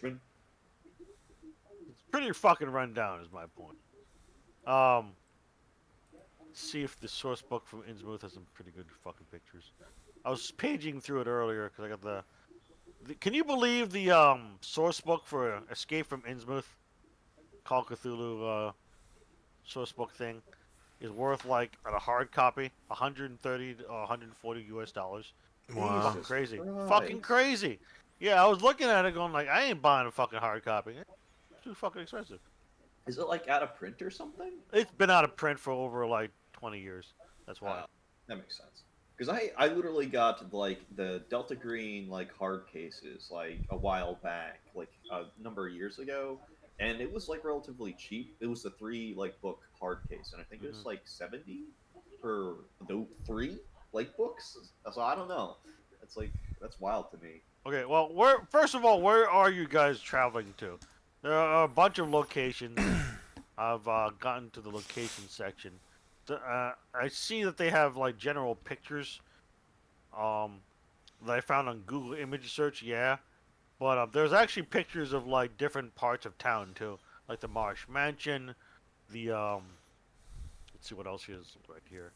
It's pretty fucking run down, is my point. See if the source book from Innsmouth has some pretty good fucking pictures. I was paging through it earlier because I got the. Can you believe the source book for Escape from Innsmouth, Call of Cthulhu source book thing, is worth like at a hard copy $130 to $140 US. Wow. Fucking crazy. Christ. Fucking crazy. Yeah, I was looking at it going like, I ain't buying a fucking hard copy. It's too fucking expensive. Is it like out of print or something? It's been out of print for over like 20 years. That's why. That makes sense. Because I literally got like the Delta Green like hard cases like a while back, like a number of years ago, and it was like relatively cheap. It was the 3 like book hard case, and I think it was like $70 for the 3 like books. So I don't know. It's like that's wild to me. Okay, well, first of all, where are you guys traveling to? There are a bunch of locations. I've gotten to the location section. I see that they have like general pictures that I found on Google image search, yeah. But there's actually pictures of like different parts of town too. Like the Marsh Mansion, the let's see what else is right here.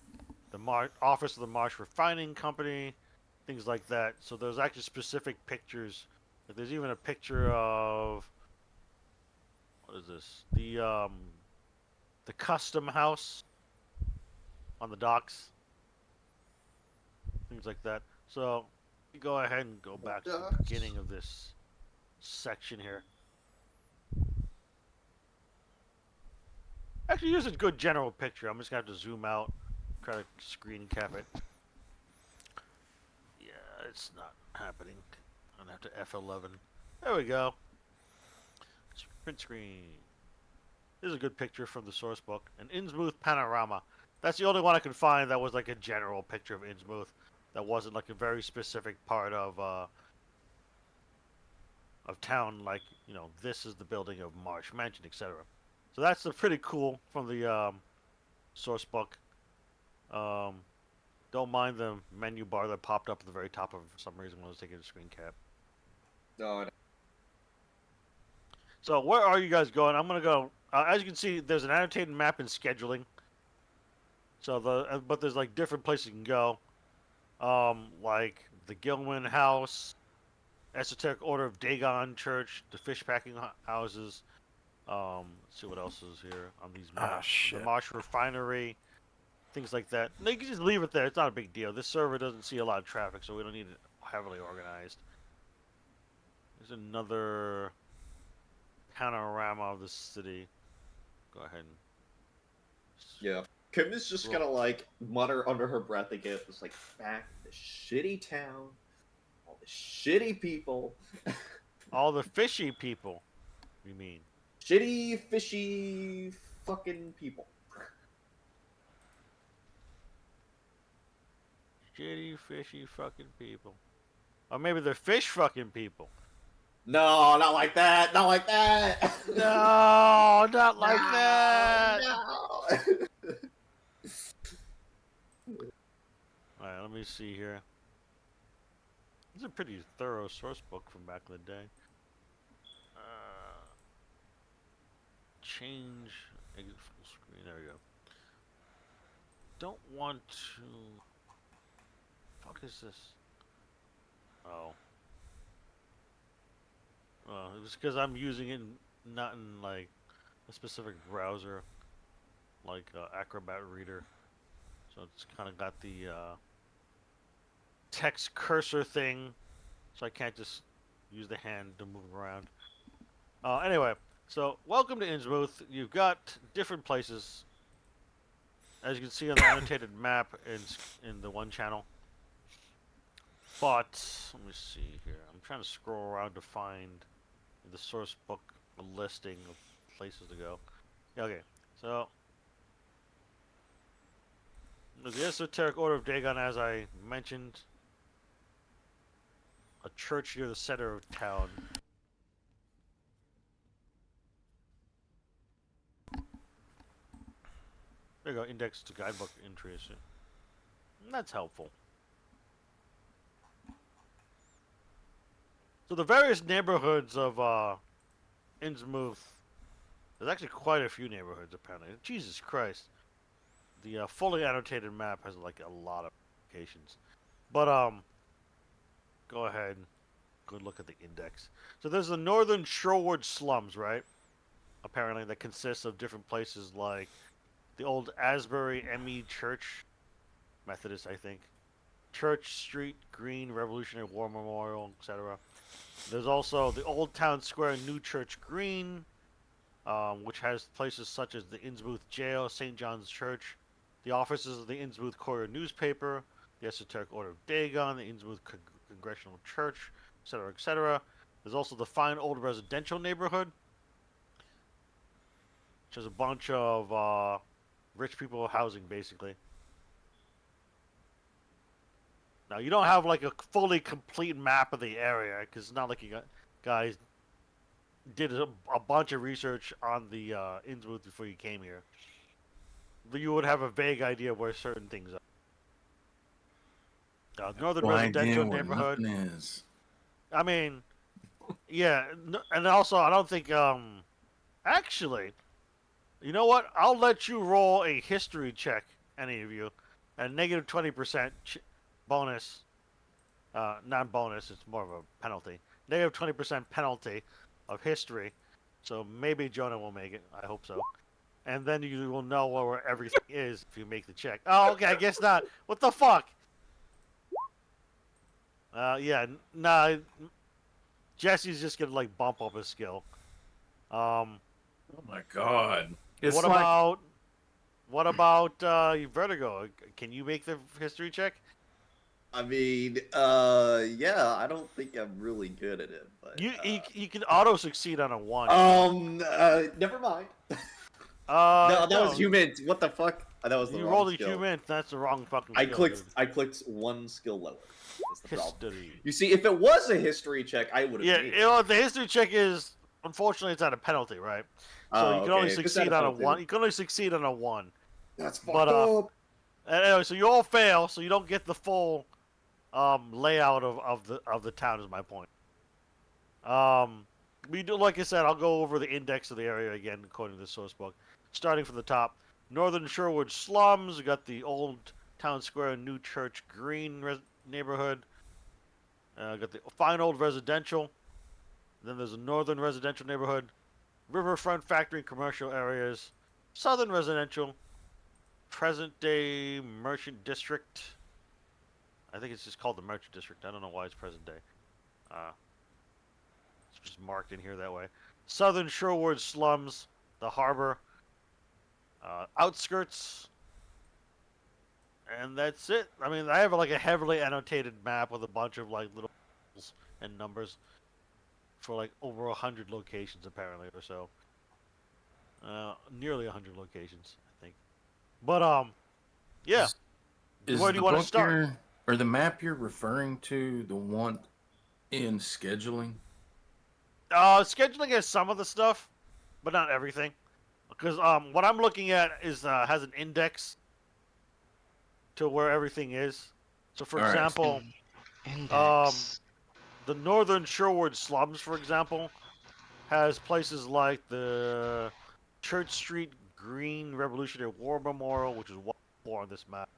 The office of the Marsh Refining Company, things like that. So there's actually specific pictures. Like there's even a picture of what is this? The custom house on the docks. Things like that. So you go ahead and go back to the beginning of this section here. Actually, here's a good general picture. I'm just gonna have to zoom out, try to screen cap it. Yeah, it's not happening. I'm gonna have to F11. There we go. Print screen. This is a good picture from the source book. An Innsmouth panorama. That's the only one I can find that was like a general picture of Innsmouth. That wasn't like a very specific part of town. Like, you know, this is the building of Marsh Mansion, etc. So that's pretty cool from the source book. Don't mind the menu bar that popped up at the very top of it for some reason when I was taking a screen cap. No, So where are you guys going? I'm gonna go. As you can see, there's an annotated map in scheduling. So but there's like different places you can go. Like the Gilman House, Esoteric Order of Dagon Church, the fish packing houses. Let's see what else is here on these Ah, maps. The shit. Marsh Refinery, things like that. No, you can just leave it there. It's not a big deal. This server doesn't see a lot of traffic, so we don't need it heavily organized. There's another panorama of the city. Go ahead. Yeah. Kim is just Roll. gonna like mutter under her breath again. It's like back to the shitty town, all the shitty people, All the fishy people, you mean? shitty fishy fucking people. Shitty, fishy fucking people. Or maybe they're fish fucking people. No, not like that. Not like that. No, not like No, that. No. Alright, let me see here. This is a pretty thorough source book from back in the day. Change exit full screen. There we go. Don't want to. Fuck is this? Oh. Well, it was because I'm using it not in like a specific browser, like Acrobat Reader. So it's kind of got the text cursor thing, so I can't just use the hand to move around. Anyway, so welcome to Innsmouth. You've got different places, as you can see on the annotated map in the one channel. But let me see here. I'm trying to scroll around to find the source book a listing of places to go. Okay, so the Esoteric Order of Dagon, as I mentioned, a church near the center of town. There you go, index to guidebook entries. That's helpful. So the various neighborhoods of Innsmouth, there's actually quite a few neighborhoods apparently. Jesus Christ. The fully annotated map has like a lot of locations. But go ahead. Good look at the index. So there's the Northern Shorewood slums, right? Apparently that consists of different places like the old Asbury M.E. Church, Methodist, I think. Church Street Green Revolutionary War Memorial, etc. There's also the Old Town Square New Church Green, which has places such as the Innsmouth Jail, St. John's Church, the offices of the Innsmouth Courier newspaper, the Esoteric Order of Dagon, the Innsmouth Congregational Church, etc., etc. There's also the fine old residential neighborhood, which has a bunch of rich people housing, basically. Now, you don't have like a fully complete map of the area, because it's not like you guys did a bunch of research on the Innsmouth before you came here. But you would have a vague idea of where certain things are. Northern Blind residential in where neighborhood. nothing is. I mean, yeah, and also I don't think actually, you know what? I'll let you roll a history check, any of you, at negative 20% bonus. Not bonus; it's more of a penalty. Negative 20% penalty of history. So maybe Jonah will make it. I hope so. And then you will know where everything is if you make the check. Oh, okay. I guess not. What the fuck? Yeah. Nah. Jesse's just gonna like bump up his skill. Oh my god. It's What like, about Vertigo? Can you make the history check? I mean, yeah, I don't think I'm really good at it, but You can auto succeed on a 1. never mind. No, No, that was human. What the fuck? That was the You wrong rolled a skill. human. That's the wrong fucking. I skill, clicked one skill lower. That's the dude. problem. History. You see, if it was a history check, I would have. Yeah, made you know, the history check is unfortunately it's at a penalty, right? So you can only If it's succeed at on a penalty, 1. You can only succeed on a 1. That's fucked But, up. Anyway, so you all fail, so you don't get the full layout of the town. Is my point. We do, like I said, I'll go over the index of the area again according to the source book. Starting from the top, Northern Shorewood slums. We got the Old Town Square New Church Green neighborhood. Got the fine old residential. Then there's a northern residential neighborhood, riverfront factory and commercial areas, southern residential, present day merchant district. I think it's just called the merchant district. I don't know why it's present day. It's just marked in here that way. Southern shoreward slums, the harbor, outskirts, and that's it. I mean, I have like a heavily annotated map with a bunch of like little and numbers for like over 100 locations apparently or so. Nearly 100 locations, I think. But yeah. Is Where do the you want to book start? or the map you're referring to the one in scheduling? Scheduling has some of the stuff, but not everything. Because what I'm looking at is has an index to where everything is. So, for All right. example, Index. the northern shoreward slums, for example, has places like the Church Street Green Revolutionary War Memorial, which is 104 on this map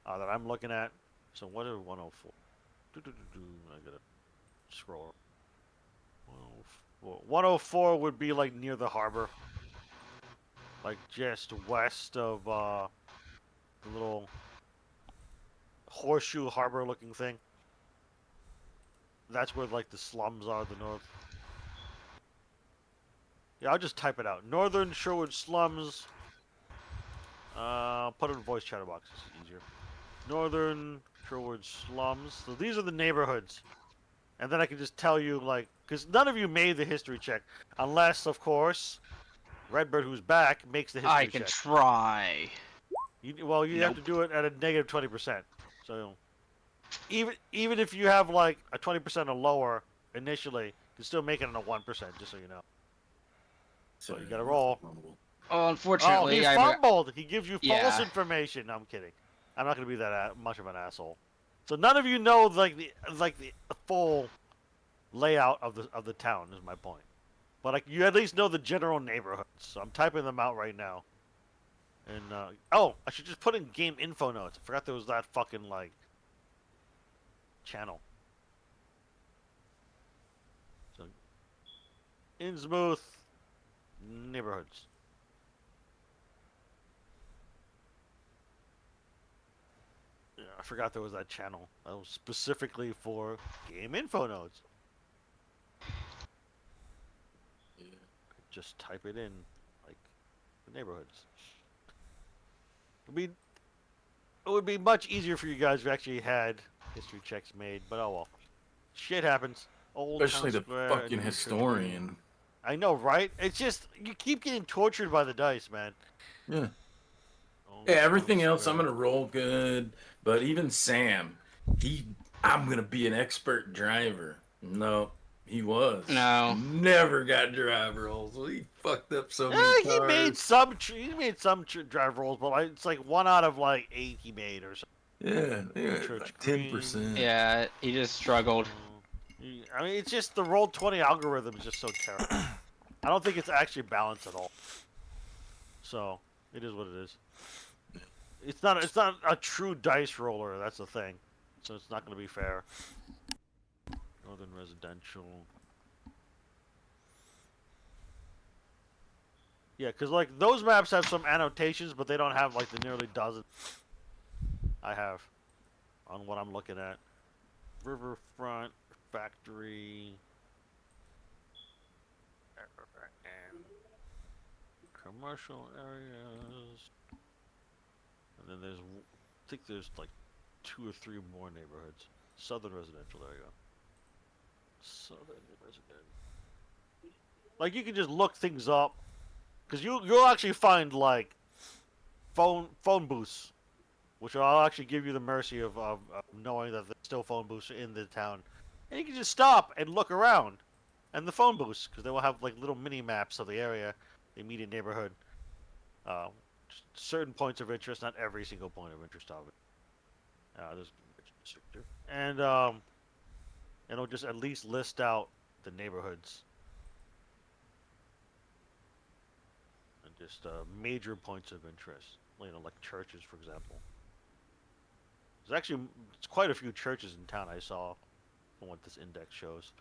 that I'm looking at. So, what is 104? I gotta scroll. 104. 104 would be like near the harbor, like just west of the little horseshoe harbor looking thing. That's where like the slums are, the north. Yeah, I'll just type it out. Northern Sherwood slums. Put it in voice chat box. It's easier. Northern Sherwood slums. So these are the neighborhoods, and then I can just tell you like, because none of you made the history check, unless of course, Redbird, who's back, makes the history I can check. try. You have to Nope. do it at a negative 20%. So even if you have like a 20% or lower initially, you can still make it on a 1%. Just so you know. So you gotta roll. Well, Oh, unfortunately, he I fumbled. He gives you false Yeah. information. No, I'm kidding. I'm not gonna be that much of an asshole. So none of you know like the full layout of the town. Is my point. But like you at least know the general neighborhoods. So I'm typing them out right now. And oh, I should just put in game info notes. I forgot there was that fucking like channel. So Innsmouth neighborhoods. Yeah, I forgot there was that channel. That was specifically for game info notes. Just type it in, like the neighborhoods. It would be much easier for you guys if you actually had history checks made, but oh well. Shit happens. Old Especially Town the Square, fucking New Church Green. historian. I know, right? It's just you keep getting tortured by the dice, man. Yeah. Old Yeah, Town everything else I'm Square. gonna roll good, but even Sam, I'm gonna be an expert driver. No, he was. No. Never got drive rolls. He fucked up so many He cars. made some. He made some drive rolls, but like, it's like 1 out of like 8 he made or something. Yeah, Church like Green. 10%. Yeah, he just struggled. I mean, it's just the roll 20 algorithm is just so terrible. I don't think it's actually balanced at all. So it is what it is. It's not a true dice roller. That's the thing. So it's not going to be fair. Northern residential. Yeah, because like those maps have some annotations, but they don't have like the nearly dozen I have on what I'm looking at. Riverfront factory and commercial areas, and then there's I think there's like 2 or 3 more neighborhoods. Southern residential. There you go. Southern residential. Like you can just look things up, because you'll actually find like phone booths, which I'll actually give you the mercy of knowing that there's still phone booths in the town, and you can just stop and look around, and the phone booths, because they will have like little mini maps of the area, the immediate neighborhood, certain points of interest, not every single point of interest of it. There's and it'll just at least list out the neighborhoods and just major points of interest. You know, like churches, for example. There's actually quite a few churches in town I saw on what this index shows.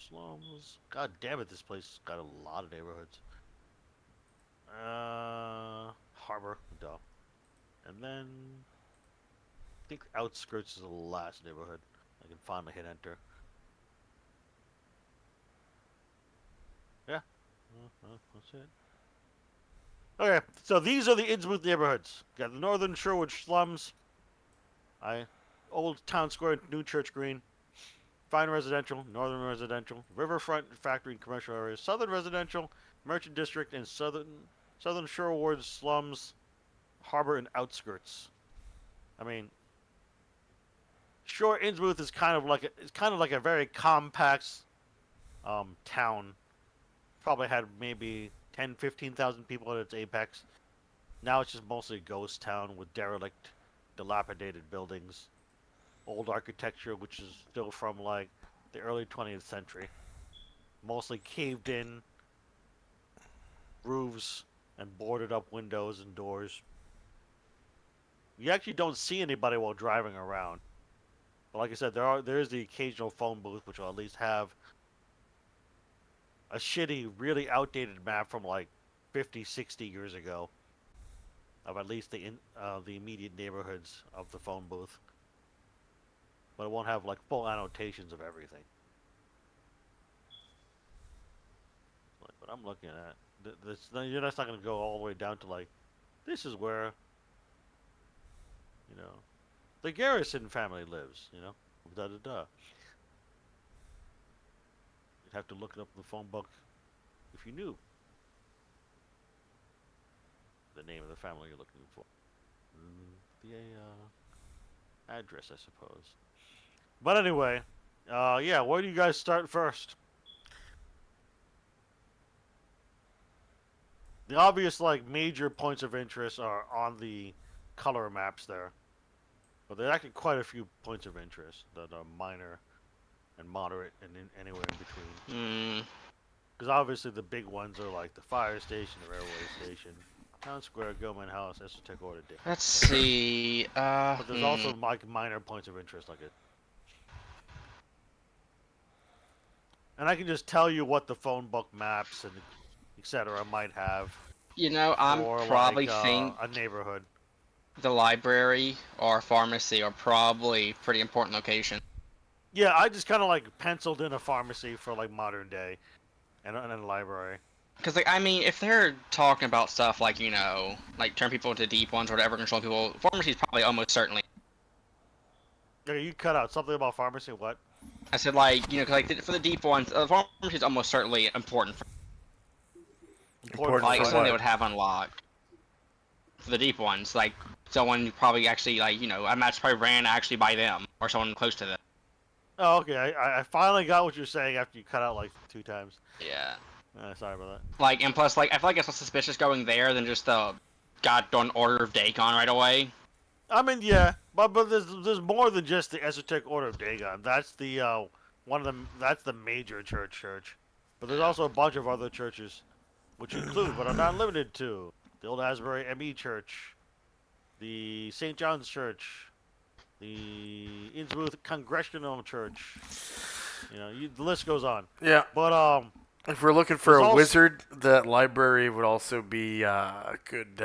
Slums. God damn it, this place got a lot of neighborhoods. Harbor, duh. And then I think outskirts is the last neighborhood. I can finally hit enter. Yeah, that's it. Okay, so these are the Innsmouth neighborhoods. Got the Northern Sherwood slums. Old Town Square, New Church Green. Fine residential, northern residential, riverfront, factory, and commercial areas, southern residential, merchant district, and southern Sherwood slums, harbor, and outskirts. I mean, sure, Innsmouth is kind of like a very compact town. Probably had maybe 10, 15,000 people at its apex. Now it's just mostly a ghost town with derelict, dilapidated buildings. Old architecture, which is still from like the early 20th century. Mostly caved in roofs and boarded up windows and doors. You actually don't see anybody while driving around. But like I said, there is the occasional phone booth, which will at least have a shitty, really outdated map from like 50, 60 years ago of at least the immediate neighborhoods of the phone booth. But it won't have like full annotations of everything. Like what I'm looking at, you're just not going to go all the way down to like, this is where, the Garrison family lives. Da da da. You'd have to look it up in the phone book if you knew the name of the family you're looking for. The address, I suppose. But anyway, yeah, where do you guys start first? The obvious, like, major points of interest are on the color maps there. But there are actually quite a few points of interest that are minor and moderate and anywhere in between. Because obviously the big ones are like the fire station, the railway station, Town Square, Gilman House, Esoteric Order Day. Let's see. But there's also like minor points of interest like it. And I can just tell you what the phone book maps and etc. might have. I'm for probably like, think a neighborhood. the library or pharmacy are probably pretty important locations. Yeah, I just kind of like penciled in a pharmacy for like modern day, and a library. Because, like, I mean, if they're talking about stuff like, like turn people into deep ones or whatever, control people, pharmacy is probably almost certainly. Okay, you cut out something about pharmacy. What? I said, like, because like for the deep ones, pharmacy is almost certainly important. Important Like for something what? they would have unlocked for the deep ones, like someone who probably actually like I imagine probably ran actually by them or someone close to them. Oh, okay. I finally got what you're saying after you cut out like 2 times. Yeah. Sorry about that. Like, and plus, like, I feel like it's less suspicious going there than just the goddamn Order of Dagon right away. I mean, yeah, but there's more than just the Esoteric Order of Dagon. That's the that's the major church. But there's also a bunch of other churches, which include, but are not limited to, the Old Asbury M.E. Church, the St. John's Church, the Innsmouth Congregational Church. The list goes on. Yeah. But If we're looking for There's a also- wizard, that library would also be a good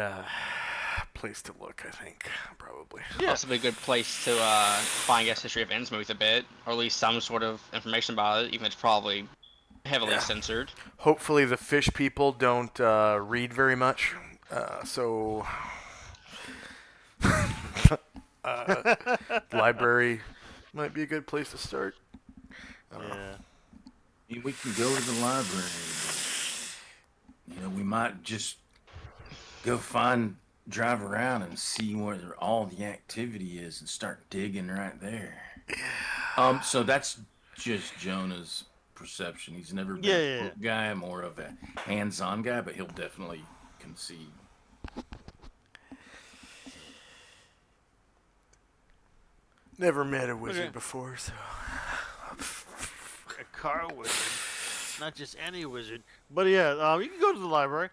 place to look, I think, probably. yeah, Possibly a good place to find a history of Innsmouth a bit, or at least some sort of information about it, even if it's probably heavily censored. Hopefully the fish people don't read very much, so library might be a good place to start. yeah. I mean, we can go to the library. We might just go drive around and see where all the activity is and start digging right there. So that's just Jonah's perception. He's never been a book guy, more of a hands-on guy, but he'll definitely concede. Never met a wizard Okay. before, so A car wizard. Not just any wizard. But yeah, you can go to the library.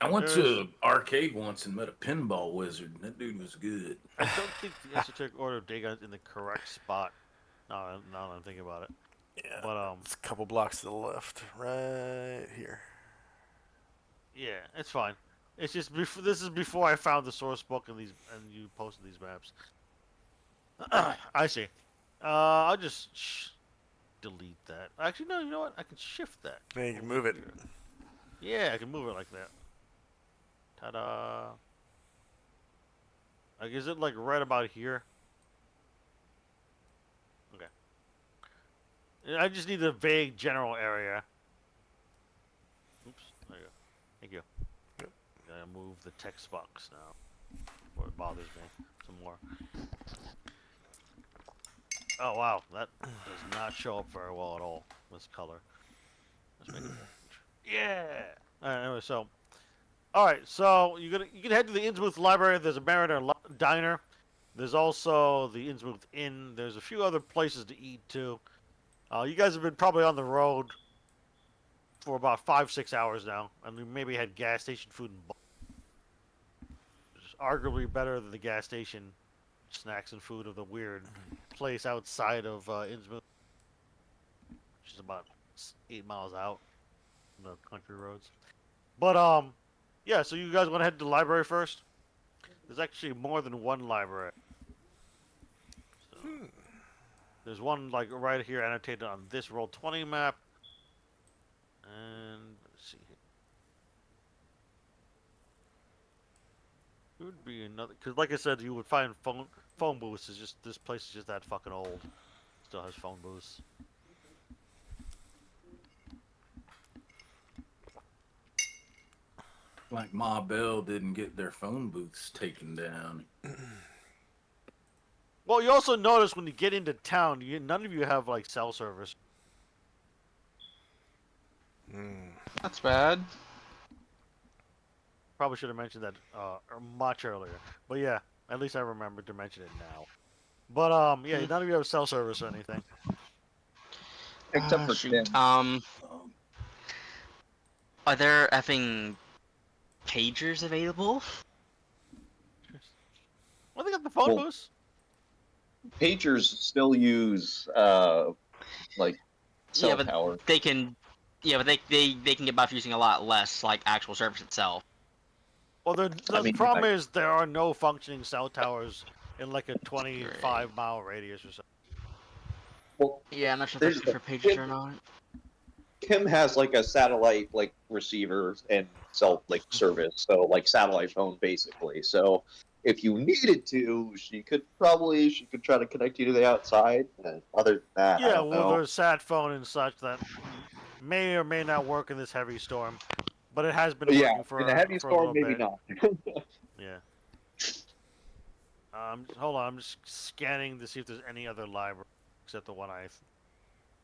I went to an arcade once and met a pinball wizard. That dude was good. I don't think the Esoteric Order of Dagon's in the correct spot. Now that I'm thinking about it. Yeah. But It's a couple blocks to the left, right here. yeah, it's fine. It's just this is before I found the source book and you posted these maps. I see. I'll just delete that. Actually, no. You know what? I can shift that. Yeah, you can over move it. here. Yeah, I can move it like that. Ta-da! Like, is it like right about here? Okay. I just need a vague general area. Oops. There you go. Thank you. Yep. Gotta move the text box now. Before it bothers me some more. Oh wow, that does not show up very well at all. This color. Let's make it more. Yeah. Anyway, so. All right, so you can head to the Innsmouth Library. There's a Mariner Diner. There's also the Innsmouth Inn. There's a few other places to eat too. You guys have been probably on the road for about 5-6 hours now, and we maybe had gas station food and which is arguably better than the gas station snacks and food of the weird place outside of Innsmouth, which is about 8 miles out on the country roads. But yeah. So you guys want to head to the library first? There's actually more than one library. So, there's one like right here annotated on this Roll20 map. And let's see here. There would be another, because like I said, you would find phone booths. Is just this place is just that fucking old. Still has phone booths. Like Ma Bell didn't get their phone booths taken down. Well, you also notice when you get into town, none of you have like cell service. That's bad. Probably should have mentioned that much earlier. But yeah, at least I remembered to mention it now. But yeah, none of you have cell service or anything. Except for shoot. Tim. Are there effing pagers available? Well, they got the phone Well, booths. Pagers still use like cell Yeah, but tower. they can. Yeah, but they can get by using a lot less like actual service itself. Well, the I mean, problem is there are no functioning cell towers in like a 25-mile radius or so. Well, Yeah, I'm not sure if There's that's good for the- pagers or not. Kim has like a satellite like receiver and cell like service, so like satellite phone basically. So if you needed to, she could try to connect you to the outside. And other than that, I Yeah, don't well, know. there's sat phone and such that may or may not work in this heavy storm, but it has been But yeah, working for in a heavy for a storm, little maybe bit. not. Yeah. Hold on, I'm just scanning to see if there's any other library except the one I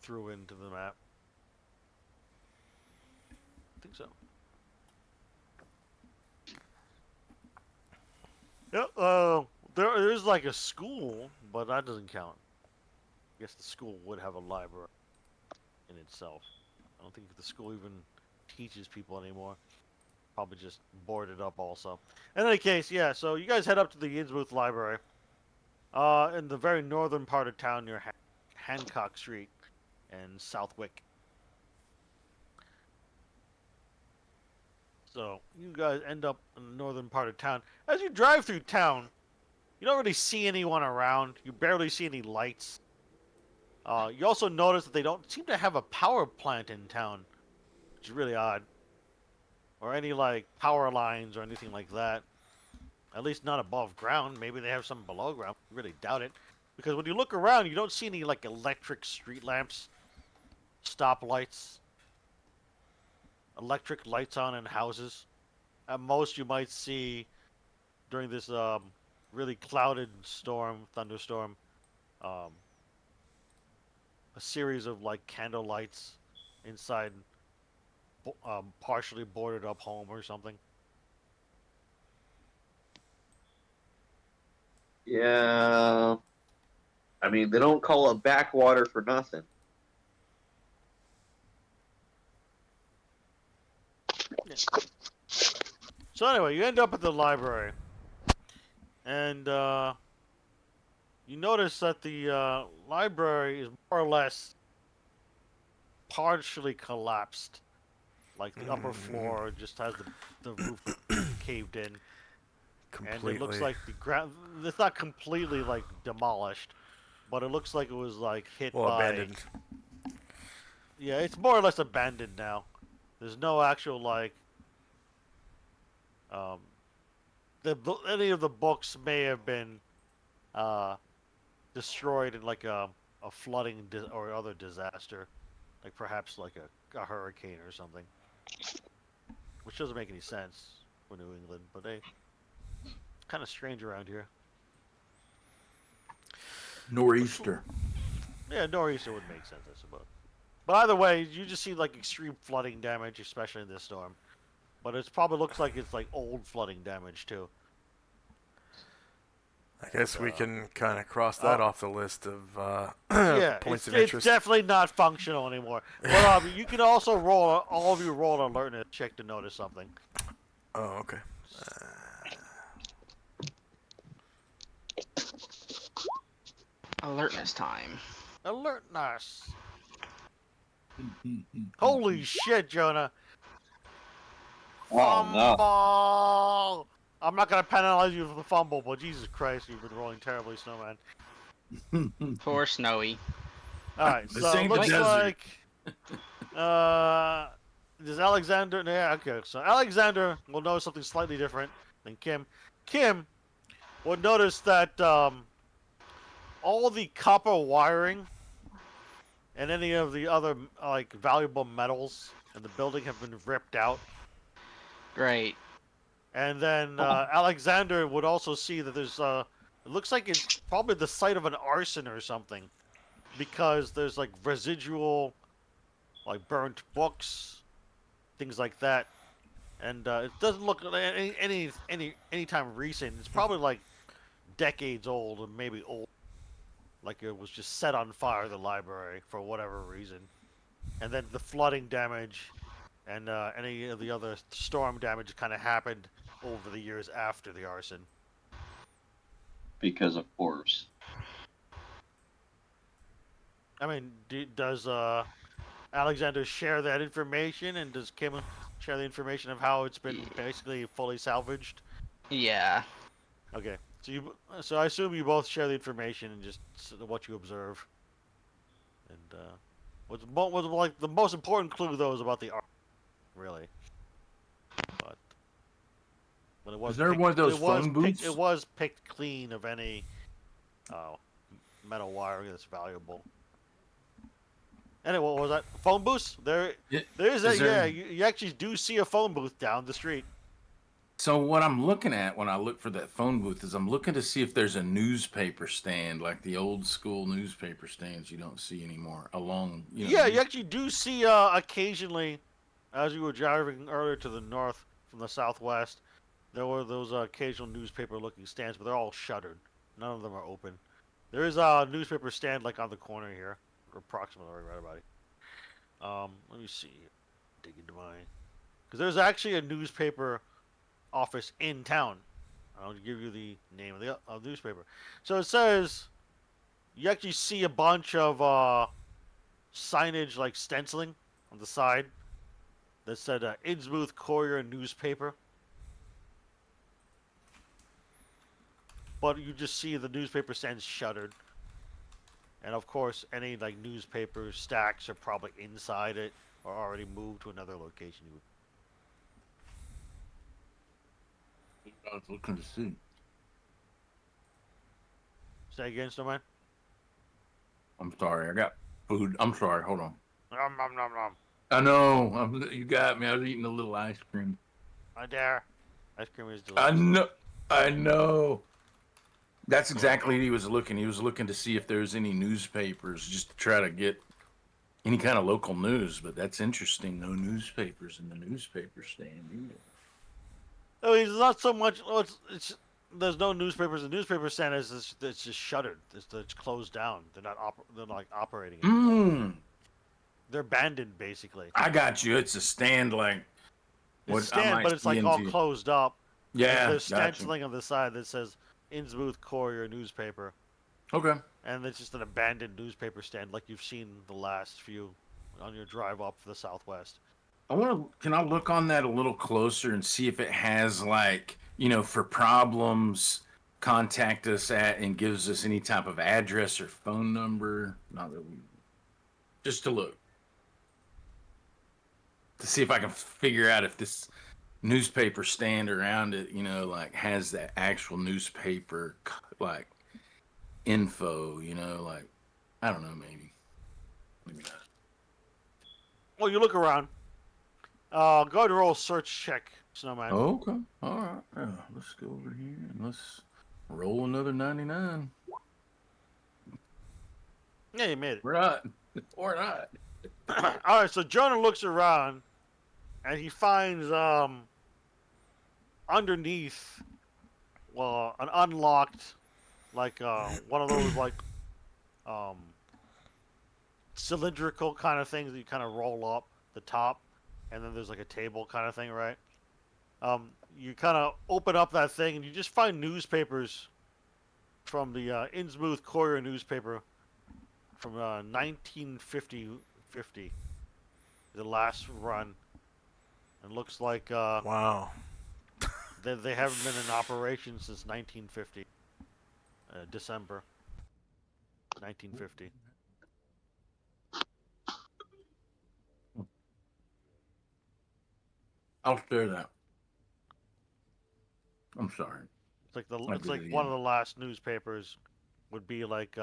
threw into the map. I think so. Yep. There is like a school, but that doesn't count. I guess the school would have a library in itself. I don't think the school even teaches people anymore. Probably just boarded up also. In any case, yeah, so you guys head up to the Innsmouth Library. In the very northern part of town near Hancock Street and Southwick. So you guys end up in the northern part of town. As you drive through town, you don't really see anyone around. You barely see any lights. You also notice that they don't seem to have a power plant in town, which is really odd. Or any like power lines or anything like that. At least not above ground. Maybe they have some below ground. I really doubt it. Because when you look around, you don't see any like electric street lamps, stoplights, electric lights on in houses. At most, you might see during this really clouded thunderstorm, a series of like candle lights inside partially boarded up home or something. Yeah. I mean, they don't call it backwater for nothing. So anyway, you end up at the library, and you notice that the library is more or less partially collapsed. Like the upper floor just has the roof caved in, and it looks Completely. like the ground. It's not completely like demolished, but it looks like it was like hit Well, by. abandoned. Yeah, it's more or less abandoned now. There's no actual like. Um, any of the books may have been destroyed in like a flooding or other disaster, like perhaps like a hurricane or something, which doesn't make any sense for New England. But hey, it's kind of strange around here. Nor'easter. Yeah, nor'easter would make sense, I suppose. But either way, you just see like extreme flooding damage, especially in this storm. But it probably looks like it's like old flooding damage too. I guess we can kind of cross that oh. off the list of Yeah, points of it's interest. definitely not functional anymore. But you can also all of you roll an alertness check to notice something. Oh, okay. Alertness time. Alertness. Holy shit, Jonah. Oh no. Fumble! I'm not gonna penalize you for the fumble, but Jesus Christ, you've been rolling terribly, Snowman. Poor Snowy. Alright, This so it ain't the looks desert. like does Alexander yeah, okay, so Alexander will notice something slightly different than Kim. Kim will notice that all the copper wiring and any of the other like valuable metals in the building have been ripped out. Great. And then Alexander would also see that there's it looks like it's probably the site of an arson or something, because there's like residual, like burnt books, things like that, and it doesn't look any time recent. It's probably like decades old or maybe old, like it was just set on fire, the library, for whatever reason. And then the flooding damage and any of the other storm damage kind of happened over the years after the arson. Because of course. I mean, does Alexander share that information, and does Kim share the information of how it's been basically fully salvaged? Yeah. Okay, so I assume you both share the information and just what you observe. And what's like the most important clue though is about the art, really. But it was. Is there one of those phone booths? It was picked clean of any metal wiring that's valuable. Anyway, what was that? Phone booths? There is a, yeah, you actually do see a phone booth down the street. So what I'm looking at when I look for that phone booth is I'm looking to see if there's a newspaper stand, like the old school newspaper stands you don't see anymore along. Yeah, you actually do see occasionally, as you were driving earlier to the north from the southwest, there were those occasional newspaper-looking stands, but they're all shuttered. None of them are open. There is a newspaper stand like on the corner here, or approximately right about it. Let me see. Dig into mine, because there's actually a newspaper office in town. I'll give you the name of the newspaper. So it says you actually see a bunch of signage, like stenciling on the side, that said Innsmouth Courier newspaper. But you just see the newspaper stands shuttered. And of course, any like newspaper stacks are probably inside it or already moved to another location. I was looking to see. Say again, Snowman? I'm sorry, I got food. I'm sorry, hold on. Nom, nom, nom, nom. I know, you got me. I was eating a little ice cream. I dare. Ice cream is delicious. I know. That's exactly what he was looking. He was looking to see if there's any newspapers, just to try to get any kind of local news. But that's interesting. No newspapers in the newspaper stand either. I mean, it's not so much. Well, there's no newspapers. The newspaper stand is it's just shuttered. It's closed down. They're not. They're like operating anymore. They're abandoned, basically. I got you. It's a stand like. It's a stand, but it's like all closed up. Yeah. There's stenciling on the side that says Innsmouth Courier newspaper. Okay. And it's just an abandoned newspaper stand, like you've seen the last few on your drive up the Southwest. Can I look on that a little closer and see if it has like, for problems, contact us at and gives us any type of address or phone number? Not that we, just to look. To see if I can figure out if this newspaper stand around it, like has that actual newspaper like info, like I don't know, maybe not. Well, you look around. Go ahead and roll a search check, Snowman. Oh, okay, all right. Yeah, let's go over here and let's roll another 99. Yeah, you made it. We're not, or not. All right, so Jonah looks around, and he finds underneath, well, an unlocked, like one of those like um cylindrical kind of things that you kind of roll up the top, and then there's like a table kind of thing, right? You kind of open up that thing, and you just find newspapers from the Innsmouth Courier newspaper from 1950, the last run. It looks like Wow. they haven't been in operation since 1950, December 1950. I'll share that. I'm sorry. It's like I it's did like it one again. of the last newspapers would be like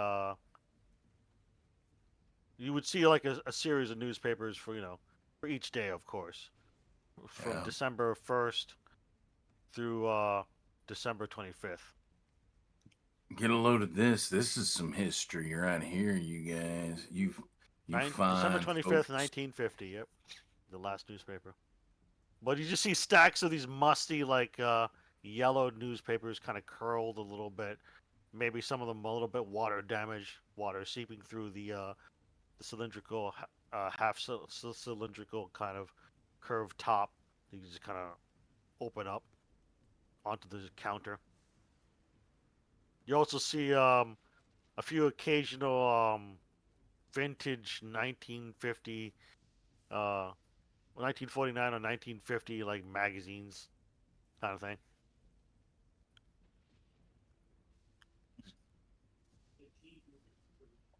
you would see like a series of newspapers for for each day, of course, from Yeah. December 1st through December 25th. Get a load of this. This is some history right here, you guys. You December fine 25th, folks. 1950. Yep, the last newspaper. But you just see stacks of these musty, like yellowed newspapers, kind of curled a little bit. Maybe some of them a little bit water damaged, water seeping through the cylindrical, cylindrical kind of curved top. You just kind of open up onto the counter. You also see a few occasional vintage 1950, 1949 or 1950 like magazines kind of thing.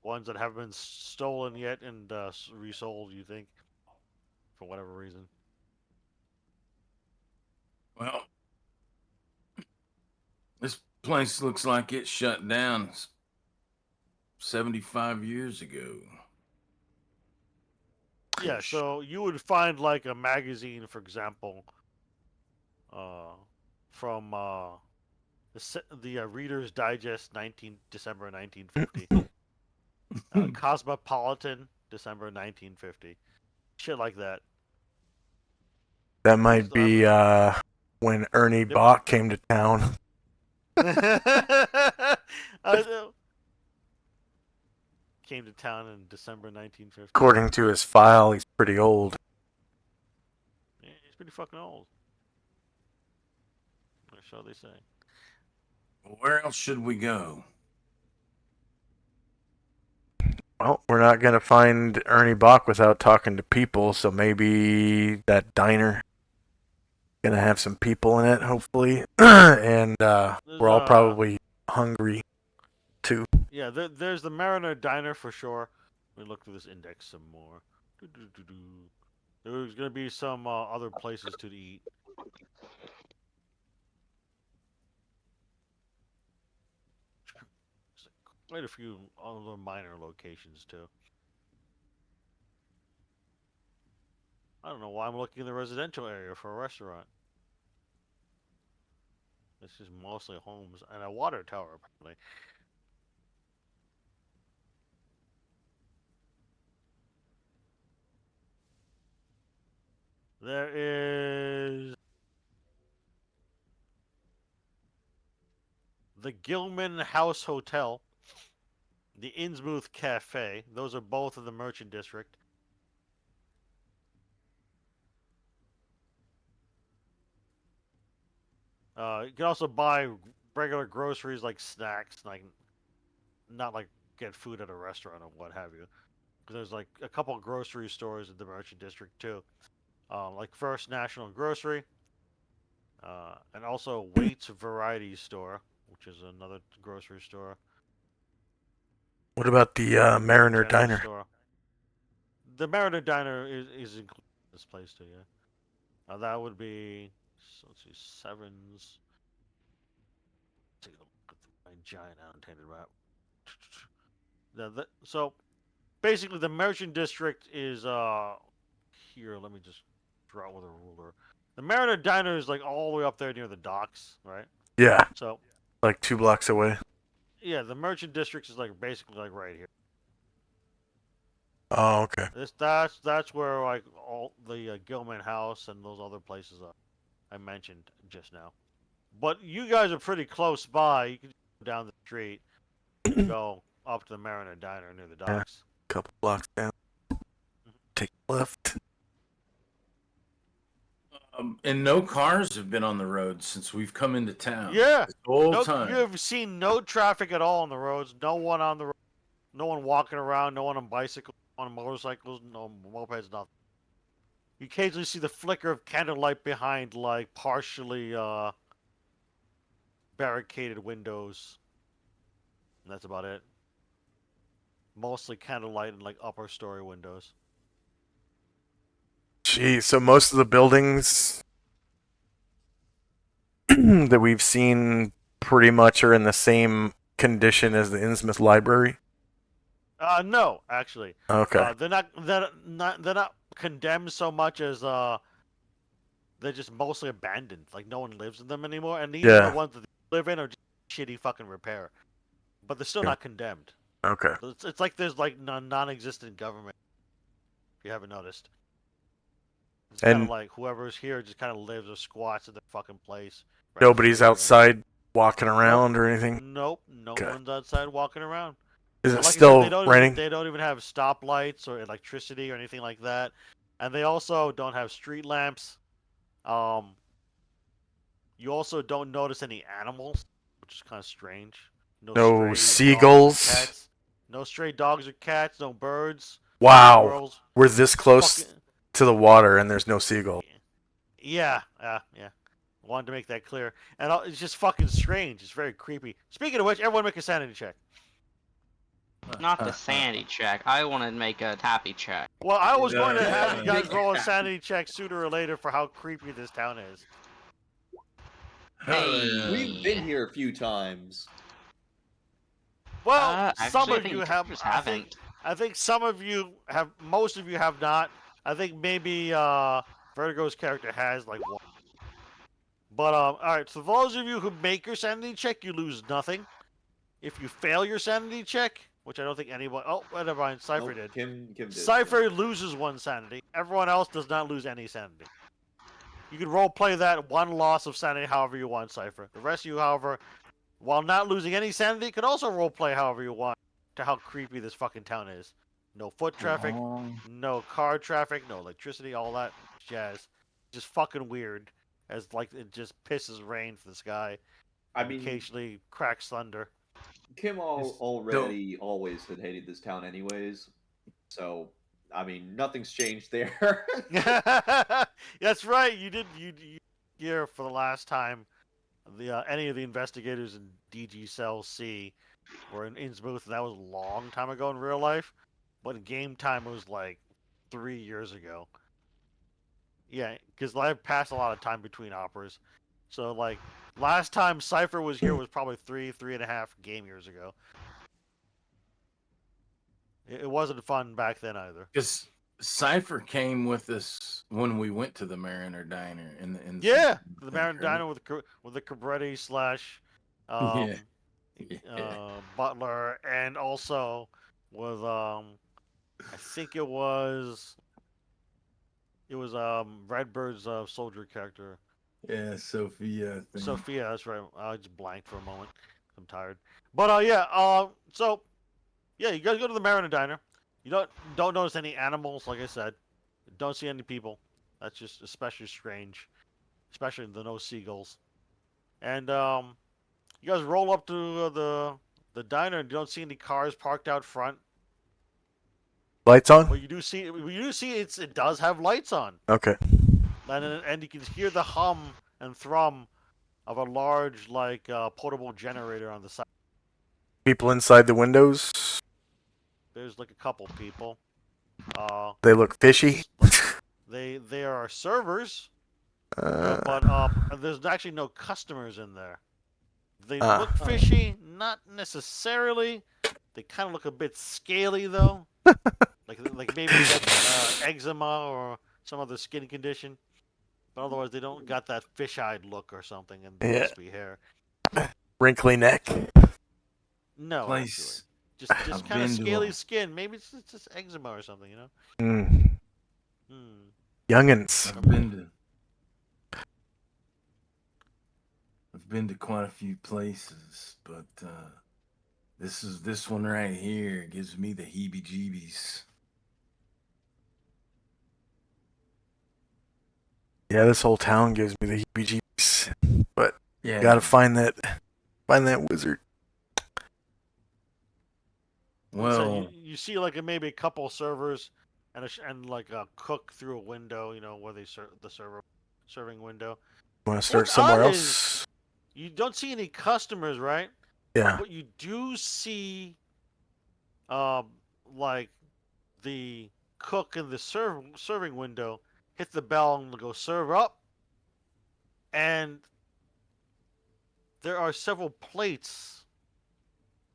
Ones that haven't been stolen yet and resold, you think, for whatever reason. Well, this place looks like it shut down 75 years ago. Yeah, so you would find like a magazine, for example, uh, from the Reader's Digest, 19 December 1950, Cosmopolitan, December 1950, shit like that. That might So, I be mean, when Ernie Yep. Bach came to town. Came to town in December 1950. According to his file, he's pretty old. Yeah, he's pretty fucking old. Or so they say. Where else should we go? Well, we're not gonna find Ernie Bach without talking to people, so maybe that diner gonna have some people in it, hopefully, and There's we're all probably hungry too. yeah, there's the Mariner Diner for sure. Let me look through this index some more. Doo-doo-doo-doo. There's gonna be some other places to eat. Quite a few other minor locations too. I don't know why I'm looking in the residential area for a restaurant. This is mostly homes and a water tower, apparently. There is the Gilman House Hotel, the Innsmouth Cafe. Those are both in the Merchant District. You can also buy regular groceries like snacks, like not like get food at a restaurant or what have you. Because there's like a couple of grocery stores in the Merchant District too, like First National Grocery, and also Waits Variety Store, which is another grocery store. What about the Mariner General Diner? store. The Mariner Diner is included in this place too. Yeah. That would be, so let's see, Sevens. Take a look at my giant annotated map. So basically, the Merchant District is here. Let me just draw it with a ruler. The Mariner Diner is like all the way up there near the docks, right? Yeah, So like 2 blocks away. yeah, the Merchant District is like basically like right here. Oh, okay. That's where like all the Gilman House and those other places I mentioned just now. But you guys are pretty close by. You can go down the street and go up to the Mariner Diner near the Yeah. docks. Couple blocks down. Take left. And no cars have been on the road since we've come into town. Yeah. This whole No, time. you have seen no traffic at all on the roads. No one on the road. No one walking around. No one on bicycles, on motorcycles, no mopeds, nothing. You occasionally see the flicker of candlelight behind like partially barricaded windows. And that's about it. Mostly candlelight and like upper story windows. Gee, so most of the buildings that we've seen pretty much are in the same condition as the Innsmouth Library. No, actually. Okay. They're not condemned so much as they're just mostly abandoned. Like no one lives in them anymore, and even Yeah. the ones that they live in are just shitty fucking repair. But they're still Yeah. not condemned. Okay. So it's like there's like non-existent government. If you haven't noticed, it's kind And- of like whoever's here just kind of lives or squats in their fucking place. right Nobody's there. outside walking around or anything. Nope, no Okay. one's outside walking around. Is And it like I said, still they don't raining? Even, they don't even have stoplights or electricity or anything like that, and they also don't have street lamps. You also don't notice any animals, which is kind of strange. No stray dogs or seagulls? cats. No stray dogs or cats. No birds. Wow. Squirrels. We're this close Fucking- to the water and there's no seagull. Yeah. Wanted to make that clear, and it's just fucking strange. It's very creepy. Speaking of which, everyone make a sanity check. Not the sanity check. I want to make a tappy check. Well, I was going to Yeah. have you guys roll a sanity check sooner or later for how creepy this town is. Hey. We've been here a few times. Well, some Actually, I of think you you have. just I think some of you have. Most of you have not. I think maybe Vertigo's character has like one. But all right. So those of you who make your sanity check, you lose nothing. If you fail your sanity check, which I don't think anyone. Oh, never mind. Cipher Nope, did. Kim did. Cipher loses 1 sanity. Everyone else does not lose any sanity. You can role play that 1 loss of sanity however you want, Cipher. The rest of you, however, while not losing any sanity, can also role play however you want to how creepy this fucking town is. No foot traffic, no car traffic, no electricity, all that jazz. Just fucking weird. As like it just pisses rain from the sky. I and mean, occasionally cracks thunder. Kim It's already always had hated this town, anyways. So, I mean, nothing's changed there. That's right. You did. You hear for the last time. The any of the investigators in DG Cell C were in Innsmouth, and that was a long time ago in real life. But in game time, it was like 3 years ago. Yeah, because I've passed a lot of time between operas. So like last time Cipher was here was probably 3.5 game years ago. It wasn't fun back then either. Because Cypher came with us when we went to the Mariner Diner in Yeah, the Mariner right? Diner with the Cabretti slash Yeah. Butler, and also with I think it was Redbird's soldier character. Yeah, Sophia. I think. Sophia, that's right. I just blanked for a moment. I'm tired. But so yeah, you guys go to the Mariner Diner. You don't notice any animals, like I said. Don't see any people. That's just especially strange, especially the no seagulls. And you guys roll up to the the diner, you don't see any cars parked out front. Lights on? But you do see it does have lights on. Okay. And you can hear the hum and thrum of a large portable generator on the side. People inside the windows. There's like a couple people. They look fishy. They are servers, Uh, but there's actually no customers in there. They look fishy, not necessarily. They kind of look a bit scaly though, like maybe they got eczema or some other skin condition. But otherwise, they don't got that fish-eyed look or something and Yeah. wispy hair. wrinkly neck. No, Place. just I've kind of been to scaly a- skin. Maybe it's just eczema or something, you know. Mm. Hmm. Youngins. I've been to quite a few places, but this one right here gives me the heebie-jeebies. Yeah, this whole town gives me the heebie-jeebies. But Yeah, gotta find that wizard. well, So you see maybe a couple servers and like a cook through a window, you know, where they serve the serving window. Want to start What's somewhere odd else? You don't see any customers, right? Yeah. But you do see, like the cook in the serving window hit the bell and go serve up, and there are several plates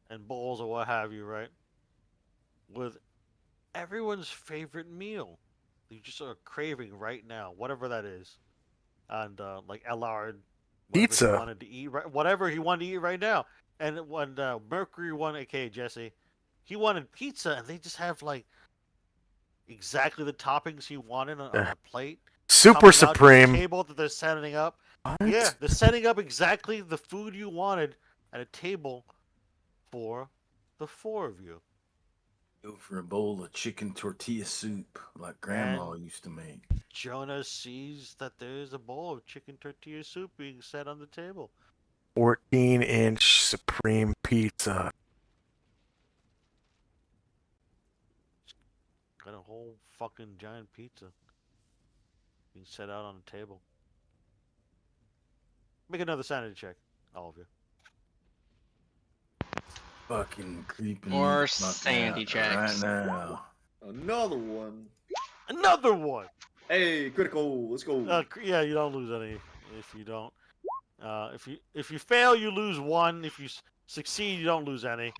and bowls or what have you, right? With everyone's favorite meal that you just are craving right now, whatever that is, and like Ellard, Pizza. he wanted to eat, whatever he wanted to eat right now. And when Mercury won, aka Jesse, he wanted pizza, and they just have like exactly the toppings he wanted on a plate. Super coming out to the Supreme. table that they're setting up. What? Yeah, they're setting up exactly the food you wanted at a table for the four of you. go for a bowl of chicken tortilla soup like Grandma used to make. Jonah sees that there's a bowl of chicken tortilla soup being set on the table. 14-inch Supreme Pizza. Got a whole fucking giant pizza being set out on the table. Make another sanity check, all of you. Fucking creeping More me the fuck sandy out checks. right now. Another one. Another one! Hey, critical. Let's go. Yeah, you don't lose any if you don't. If you fail, you lose one. If you succeed, you don't lose any.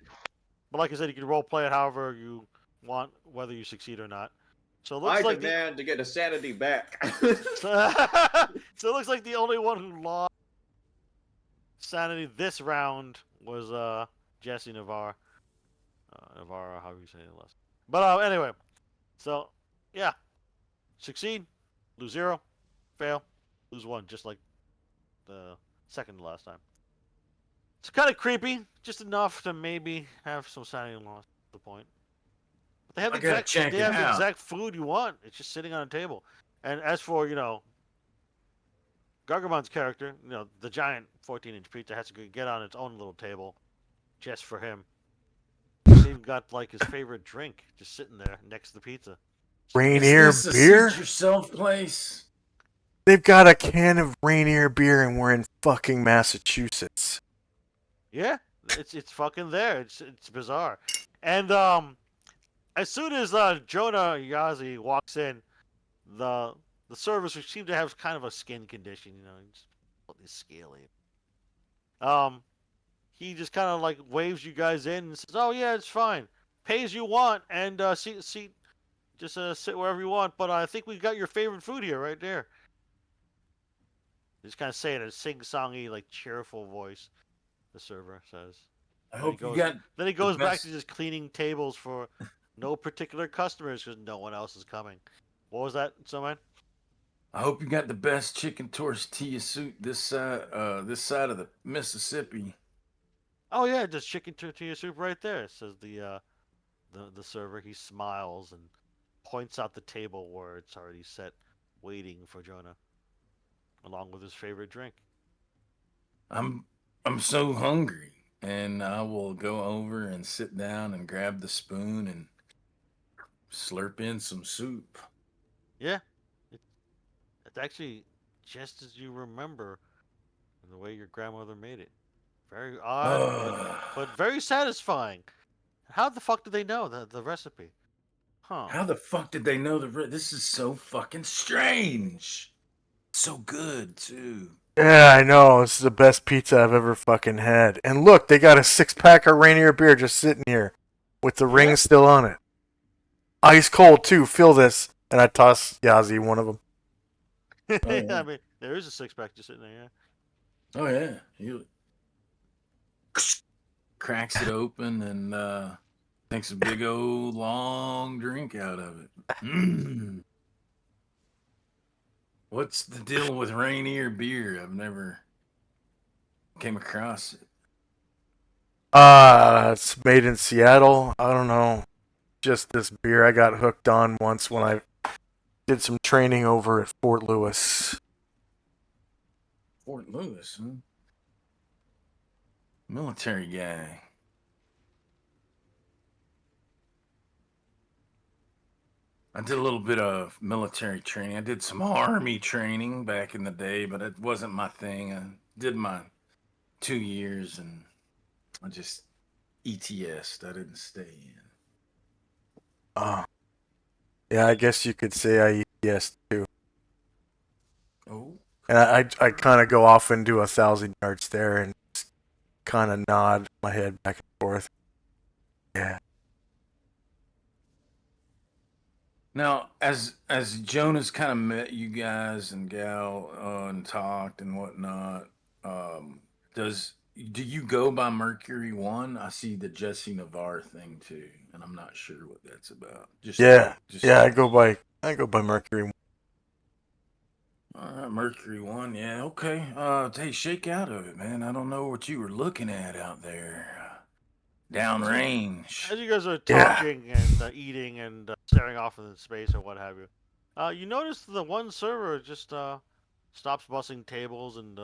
But like I said, you can role play it however you want, whether you succeed or not. So it looks I like demand to get a sanity back. so it looks like the only one who lost sanity this round was Jesse Navarre. Navarre, however you say it last. But anyway, so yeah, succeed, lose 0, fail, lose 1, just like the second to last time. It's kind of creepy, just enough to maybe have some sanity loss at the point. But they have I gotta check they it have the out. exact food you want. It's just sitting on a table. And as for, Gargamon's character, the giant 14-inch pizza has to get on its own little table just for him. He's even got like his favorite drink just sitting there next to the pizza. Rainier Is this a beer? suit yourself place? They've got a can of Rainier beer and we're in fucking Massachusetts. Yeah, it's fucking there. It's bizarre. And as soon as Jonah Yazi walks in, the servers, who seem to have kind of a skin condition, he's scaly. He just kind of like waves you guys in and says, "Oh yeah, it's fine. Pay as you want and sit wherever you want. But I think we got your favorite food here, right there." Just kind of say it in a sing-songy, like cheerful voice. The server says. I Then hope he you goes- got Then he goes back best- to just cleaning tables for no particular customers because no one else is coming. What was that, man? I hope you got the best chicken tortilla soup this side of the Mississippi. Oh yeah, just chicken tortilla soup right there. Says the server. He smiles and points out the table where it's already set, waiting for Jonah, along with his favorite drink. I'm so hungry, and I will go over and sit down and grab the spoon and slurp in some soup. Yeah, it's actually just as you remember the way your grandmother made it. Very odd, but very satisfying. How the fuck did they know the recipe? Huh? How the fuck did they know this is so fucking strange? So good too. Yeah, I know. This is the best pizza I've ever fucking had. And look, they got a 6-pack of Rainier beer just sitting here with the ring still on it. Ice cold, too. Feel this. And I toss Yazi one of them. I mean, there is a 6-pack just sitting there. Yeah. Oh yeah, he cracks it open and takes a big old long drink out of it. What's the deal with Rainier beer? I've never came across it. It's made in Seattle. I don't know. Just this beer I got hooked on once when I did some training over at Fort Lewis. Fort Lewis, huh? Military guy. I did a little bit of military training. I did some army training back in the day, but it wasn't my thing. I did my 2 years and I just ETS'd. I didn't stay in. Yeah, I guess you could say I eat yes too. Oh. And I kind of go off and do 1,000-yard stare and kind of nod my head back and forth. Yeah. Now, as Jonas kind of met you guys and gal and talked and whatnot, do you go by Mercury One? I see the Jesse Navarre thing too, and I'm not sure what that's about. Yeah, I go by Mercury. All right, Mercury One. Yeah, okay. Hey, shake out of it, man. I don't know what you were looking at out there, downrange. As you guys are Yeah. talking and eating and staring off into space or what have you, you notice the one server just stops bussing tables and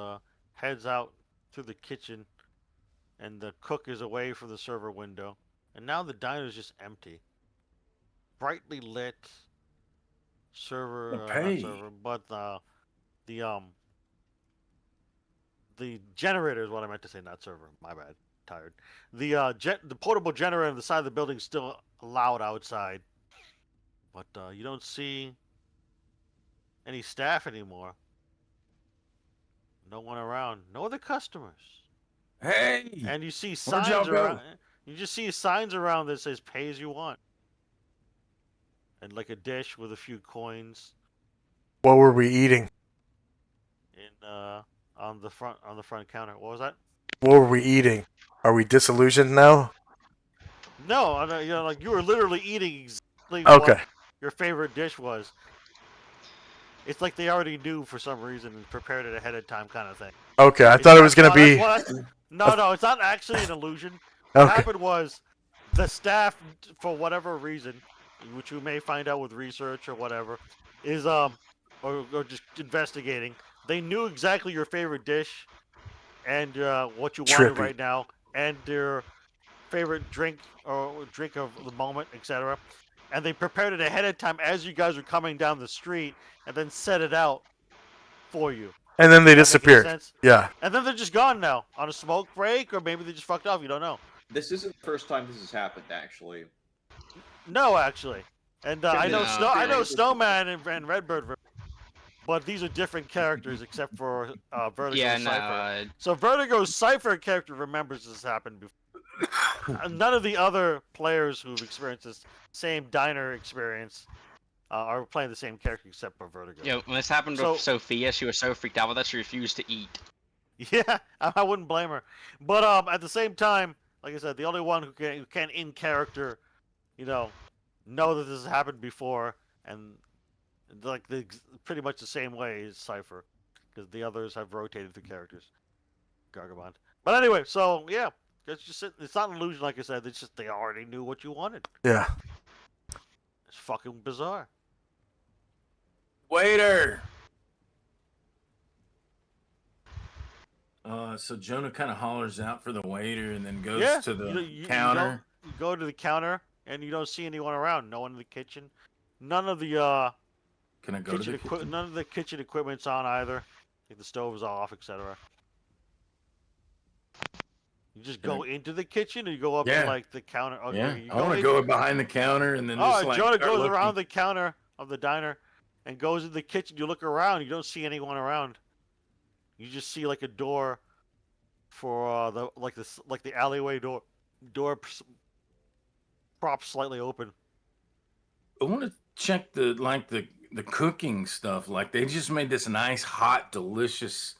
heads out through the kitchen, and the cook is away from the server window, and now the diner is just empty. Brightly lit server, not Okay. server, but the generator is what I meant to say, not server. My bad. Tired. The portable generator on the side of the building is still loud outside, but you don't see any staff anymore. No one around. No other customers. Hey, And you see Where'd signs y'all go? around. You just see signs around that says "Pay as you want," and like a dish with a few coins What were we eating? in on the front counter. What was that? What were we eating? Are we disillusioned now? No, like you were literally eating exactly Okay. what your favorite dish was. It's like they already knew for some reason and prepared it ahead of time, kind of thing. Okay, I thought it was gonna be. No, it's not actually an illusion. What Okay. happened was the staff, for whatever reason, which we may find out with research or whatever, is or just investigating. They knew exactly your favorite dish and what you wanted Trippy. right now, and your favorite drink or drink of the moment, etc. And they prepared it ahead of time as you guys were coming down the street, and then set it out for you. And then they Does that make any disappeared. sense? Yeah. And then they're just gone now on a smoke break, or maybe they just fucked off. You don't know. This isn't the first time this has happened, actually. No, actually. And I know No. I know Snowman and Redbird, but these are different characters except for Vertigo Yeah, and no. Cypher. So Vertigo's Cypher character remembers this happened before. None of the other players who've experienced this same diner experience are playing the same character except for Vertigo. You know, when this happened So- with Sophia, she was so freaked out with us, she refused to eat. Yeah, I wouldn't blame her. But at the same time, like I said, the only one who can in character, know that this has happened before, and like pretty much the same way is Cypher, because the others have rotated the characters. Gargamon. But anyway, so yeah, it's not an illusion, like I said. It's just they already knew what you wanted. Yeah. It's fucking bizarre. waiter. so Jonah kind of hollers out for the waiter and then goes Yeah, to the you counter. you go to the counter and you don't see anyone around. No one in the kitchen. None of the Can I go to the kitchen? none of the kitchen equipment's on either. Like the stove's off, etc. You just Can I- go into the kitchen, or you go up to Yeah. like the counter. Okay, Yeah, you I want to in- go behind the counter and then just Oh, like Jonah start goes looking. around the counter of the diner and goes in the kitchen. You look around, you don't see anyone around. You just see like a door for the alleyway door propped slightly open. I want to check the cooking stuff. Like they just made this nice, hot, delicious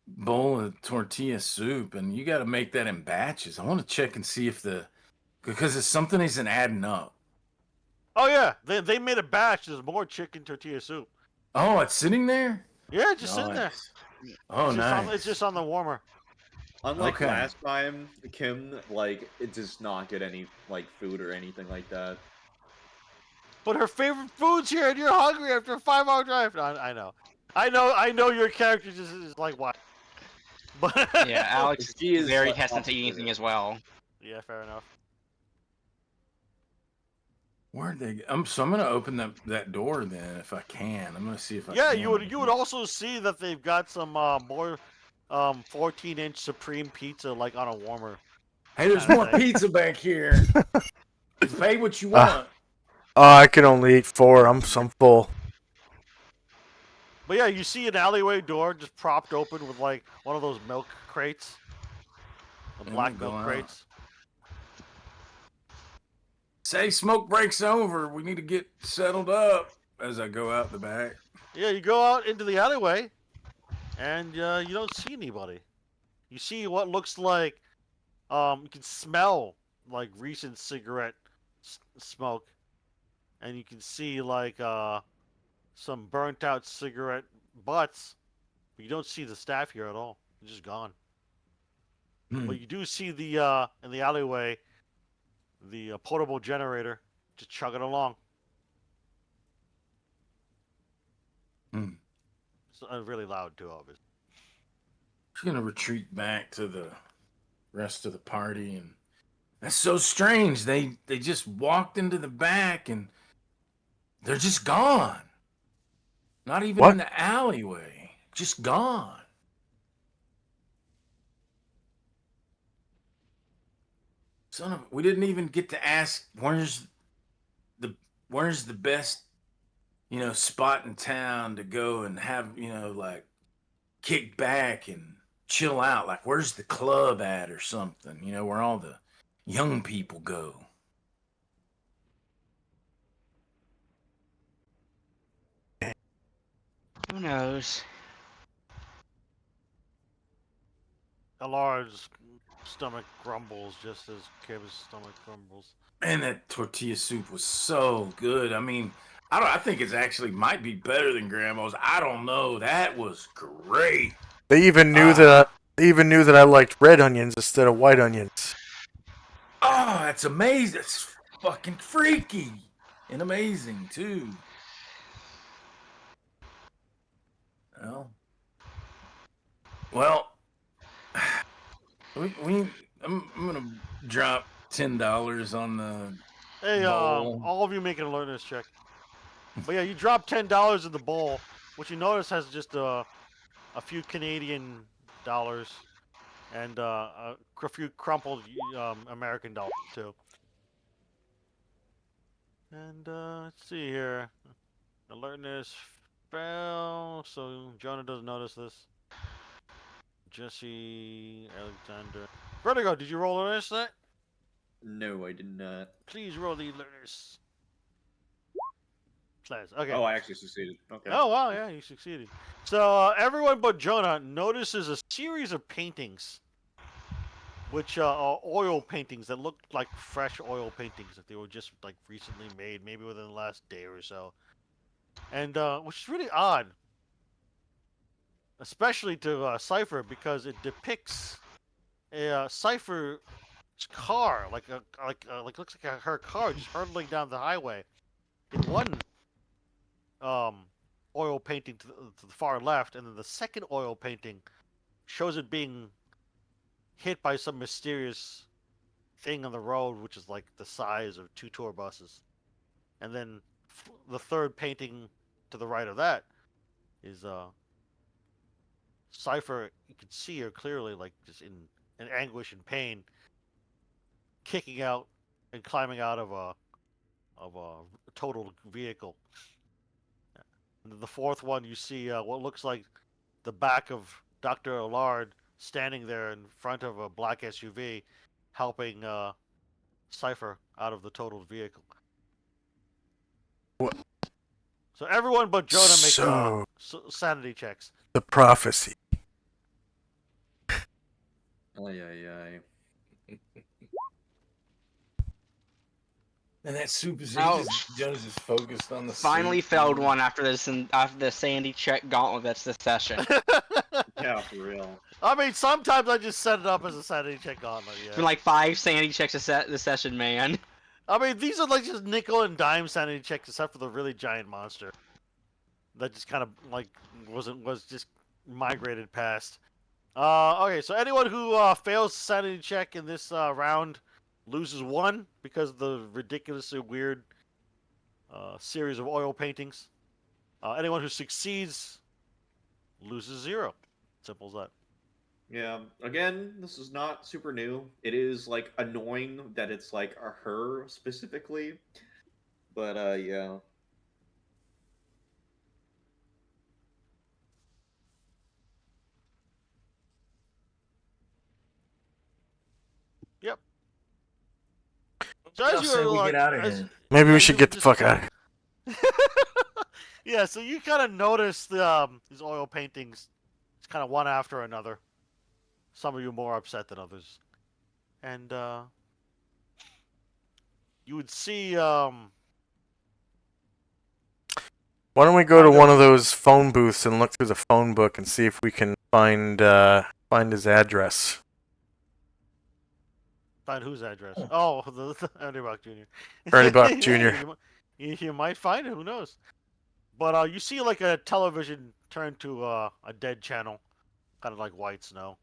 bowl of tortilla soup, and you got to make that in batches. I want to check and see if because it's something isn't adding up. Oh yeah, they made a batch. There's more chicken tortilla soup. Oh, it's sitting there. Yeah, just sitting there. Nice. Oh, nice. It's just on the warmer. Unlike Okay. last time, Kim it does not get any food or anything like that. But her favorite food's here, and you're hungry after a 5-hour drive. No, I know your character just is like what. But Yeah, Alex She is is, very like, hesitant to eat opposite anything of it. as well. yeah, fair enough. Where'd they? So I'm gonna open that door then if I can. I'm gonna see if I Yeah, can. you would also see that they've got some more 14-inch Supreme pizza like on a warmer. Hey, there's more pizza back here. Pay what you Ah. want. I can only eat 4. I'm full. But yeah, you see an alleyway door just propped open with like one of those milk crates, the And black we go milk out. crates. Say smoke breaks over. We need to get settled up as I go out the back. Yeah, you go out into the alleyway, and you don't see anybody. You see what looks like, you can smell like recent cigarette smoke, and you can see like some burnt out cigarette butts. But you don't see the staff here at all. They're just gone. Hmm. But you do see the in the alleyway, the portable generator just chugging along. Hmm. It's really loud too, obviously. Just gonna retreat back to the rest of the party, and that's so strange. They just walked into the back and they're just gone. Not even What? in the alleyway. Just gone. Son of, we didn't even get to ask where's the best, spot in town to go and have, like kick back and chill out. Like where's the club at or something, where all the young people go. Who knows? Alar's stomach grumbles just as Kim's stomach grumbles. Man, that tortilla soup was so good. I mean, I think it's actually might be better than grandma's. I don't know. That was great. They even knew that I liked red onions instead of white onions. Oh, that's amazing. That's fucking freaky and amazing too. Well, I'm gonna drop $10 on the Hey, bowl. all of you making a learner's check. But yeah, you drop $10 in the bowl, which you notice has just a few Canadian dollars and a few crumpled American dollars too. And let's see here. Alertness fell, so Jonah doesn't notice this. Jesse, Alexander. Vertigo, did you roll alertness that? No, I did not. Please roll the alertness. Okay. Oh, I actually succeeded. Okay. Oh wow, yeah, you succeeded. So everyone but Jonah notices a series of paintings, which are oil paintings that look like fresh oil paintings that they were just like recently made, maybe within the last day or so, and which is really odd, especially to Cypher because it depicts a Cypher's car, like looks like her car just hurtling down the highway. In one oil painting to the far left, and then the second oil painting shows it being hit by some mysterious thing on the road, which is like the size of 2 tour buses. And then the third painting to the right of that is Cypher. You can see her clearly, like just in anguish and pain, kicking out and climbing out of a totaled vehicle. And the fourth one, you see what looks like the back of Dr. Allard standing there in front of a black SUV, helping Cypher out of the totaled vehicle. What? So everyone but Jonah makes So- sanity checks. The prophecy. Ay. And that super Oh. Jonas is focused on the Finally seat. failed one after this and after the Sandy check gauntlet. That's the session. Yeah, for real. I mean, sometimes I just set it up as a sanity check gauntlet. It's Yeah. been like 5 Sandy checks this session, man. I mean, these are like just nickel and dime sanity checks, except for the really giant monster that just kind of like was just migrated past. Okay, so anyone who fails sanity check in this round loses 1 because of the ridiculously weird series of oil paintings. Anyone who succeeds loses 0. Simple as that. Yeah. Again, this is not super new. It is like annoying that it's like a her specifically, but yeah. Yep. So as Y'all you say were we like, get out of as- here. Maybe we as should you were get the just- fuck out of here. Yeah, so you kind of notice these oil paintings, it's kind of one after another. Some of you more upset than others, and you would see Why don't we go to Kind one of. of those phone booths and look through the phone book and see if we can find his address? find whose address. Oh, the Ernie Buck Jr. Ernie Buck Yeah, Jr.. you might find it. Who knows? But you see like a television turn to a dead channel, kind of like white snow.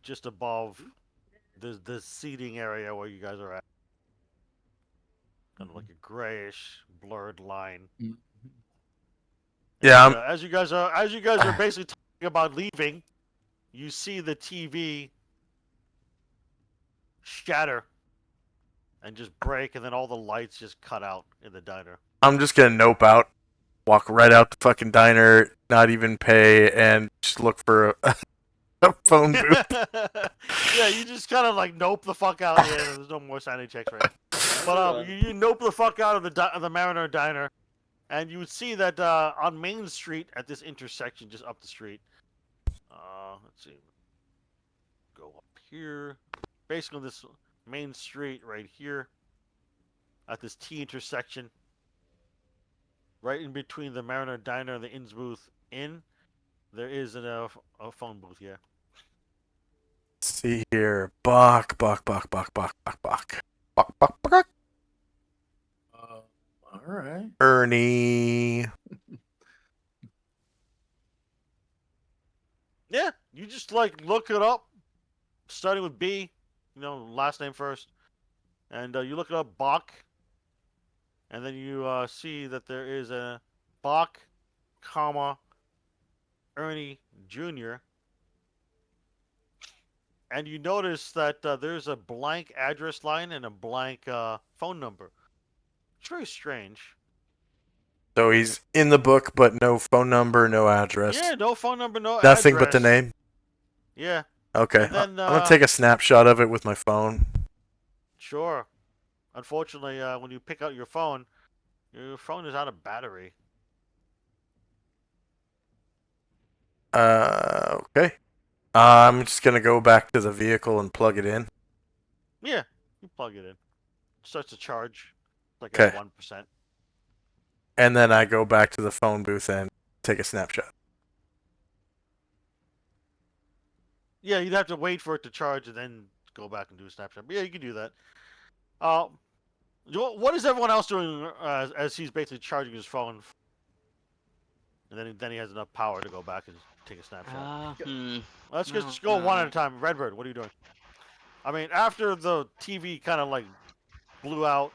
Just above the seating area where you guys are at. Kind of like a grayish, blurred line. Yeah, And, as you guys are basically talking about leaving, you see the TV shatter and just break, and then all the lights just cut out in the diner. I'm just gonna nope out, walk right out the fucking diner, not even pay, and just look for a phone booth. Yeah, you just kind of like nope the fuck out. Yeah, there's no more sanity checks right now. But you nope the fuck out of the Mariner Diner, and you would see that on Main Street at this intersection, just up the street. Let's see. Go up here. Basically, this main street right here, at this T intersection, right in between the Mariner Diner and the Innsmouth Inn, there is a phone booth. Yeah. Let's see here, Bach. All right. Ernie. Yeah, you just like look it up, starting with B, last name first, and you look it up, Bach, and then you see that there is a Bach, comma, Ernie Jr., and you notice that there's a blank address line and a blank phone number. It's very strange. So he's in the book, but no phone number, no address. Yeah, no phone number, no Nothing but the address. name. Yeah, Okay, And then, I'm gonna take a snapshot of it with my phone. sure. Unfortunately, when you pick out your phone is out of battery. Okay. I'm just gonna go back to the vehicle and plug it in. Yeah, you plug it in. Starts to charge. Like Okay. at 1%. And then I go back to the phone booth and take a snapshot. Yeah, you'd have to wait for it to charge and then go back and do a snapshot. But yeah, you can do that. What is everyone else doing as he's basically charging his phone? And then he has enough power to go back and take a snapshot. Let's no, just go one at no. a time. Redbird, what are you doing? I mean, after the TV kind of like blew out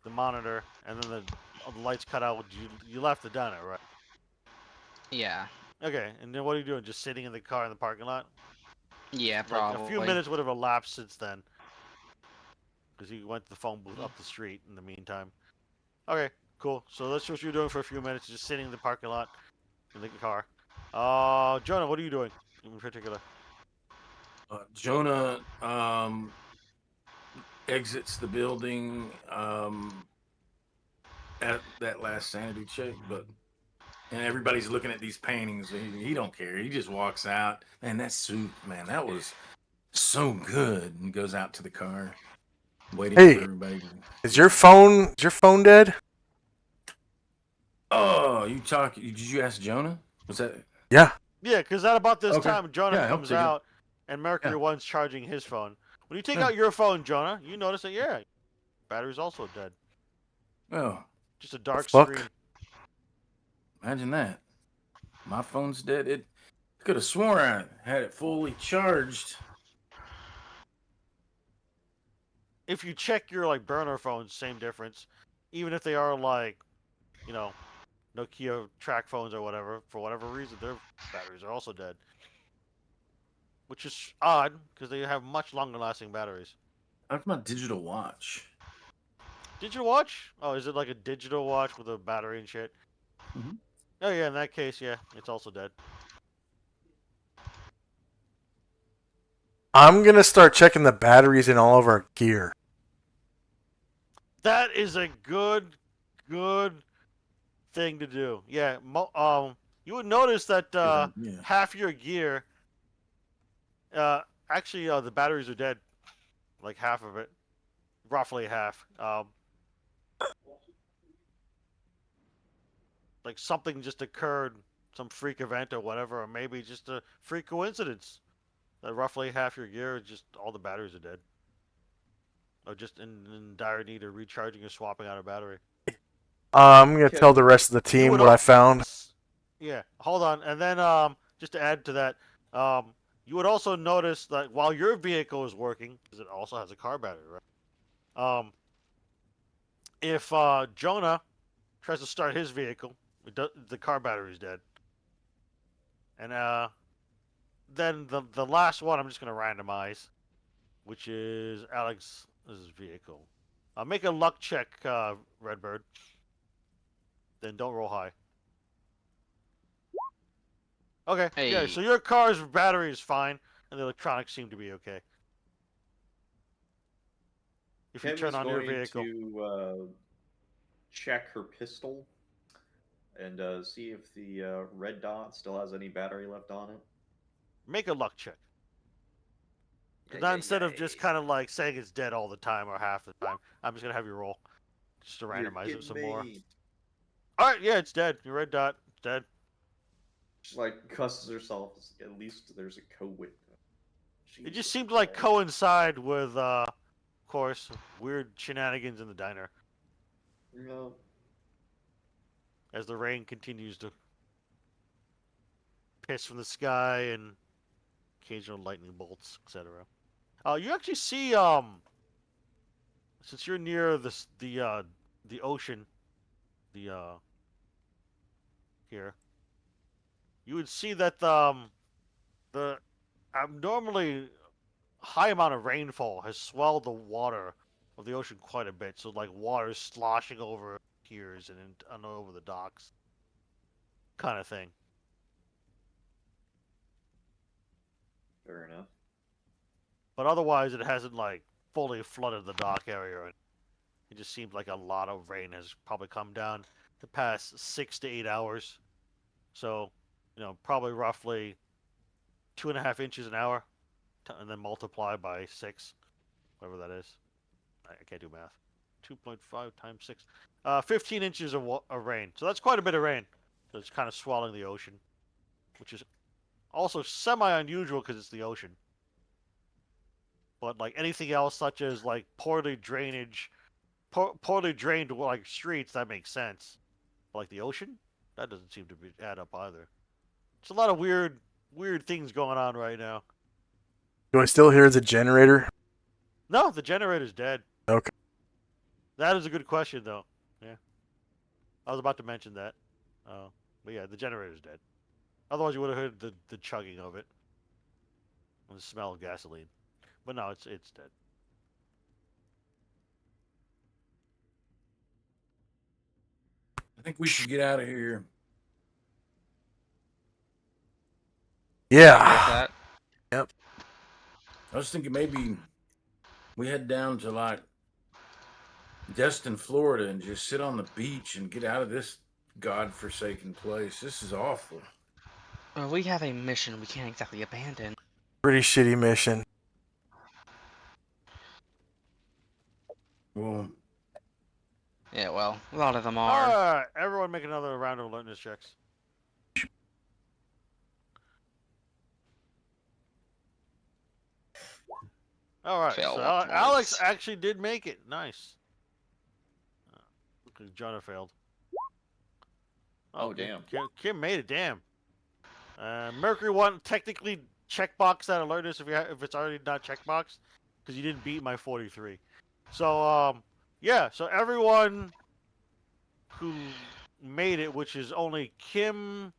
the monitor and then the lights cut out, you left the diner, right? Yeah. Okay, and then what are you doing? Just sitting in the car in the parking lot? Yeah, Like probably. a few minutes would have elapsed since then, because you went to the phone booth up the street in the meantime. Okay, cool. So that's what you're doing for a few minutes, just sitting in the parking lot in the car. Jonah, what are you doing in particular? Jonah exits the building at that last sanity check, and everybody's looking at these paintings. He don't care. He just walks out. Man, that suit, man, that was so good. And goes out to the car, waiting Hey, for everybody. Is your phone dead? Oh, did you ask Jonah? Was that? Yeah. Yeah, because at about this Okay. time, Jonah Yeah, I hope comes so, yeah. out, and Mercury Yeah. One's charging his phone. When you take Yeah. out your phone, Jonah, you notice that, yeah, battery's also dead. Oh, Just a dark Fuck. screen. imagine that. My phone's dead. It could have sworn I had it fully charged. If you check your like burner phones, same difference. Even if they are like, you know, Nokia track phones or whatever, for whatever reason, their batteries are also dead. Which is odd, because they have much longer lasting batteries. That's my digital watch. Digital watch? Oh, is it like a digital watch with a battery and shit? Mhm. Oh yeah, in that case, yeah, it's also dead. I'm gonna start checking the batteries in all of our gear. That is a good thing to do. Yeah, you would notice that Yeah. half your gear, actually, the batteries are dead. Like half of it, roughly half. Like something just occurred, some freak event or whatever, or maybe just a freak coincidence. That roughly half your gear, just all the batteries are dead, or just in dire need of recharging or swapping out a battery. I'm gonna Kim, tell the rest of the You team would what I al- found. Yeah, hold on, and then just to add to that, you would also notice that while your vehicle is working, because it also has a car battery, right? If Jonah tries to start his vehicle, the car battery is dead, and then the last one I'm just gonna randomize, which is Alex's vehicle. Make a luck check, Redbird. Then don't roll high. Okay. Yeah. Hey. So your car's battery is fine, and the electronics seem to be okay. If you Kim turn is on your going vehicle, to check her pistol and see if the red dot still has any battery left on it. make a luck check. Not instead of just kind of like saying it's dead all the time or half the time. I'm just gonna have you roll, just to You're randomize it getting some more. me. All right. Yeah, it's dead. Your red dot, it's dead. She like cusses herself. At least there's a co-witness. It just Jesus seemed to like Christ. coincide with, of course, weird shenanigans in the diner No. as the rain continues to piss from the sky and occasional lightning bolts, etc. You actually see, since you're near the ocean, the here, you would see that the abnormally high amount of rainfall has swelled the water of the ocean quite a bit. So like water is sloshing over piers and over the docks, kind of thing. Fair enough. But otherwise, it hasn't like fully flooded the dock area. It just seems like a lot of rain has probably come down the past 6 to 8 hours. So, probably roughly 2.5 inches an hour, and then multiply by 6, whatever that is. I can't do math. 2.5 times 6. 15 inches of rain. So that's quite a bit of rain. So it's kind of swallowing the ocean, which is also semi-unusual because it's the ocean. But like anything else, such as like poorly drained like streets, that makes sense. But like the ocean, that doesn't seem to add up either. It's a lot of weird weird things going on right now. Do I still hear the generator? No, the generator's dead. Okay. That is a good question, though. Yeah. I was about to mention that. But yeah, the generator's dead. Otherwise, you would have heard the chugging of it. And the smell of gasoline. But no, it's dead. I think we should get out of here. Yeah. That. I was thinking maybe we head down to like Destin, Florida, and just sit on the beach and get out of this godforsaken place. This is awful. Well, we have a mission we can't exactly abandon. Pretty shitty mission. Well, Yeah, well, a lot of them are. Alright, everyone make another round of alertness checks. Alright, Fail so once. Alex actually did make it. Nice. Because Jonah failed. Oh, damn. Kim made it, damn. Mercury won technically checkbox that alertness if it's already not checkboxed, because you didn't beat my 43. So yeah, so everyone who made it, which is only Kim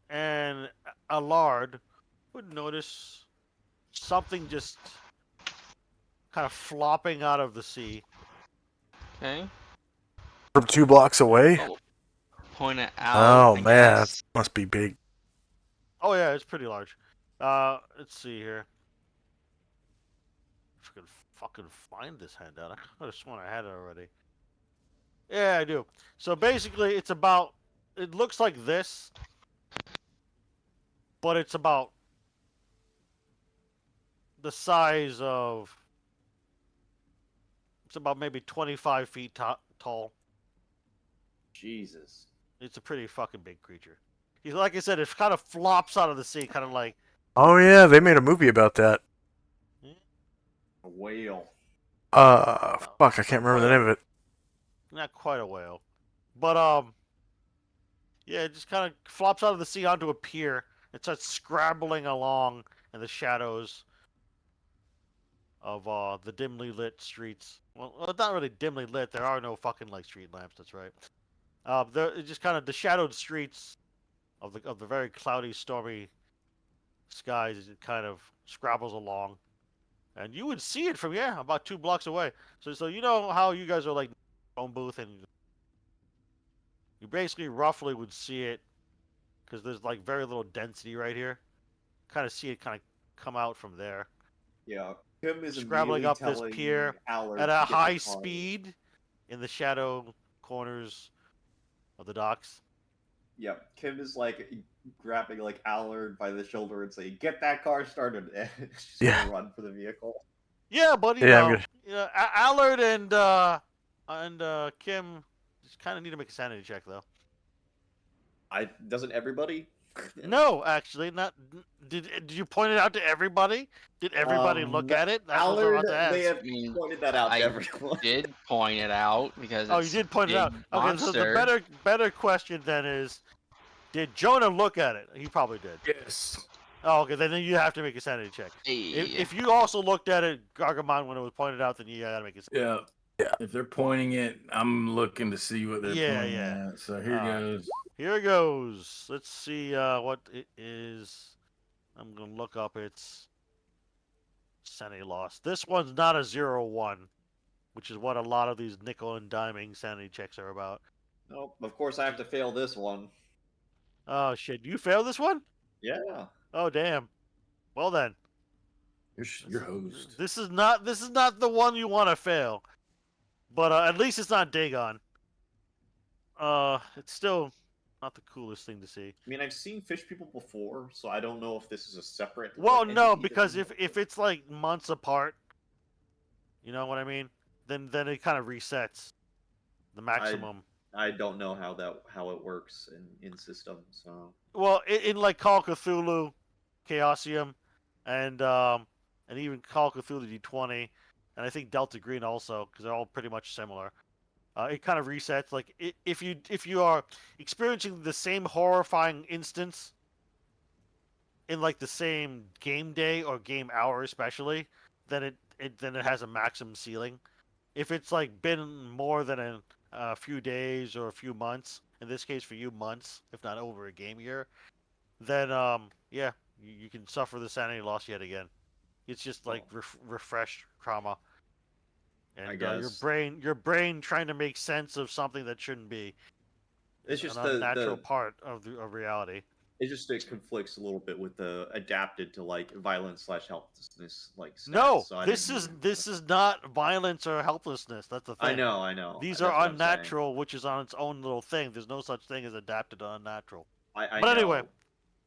and Allard, would notice something just kind of flopping out of the sea. Okay. From 2 blocks away? Oh, point it out. Oh, I man. That guess. must be big. Oh yeah, it's pretty large. Let's see here. If I could fucking find this handout, I could have sworn I had it already. Yeah, I do. So basically, it's about. It looks like this, but it's about the size of. It's about maybe 25 feet tall. Jesus. It's a pretty fucking big creature. He's like I said, it kind of flops out of the sea, kind of like. Oh, yeah. They made a movie about that. A whale. Fuck. I can't remember the name of it. Not quite a whale, but yeah, it just kind of flops out of the sea onto a pier and starts scrabbling along in the shadows of the dimly lit streets. Well, it's not really dimly lit. There are no fucking like street lamps. That's right. It's just kind of the shadowed streets of the very cloudy, stormy skies. As it kind of scrabbles along, and you would see it from about 2 blocks away. So you know how you guys are like phone booth, and you basically roughly would see it because there's like very little density right here. Kind of see it kind of come out from there, Yeah. Kim is scrabbling immediately up this telling pier Allard at to a get the high car. speed in the shadow corners of the docks. Yep. Kim is like grabbing like Allard by the shoulder and saying, "Get that car started." And she's Yeah. gonna run for the vehicle. Yeah, but Yeah, I'm Allard and Kim just kind of need to make a sanity check though. Doesn't everybody? No, actually, not. Did you point it out to everybody? Did everybody look at it? That's what I was Allard about to ask. may have I mean, pointed that out I to everyone. did point it out because Oh, it's you did point it big out. Okay, so the monster. better question then is, did Jonah look at it? He probably did. yes. Oh, okay, then you have to make a sanity check. Hey, If you also looked at it, Gargamon, when it was pointed out, then you gotta make a sanity. Yeah. Yeah. If they're pointing it, I'm looking to see what they're Yeah, pointing yeah. at. So here goes. Here it goes. Let's see what it is. I'm gonna look up its sanity loss. This one's not a 0-1, which is what a lot of these nickel and diming sanity checks are about. Nope. Of course, I have to fail this one. Oh shit! You failed this one? Yeah. Oh damn. Well then, You're hosed. this is not the one you want to fail. But at least it's not Dagon. It's still not the coolest thing to see. I mean, I've seen fish people before, so I don't know if this is a separate. Well, like, no, entity because that- if it's like months apart, you know what I mean? Then it kind of resets the maximum. I don't know how it works in systems. So Well, in like Call of Cthulhu, Chaosium, and even Call of Cthulhu D20, and I think Delta Green also, because they're all pretty much similar. It kind of resets. Like if you are experiencing the same horrifying instance in like the same game day or game hour, especially, then it has a maximum ceiling. If it's like been more than a few days or a few months, in this case for you months, if not over a game year, then yeah, you can suffer the sanity loss yet again. It's just like refresh trauma, I and guess your brain trying to make sense of something that shouldn't be it's just an the unnatural part of reality. it conflicts a little bit with the adapted to like violence / helplessness like stats. No, So I this didn't is even- this is not violence or helplessness. That's the thing. I know. These That's are what I'm saying. unnatural, which is on its own little thing. There's no such thing as adapted to unnatural. I But know. anyway,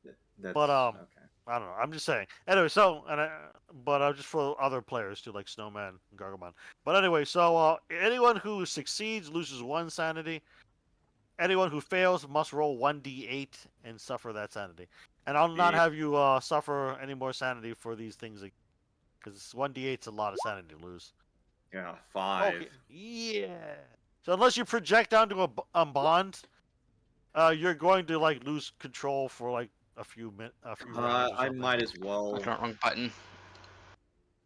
That's but okay. I don't know. I'm just saying. Anyway, so but just for other players too, like Snowman and Gargamon. But anyway, so anyone who succeeds loses 1 sanity. Anyone who fails must roll 1d8 and suffer that sanity. And I'll not Yeah. have you suffer any more sanity for these things because 1d8's a lot of sanity to lose. Yeah, 5. Okay. Yeah. So unless you project onto a bond, you're going to like lose control for like a few rounds. Or I something. might as I well. clicked the wrong button.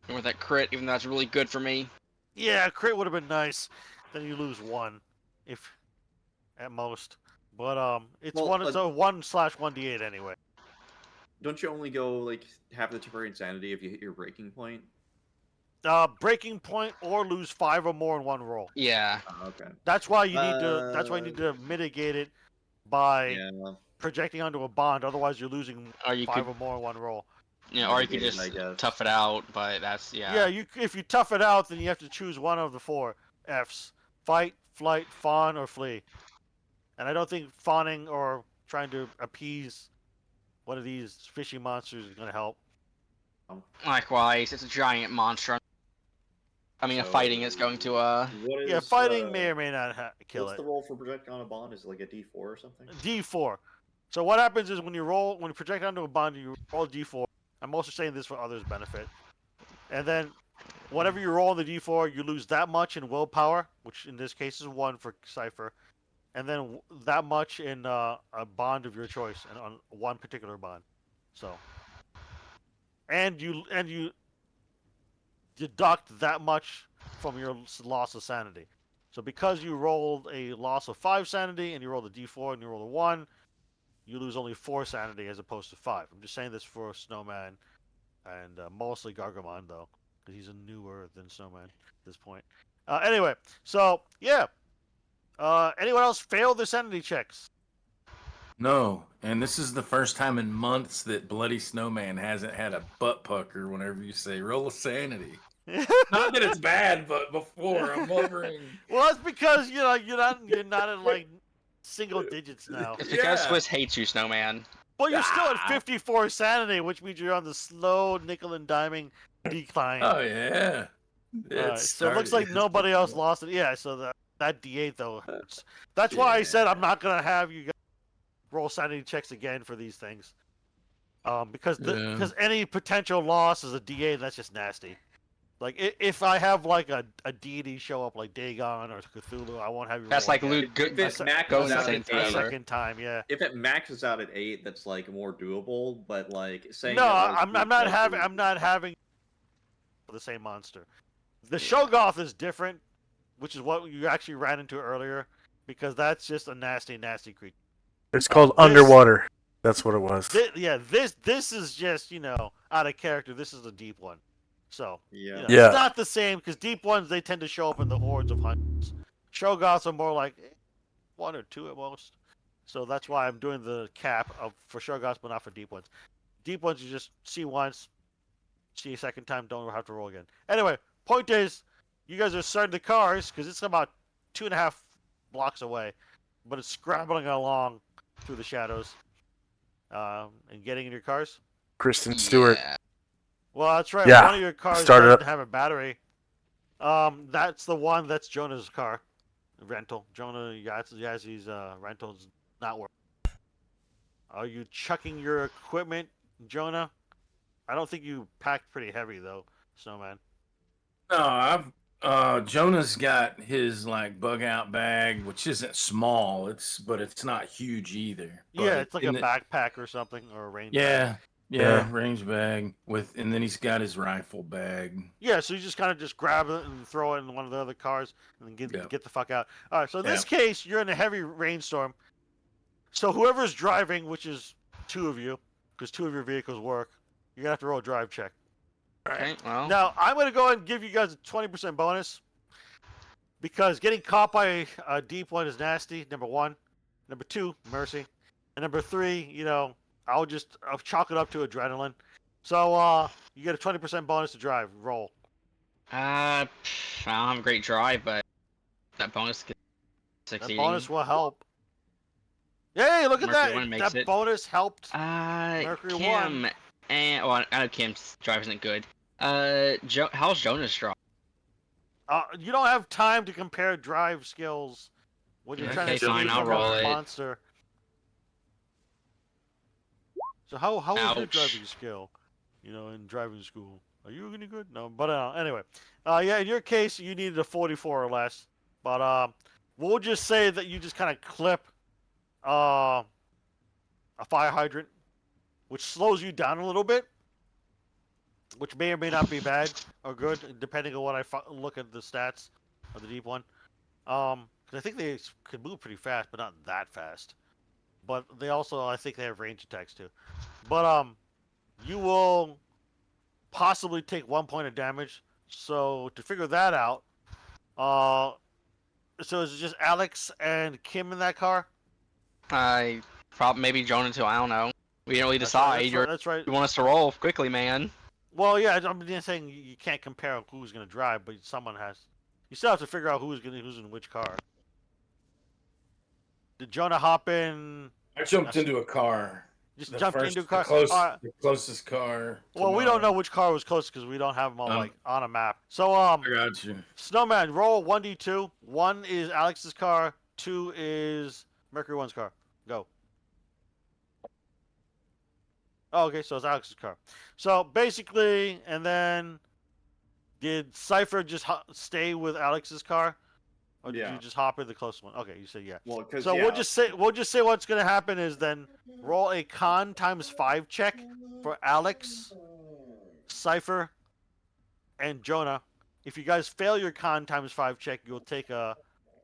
And with that crit, even though that's really good for me. Yeah, crit would have been nice. Then you lose 1, if at most. But it's Well, It's a 1/1d8 anyway. Don't you only go like half the temporary insanity if you hit your breaking point? Breaking point or lose 5 or more in one roll. Yeah. Okay. That's why you need to. That's why you need to mitigate it by Yeah. projecting onto a bond. Otherwise, you're losing Or you 5 could, or more in one roll. or you could mitigate it, just I guess. tough it out. But that's Yeah, if you tough it out, then you have to choose one of the 4 Fs: fight, flight, fawn, or flee. And I don't think fawning or trying to appease one of these fishy monsters is going to help. Likewise, it's a giant monster. I mean, So, fighting is going to What is, Yeah, fighting may or may not kill what's it. the roll for projecting on a bond? Is it like a D4 or something? D4. So what happens is when you project onto a bond, you roll D4. I'm also saying this for others' benefit. And then whatever you roll on the D4, you lose that much in willpower, which in this case is 1 for Cypher, and then that much in a bond of your choice, and on one particular bond. So, and you deduct that much from your loss of sanity. So because you rolled a loss of 5 sanity and you rolled a D4 and you rolled a 1, you lose only 4 sanity as opposed to 5. I'm just saying this for Snowman and mostly Gargamon though, because he's newer than Snowman at this point. Anyway, so yeah. Anyone else failed their sanity checks? No, and this is the first time in months that Bloody Snowman hasn't had a butt pucker whenever you say roll a sanity. Not that it's bad, but before I'm wondering. Well, that's because you're not in like single digits now. It's because Yeah. Swiss hates you, Snowman. Well, you're still at Ah. 54 sanity, which means you're on the slow nickel and diming decline. Oh yeah. So it looks like nobody else lost it. Yeah, so that D8 though hurts. That's why I said I'm not gonna have you guys roll sanity checks again for these things. Because any potential loss is a D8, that's just nasty. Like if I have like a deity show up like Dagon or Cthulhu, I won't have you. That's roll like again. Luke If it go maxes out insane at A forever. 8, second time, yeah. if it maxes out at 8, that's like more doable. But like saying No, that, like, I'm not having the same monster. The Shogoth is different, which is what you actually ran into earlier, because that's just a nasty, nasty creature. It's called This- Underwater. That's what it was. This is just out of character. This is a deep one, so Yeah. Yeah. it's not the same because deep ones they tend to show up in the hordes of hundreds. Shogoths are more like 1 or 2 at most, so that's why I'm doing the cap for Shogoths, but not for deep ones. Deep ones you just see once, see a second time, don't have to roll again. Anyway, point is, you guys are starting the cars because it's about 2.5 blocks away, but it's scrambling along through the shadows. And getting in your cars? Kristen Stewart. Yeah. Well, that's right. Yeah, One of your cars start it doesn't up. have a battery. That's the one that's Jonah's car. Rental. Jonah Yazzy's rental's not working. Are you chucking your equipment, Jonah? I don't think you packed pretty heavy, though, Snowman. No, Jonah's got his like bug out bag, which isn't small. But it's not huge either. Yeah, But it's like a in the- backpack or something, or a rain bag. Yeah, Yeah, range bag and then he's got his rifle bag. Yeah, so you just kind of just grab it and throw it in one of the other cars and then Yep. get the fuck out. All right, so in this case, you're in a heavy rainstorm. So whoever's driving, which is two of you, because two of your vehicles work, you're gonna have to roll a drive check. Okay, well. Now I'm gonna go ahead and give you guys a 20% bonus because getting caught by a deep one is nasty. Number one, number two, mercy, and number three, I'll chalk it up to adrenaline. So you get a 20% bonus to drive. Roll. I don't have a great drive, but that bonus gets That succeeding. bonus will help. Yay! Look at Mercury One that. makes That it. bonus helped. Mercury Kim, One. and well, I know Kim's drive isn't good. How's Jonas drive? You don't have time to compare drive skills when you're trying to Okay, fine, escape I'll from a roll it. monster. So how was your Ouch. driving skill? In driving school, are you any good? No, but anyway, yeah. In your case, you needed a 44 or less. But we'll just say that you just kind of clip a fire hydrant, which slows you down a little bit, which may or may not be bad or good, depending on what I look at the stats of the deep one. Because I think they can move pretty fast, but not that fast. But they also, I think they have range attacks too. But you will possibly take 1 point of damage. So to figure that out, so is it just Alex and Kim in that car? Maybe Jonas too. I don't know. We didn't really That's right, decide. that's right. You want us to roll quickly, man? Well, yeah, I'm just saying you can't compare who's gonna drive, but someone has. You still have to figure out who's in which car. Did Jonah hop in? I jumped into a car. Just jumped into a car. The closest car. Well, we don't know which car was closest because we don't have them all on a map. So I got you. Snowman, roll 1d2. 1 is Alex's car. 2 is Mercury One's car. Go. Oh, okay, so it's Alex's car. So basically, and then did Cypher just stay with Alex's car, or did you just hop in the closest one? Okay, you said yeah. Well, because So we'll just say what's gonna happen is then roll a con ×5 check for Alex, Cypher, and Jonah. If you guys fail your con ×5 check, you'll take a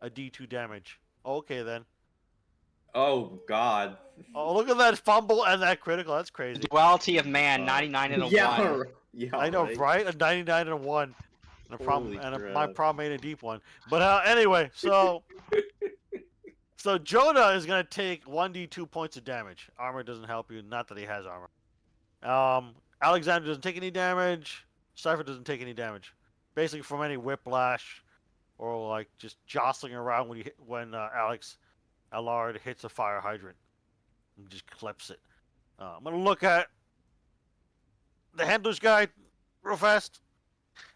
D2 damage. Okay then. Oh God. Oh, look at that fumble and that critical. That's crazy. Duality of man, 99 and a 1. Yeah, I know, right? A 99 and a 1. And a problem, my problem ain't a deep one. But anyway, so Jonah is gonna take 1d2 points of damage. Armor doesn't help you. Not that he has armor. Alexander doesn't take any damage. Cypher doesn't take any damage. Basically, from any whiplash or like just jostling around when Alex Allard hits a fire hydrant and just clips it. I'm gonna look at the handler's guide real fast.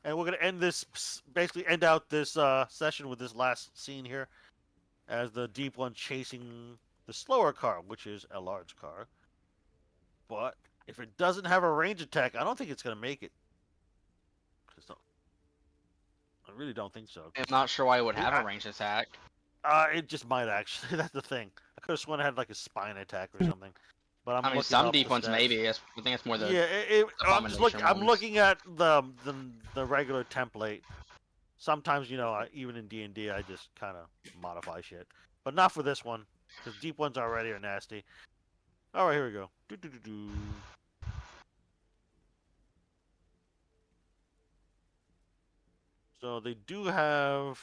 And we're going to basically end out this session with this last scene here as the deep one chasing the slower car, which is Allard's car. But if it doesn't have a range attack, I don't think it's going to make it. I really don't think so. I'm not sure why it would have a ranged attack. It just might actually. That's the thing. I could have sworn it had like a spine attack or something. But I mean, some deep ones maybe. I think it's more the I'm looking at the regular template. Sometimes even in D&D I just kind of modify shit, but not for this one because deep ones already are nasty. All right, here we go. So they do have.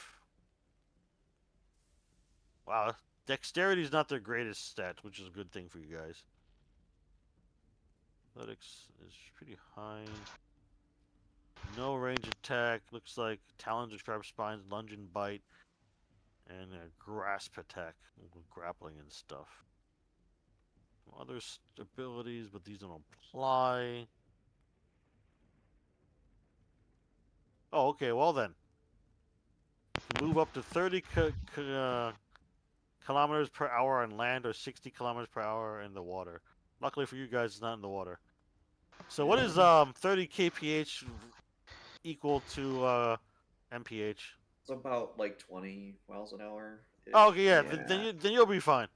Wow, dexterity is not their greatest stat, which is a good thing for you guys. Athletics is pretty high. No range attack. Looks like talons or sharp spines, lunge and bite, and a grasp attack, grappling and stuff. Other abilities, but these don't apply. Oh, okay. Well then, move up to 30 kilometers per hour on land or 60 kilometers per hour in the water. Luckily for you guys, it's not in the water. So what is 30 kph equal to mph? It's about like 20 miles an hour. Oh, okay, yeah. Then you'll be fine.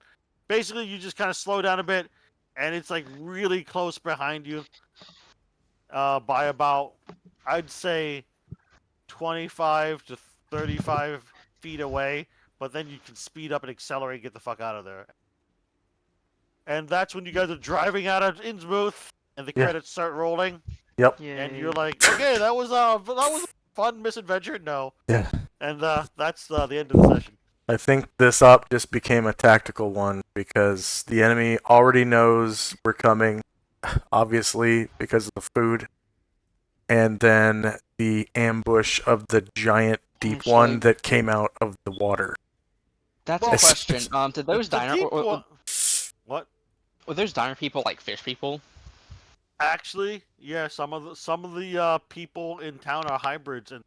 Basically, you just kind of slow down a bit, and it's like really close behind you, by about, I'd say, 25 to 35 feet away. But then you can speed up and accelerate, and get the fuck out of there. And that's when you guys are driving out of Innsmouth, and the Yeah. credits start rolling, Yep. and you're like, okay, that was a fun misadventure. No, Yeah. and that's the end of the session. I think this op just became a tactical one because the enemy already knows we're coming, obviously because of the food, and then the ambush of the giant deep Actually- one that came out of the water. That's Well, a it's- question. Did those The diner deep one- What? were those diner people like fish people? Actually, yeah, some of the people in town are hybrids, and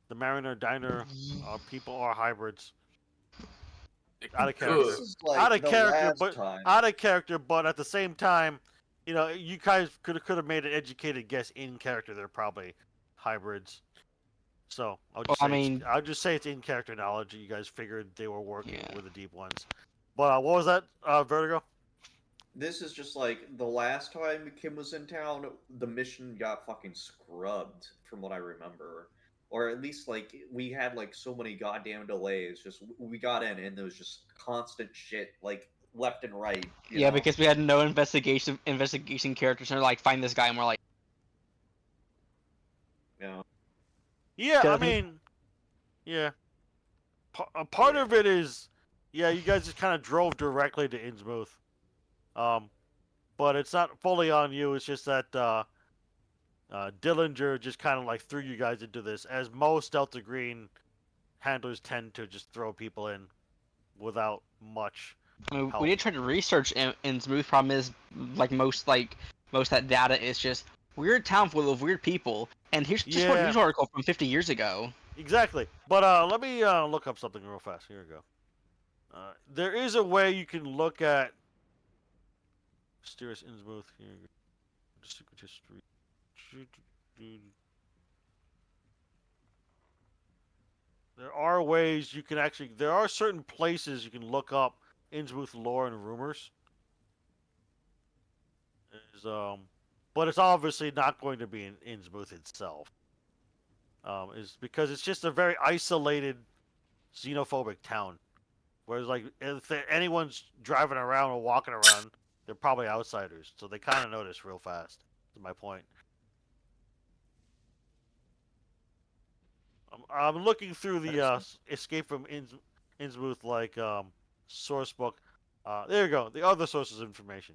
the Mariner Diner people are hybrids. Out of character. This is like Out of the character, last but time. out of character, but at the same time, you know, you guys could have made an educated guess in character. They're probably hybrids. So I'll just Well, I say mean- I'll just say it's in character knowledge. You guys figured they were working Yeah. with the deep ones. But what was that, Vertigo? This is just like the last time Kim was in town, the mission got fucking scrubbed, from what I remember. Or at least like we had like so many goddamn delays. Just we got in and there was just constant shit like left and right. you Yeah, know? because we had no investigation characters, and they're like, find this guy, and we're like, you know. Yeah, I Got it. mean, yeah. A part of it is, yeah, you guys just kind of drove directly to Innsmouth. But it's not fully on you. It's just that Dillinger just kind of like threw you guys into this, as most Delta Green handlers tend to just throw people in without much. I mean, Help. we did try to research in Smooth. Problem is, like most that data is just weird town full of weird people. And here's just one Yeah. news article from 50 years ago. Exactly. But let me look up something real fast. Here we go. There is a way you can look at Mysterious Innsmouth. Here we go. Secret history. There are ways you can actually. There are certain places you can look up Innsmouth lore and rumors. But it's obviously not going to be in Innsmouth itself. Is because it's just a very isolated, xenophobic town. Whereas, like, if anyone's driving around or walking around, they're probably outsiders. So they kind of notice real fast. Is my point. I'm looking through the Escape from Innsmouth like source book. There you go. The other sources of information.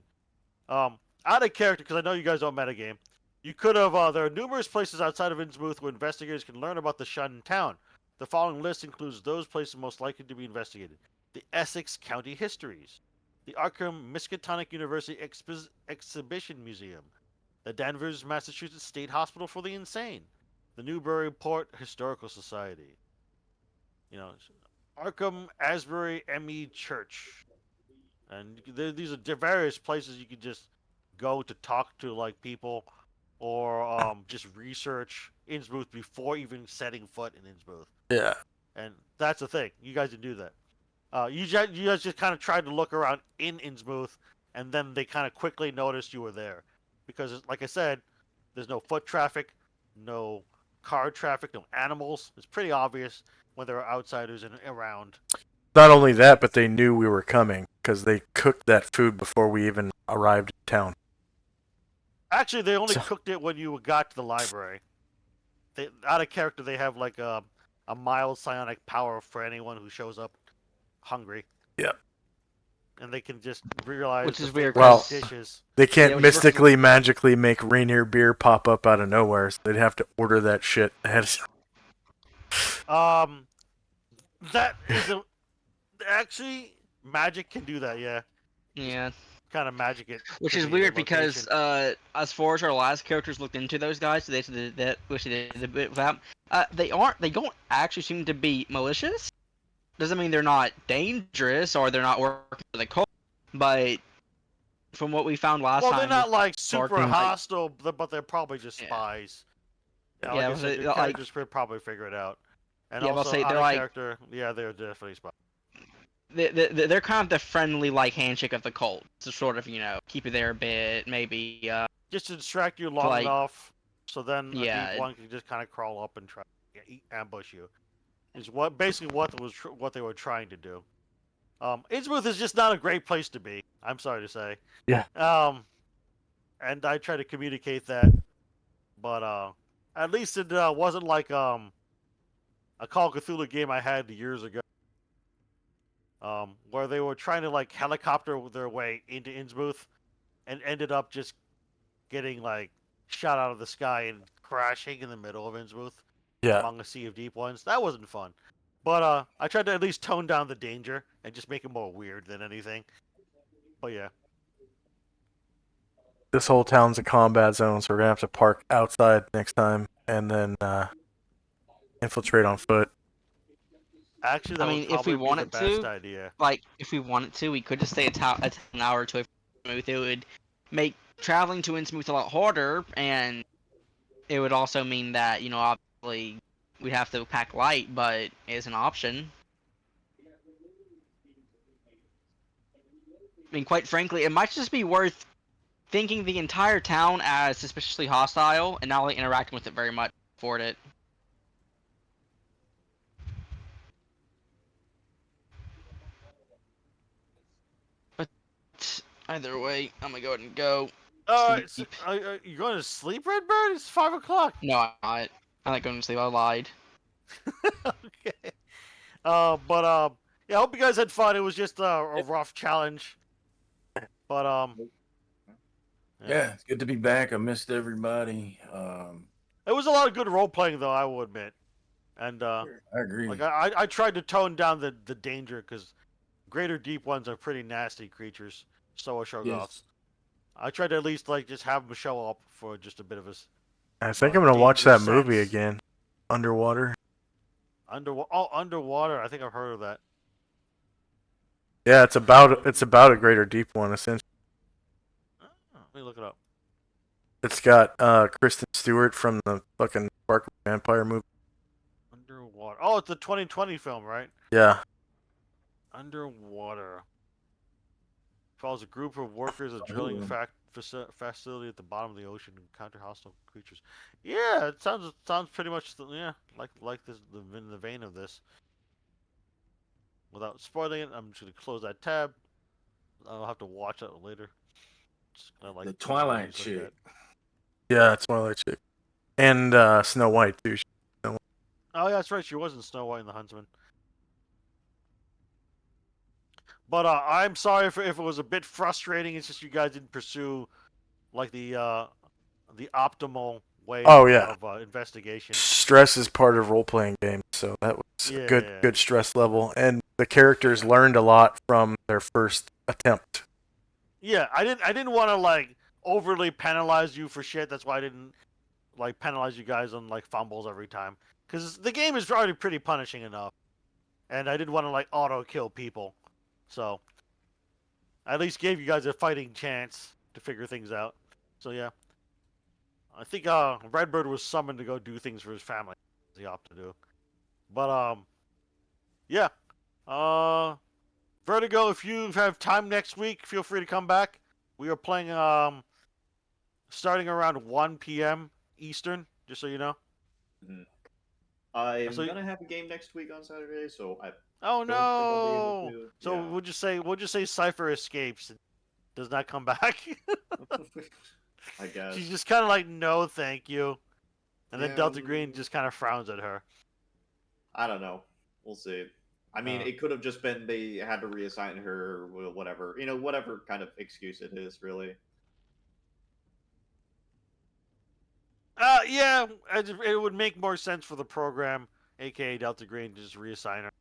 Out of character, because I know you guys don't metagame. You could have. There are numerous places outside of Innsmouth where investigators can learn about the shunned town. The following list includes those places most likely to be investigated: the Essex County Histories, the Arkham Miskatonic University Exhibition Museum, the Danvers, Massachusetts State Hospital for the Insane, the Newburyport Historical Society, you know, Arkham Asbury ME Church, and these are various places you could just go to talk to like people, or just research Innsmouth before even setting foot in Innsmouth. Yeah. And that's the thing. You guys didn't do that. You guys just kind of tried to look around in Innsmouth, and then they kind of quickly noticed you were there. Because, like I said, there's no foot traffic, no car traffic, no animals. It's pretty obvious when there are outsiders around. Not only that, but they knew we were coming because they cooked that food before we even arrived in town. Actually, they only So- cooked it when you got to the library. Out of character, they have like a mild psionic power for anyone who shows up hungry. Yep. And they can just realize Which the is weird, flavor of 'cause- dishes. They can't Yeah, which is- mystically, magically make Rainier beer pop up out of nowhere, so they'd have to order that shit ahead of time. That isn't actually magic can do that. Yeah, Yeah. kind of magic it. Which to is the weird because location. as far as our last characters looked into those guys, so they did that, which they did a bit without. They don't actually seem to be malicious. Doesn't mean they're not dangerous or they're not working for the cult, but from what we found last Well, time, they're not like super barking, like- hostile, but they're probably just Yeah. spies. Yeah, Yeah, like I but said, they- your like- characters could probably figure it out. And Yeah, but also, say out they're of like- character, yeah, they're definitely spies. they're kind of the friendly like handshake of the cult to sort of keep you there a bit, maybe Just to distract you long like enough, so then a yeah, deep one can just kind of crawl up and try to ambush you. Is what basically what they were trying to do. Innsmouth is just not a great place to be. I'm sorry to say. Yeah. And I try to communicate that, but at least it wasn't like a Call of Cthulhu game I had years ago. Where they were trying to like helicopter their way into Innsmouth, and ended up just getting like shot out of the sky and crashing in the middle of Innsmouth Yeah. among a sea of deep ones. That wasn't fun. But I tried to at least tone down the danger and just make it more weird than anything. But yeah. This whole town's a combat zone, so we're gonna have to park outside next time and then infiltrate on foot. Actually, that I mean, would if we probably be the wanted best to, idea. like if we wanted to, we could just stay an hour or two from Innsmouth. It would make traveling to Innsmouth a lot harder, and it would also mean that obviously we'd have to pack light, but it's an option. I mean, quite frankly, it might just be worth thinking the entire town as suspiciously hostile and not really interacting with it very much for it. But either way, I'm gonna go ahead and go. Alright, so, Sleep. you going to sleep, Redbird? It's 5 o'clock. No, I'm not going to sleep. I lied. Okay. But yeah, I hope you guys had fun. It was just a rough challenge. But Yeah, it's good to be back. I missed everybody. it was a lot of good role playing, though, I will admit. And I agree. like I tried to tone down the danger because greater deep ones are pretty nasty creatures. So are Shoggoths. Yes. I tried to at least like just have them show up for just a bit of a I think I'm gonna watch dangerous that movie sense. again, Underwater. Underwater. I think I've heard of that. Yeah, it's about a greater deep one essentially. Oh, let me look it up. It's got Kristen Stewart from the fucking Spark Vampire movie. Underwater. Oh, it's the 2020 film, right? Yeah. Underwater. Follows a group of workers at a drilling facility at the bottom of the ocean and encounter hostile creatures. Yeah, it sounds pretty much like this in the vein of this. Without spoiling it, I'm just gonna close that tab. I'll have to watch that later. Just gonna, like, The Twilight movies like chick. that. Yeah, it's Twilight chick. And Snow White too. Oh yeah, that's right. She was in Snow White and the Huntsman. But I'm sorry if it was a bit frustrating. It's just you guys didn't pursue like the optimal way Oh, yeah. of investigation. Stress is part of role playing games, so that was a Yeah. good stress level. And the characters learned a lot from their first attempt. Yeah, I didn't want to like overly penalize you for shit. That's why I didn't like penalize you guys on like fumbles every time, because the game is already pretty punishing enough, and I didn't want to like auto kill people. So I at least gave you guys a fighting chance to figure things out. So yeah, I think Redbird was summoned to go do things for his family. He opted to do, but yeah, Vertigo. If you have time next week, feel free to come back. We are playing starting around 1 p.m. Eastern, just so you know. I'm So- gonna have a game next week on Saturday, so I Oh don't think I'll be no! able to. So Yeah. we'll just say Cypher escapes and does not come back. I guess. She's just kind of like, no, thank you, and then Yeah, Delta Green just kind of frowns at her. I don't know. We'll see. I mean, it could have just been they had to reassign her, or whatever. Whatever kind of excuse it is, really. Yeah, it would make more sense for the program, aka Delta Green, to just reassign her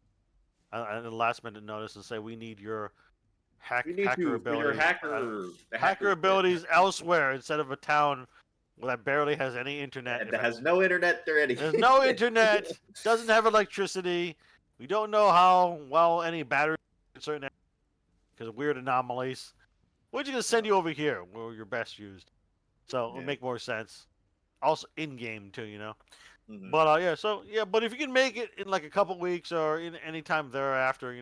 at a last minute notice and say, we need your hacker We need to put your abilities. the Hacker abilities elsewhere instead of a town that barely has any internet. that has no internet or anything. There's no internet, doesn't have electricity. We don't know how well any batteries in certain because of weird anomalies. We're just gonna send you over here where you're best used. So it'll Yeah. make more sense. Also in game too, you know. Mhm. But yeah, but if you can make it in like a couple weeks or in any time thereafter,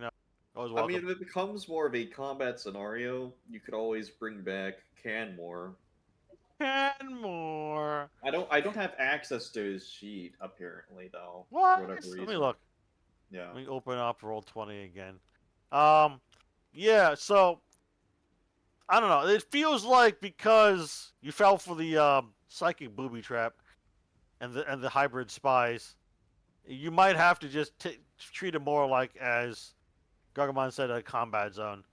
Always I welcome. mean, if it becomes more of a combat scenario, you could always bring back Canmore. Canmore. I don't have access to his sheet apparently though. What? For whatever Let reason. me look. Yeah. Let me open up Roll20 again. Yeah. So I don't know. It feels like because you fell for the psychic booby trap and the hybrid spies, you might have to just treat it more like, as Gargamon said, a combat zone.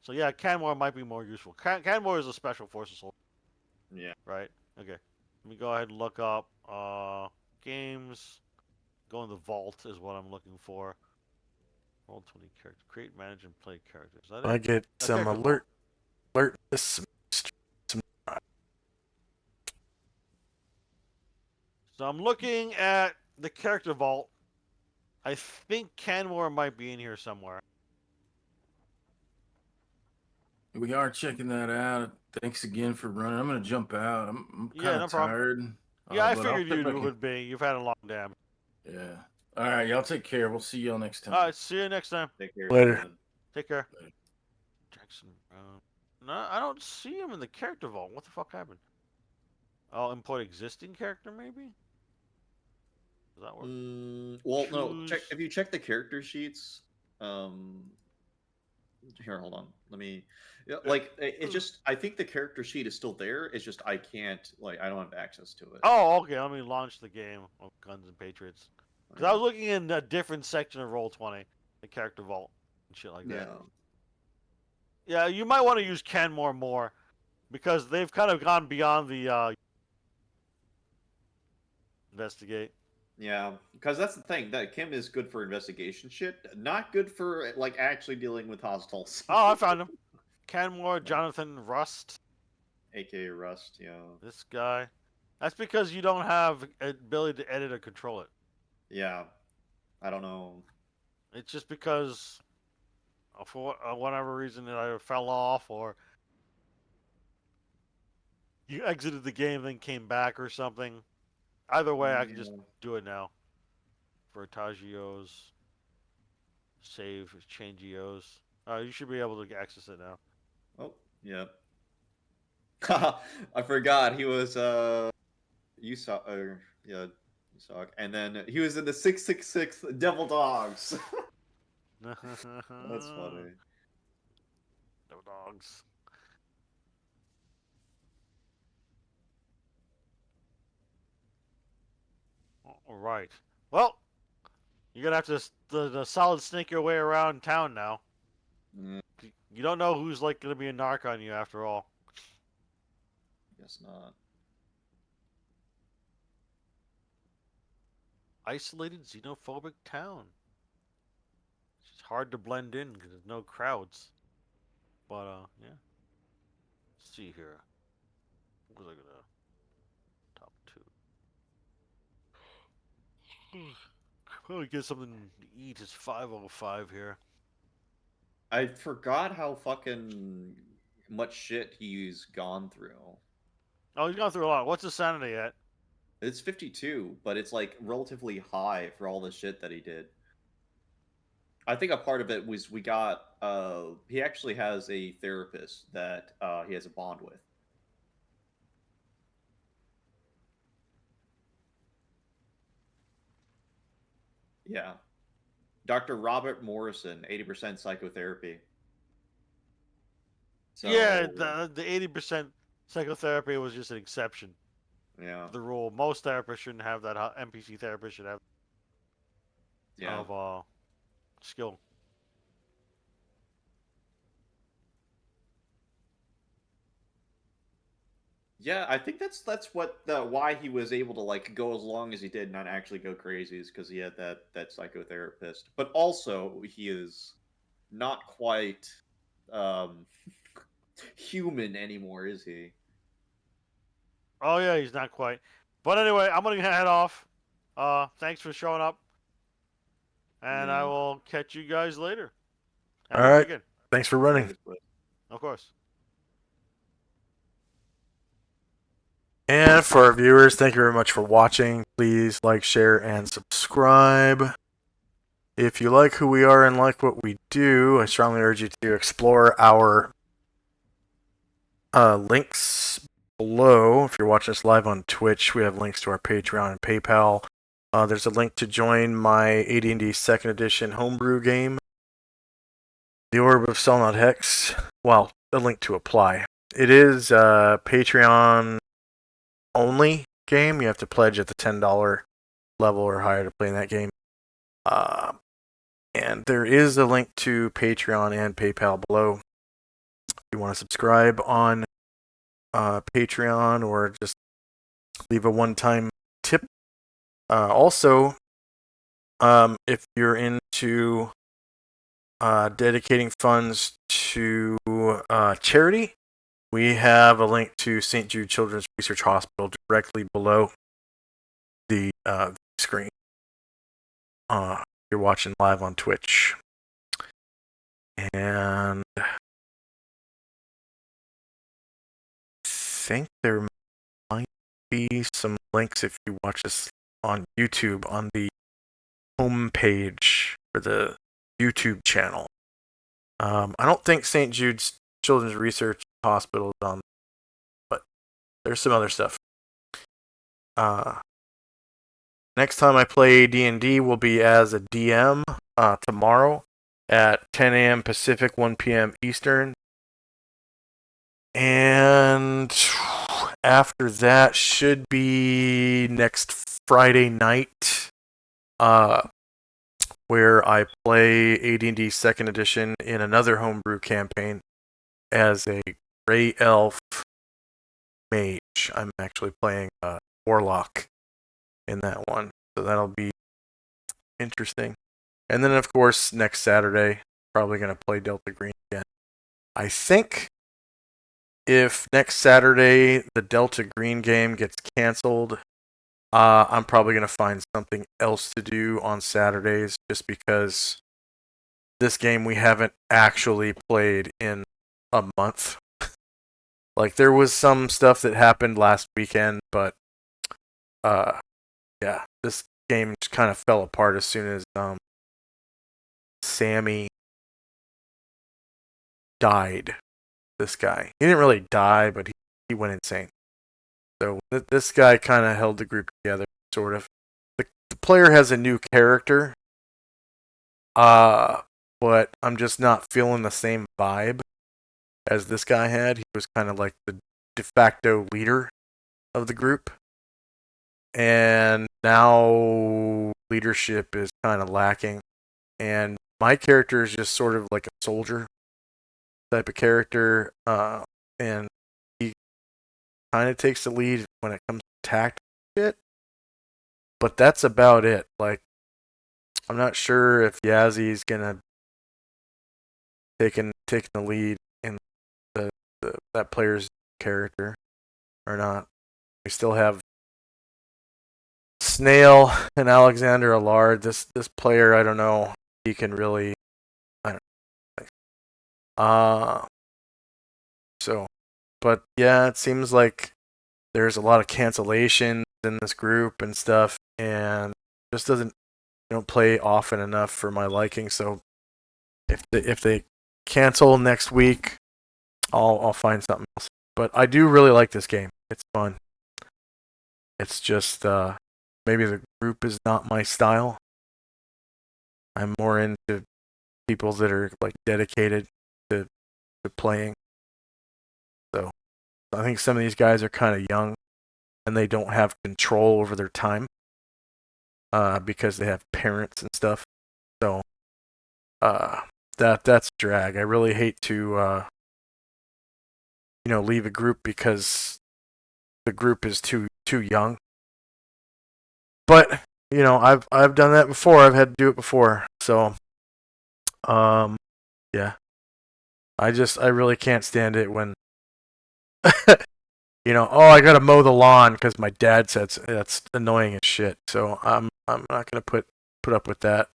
So yeah, Canmore might be more useful. Canmore is a special forces soldier, Yeah. right? Okay. Let me go ahead and look up games. Go in the vault is what I'm looking for. Roll20 character. Create, manage, and play characters. Is that I it? get some character vault. alertness. So I'm looking at the character vault. I think Canmore might be in here somewhere. We are checking that out. Thanks again for running. I'm gonna jump out. I'm Yeah, kind no of problem. tired. Yeah, I But I'll figured check you back in. would be. You've had a long day. Yeah. All right, y'all take care. We'll see y'all next time. All right, see you next time. Take care. Later. man. Take care. Later. Jackson Brown. No, I don't see him in the character vault. What the fuck happened? Oh, import existing character, maybe? Does that work? Well, no. Choose- If you check the character sheets, here, hold on. Let me. Yeah, like it's just. I think the character sheet is still there. It's just I can't. Like I don't have access to it. Oh, okay. Let me launch the game of Guns and Patriots. Because I was looking in a different section of Roll20, the character vault and shit like that. Yeah, you might want to use Canmore more, because they've kind of gone beyond the investigate. Yeah, because that's the thing. That Kim is good for investigation shit, not good for like actually dealing with hostiles. Oh, I found him. Canmore, Jonathan Rust. AKA Rust. Yeah. This guy. That's because you don't have ability to edit or control it. Yeah. I don't know. It's just because, for whatever reason, it either fell off or you exited the game then came back or something. Either way, I can just do it now. For Tagios, save, change EOs. You should be able to access it now. Oh, yeah. I forgot he was Usoc, yeah, Usoc, and then he was in the 666 Devil Dogs. That's funny. No dogs. All right. Well, you're gonna have to the solid snake your way around town now. Mm, You don't know who's like gonna be a narc on you after all. guess not. Isolated xenophobic town. It's just hard to blend in because there's no crowds. But yeah. Let's see here. What was I gonna top two? Probably get something to eat. It's 5:05 here. I forgot how fucking much shit he's gone through. Oh, he's gone through a lot. What's his sanity at? It's 52, but it's like relatively high for all the shit that he did. I think a part of it was we got he actually has a therapist that he has a bond with. Yeah. Dr. Robert Morrison, 80% psychotherapy. So, Yeah, the 80% psychotherapy was just an exception. yeah. The rule. Most therapists shouldn't have that. NPC therapists should have Yeah. of skill. Yeah, I think that's what why he was able to like go as long as he did, not actually go crazy, is because he had that psychotherapist. But also, he is not quite human anymore, is he? Oh yeah, he's not quite. But anyway, I'm gonna head off. Thanks for showing up, and I Yeah. will catch you guys later. Have All a good right. weekend. Thanks for running. Of course. And for our viewers, thank you very much for watching. Please like, share, and subscribe. if you like who we are and like what we do, I strongly urge you to explore our links below. If you're watching us live on Twitch, we have links to our Patreon and PayPal. There's a link to join my AD&D 2nd Edition homebrew game, The Orb of Selnod Hex. Well, a link to apply. It is a Patreon only game. You have to pledge at the $10 level or higher to play in that game. And there is a link to Patreon and PayPal below. If you want to subscribe on Patreon or just leave a one-time tip. Also, if you're into dedicating funds to charity, we have a link to St. Jude Children's Research Hospital directly below the screen. You're watching live on Twitch. And I think there might be some links if you watch this on YouTube on the homepage for the YouTube channel. I don't think St. Jude's Children's Research Hospital is on, but there's some other stuff. Next time I play D&D will be as a DM tomorrow at 10 a.m. Pacific, 1 p.m. Eastern. And after that should be next Friday night, where I play AD&D 2nd Edition in another homebrew campaign as a Grey Elf Mage. I'm actually playing Warlock in that one, so that'll be interesting. And then, of course, next Saturday, probably going to play Delta Green again. I think if next Saturday the Delta Green game gets canceled, I'm probably going to find something else to do on Saturdays, just because this game we haven't actually played in a month. Like, there was some stuff that happened last weekend, but yeah, this game just kind of fell apart as soon as Sammy died. This guy, he didn't really die, but he went insane. So this guy kind of held the group together, sort of. The player has a new character, but I'm just not feeling the same vibe as this guy had. He was kind of like the de facto leader of the group. And now leadership is kind of lacking. And my character is just sort of like a soldier type of character. And he kind of takes the lead when it comes to tactical shit. But that's about it. Like, I'm not sure if Yazzy's gonna taking the lead in that player's character or not. We still have Snail and Alexander Allard. This player, I don't know. He can really, I don't know. So, but yeah, it seems like there's a lot of cancellations in this group and stuff, and just doesn't play often enough for my liking. So if they cancel next week, I'll find something else. But I do really like this game. It's fun. It's just maybe the group is not my style. I'm more into people that are like dedicated to playing. So I think some of these guys are kind of young and they don't have control over their time because they have parents and stuff. So that's drag. I really hate to leave a group because the group is too young. But I've done that before. I've had to do it before. So yeah. I really can't stand it when I gotta mow the lawn because my dad said so. That's annoying as shit. So I'm not gonna put up with that.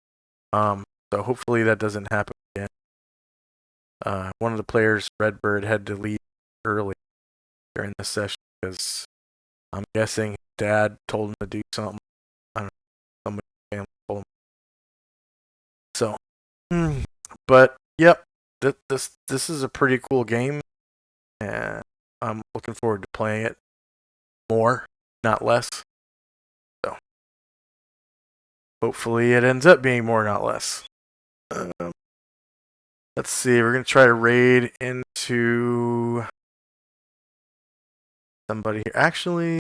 So hopefully that doesn't happen again. One of the players, Redbird, had to leave early during the session because I'm guessing his dad told him to do something. I don't know. Somebody told him. But yep, this is a pretty cool game, and I'm looking forward to playing it more, not less. So hopefully it ends up being more, not less. Let's see. We're gonna try to raid into somebody here. Actually,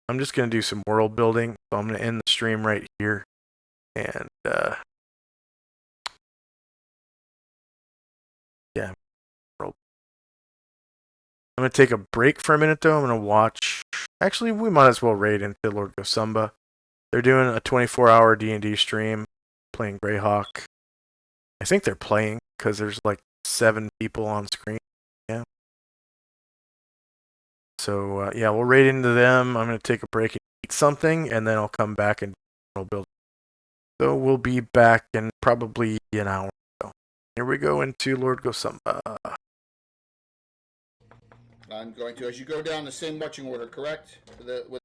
I'm just gonna do some world building. So I'm gonna end the stream right here, and yeah, world. I'm gonna take a break for a minute though. I'm gonna watch. Actually, we might as well raid into Lord Gosumba. They're doing a 24-hour D&D stream, playing Greyhawk. I think they're playing because there's like 7 people on screen. Yeah. So yeah, we'll raid into them. I'm gonna take a break and eat something, and then I'll come back and build. So we'll be back in probably an hour. So here we go into Lord Gosumba. I'm going to, as you go down the same marching order, correct? With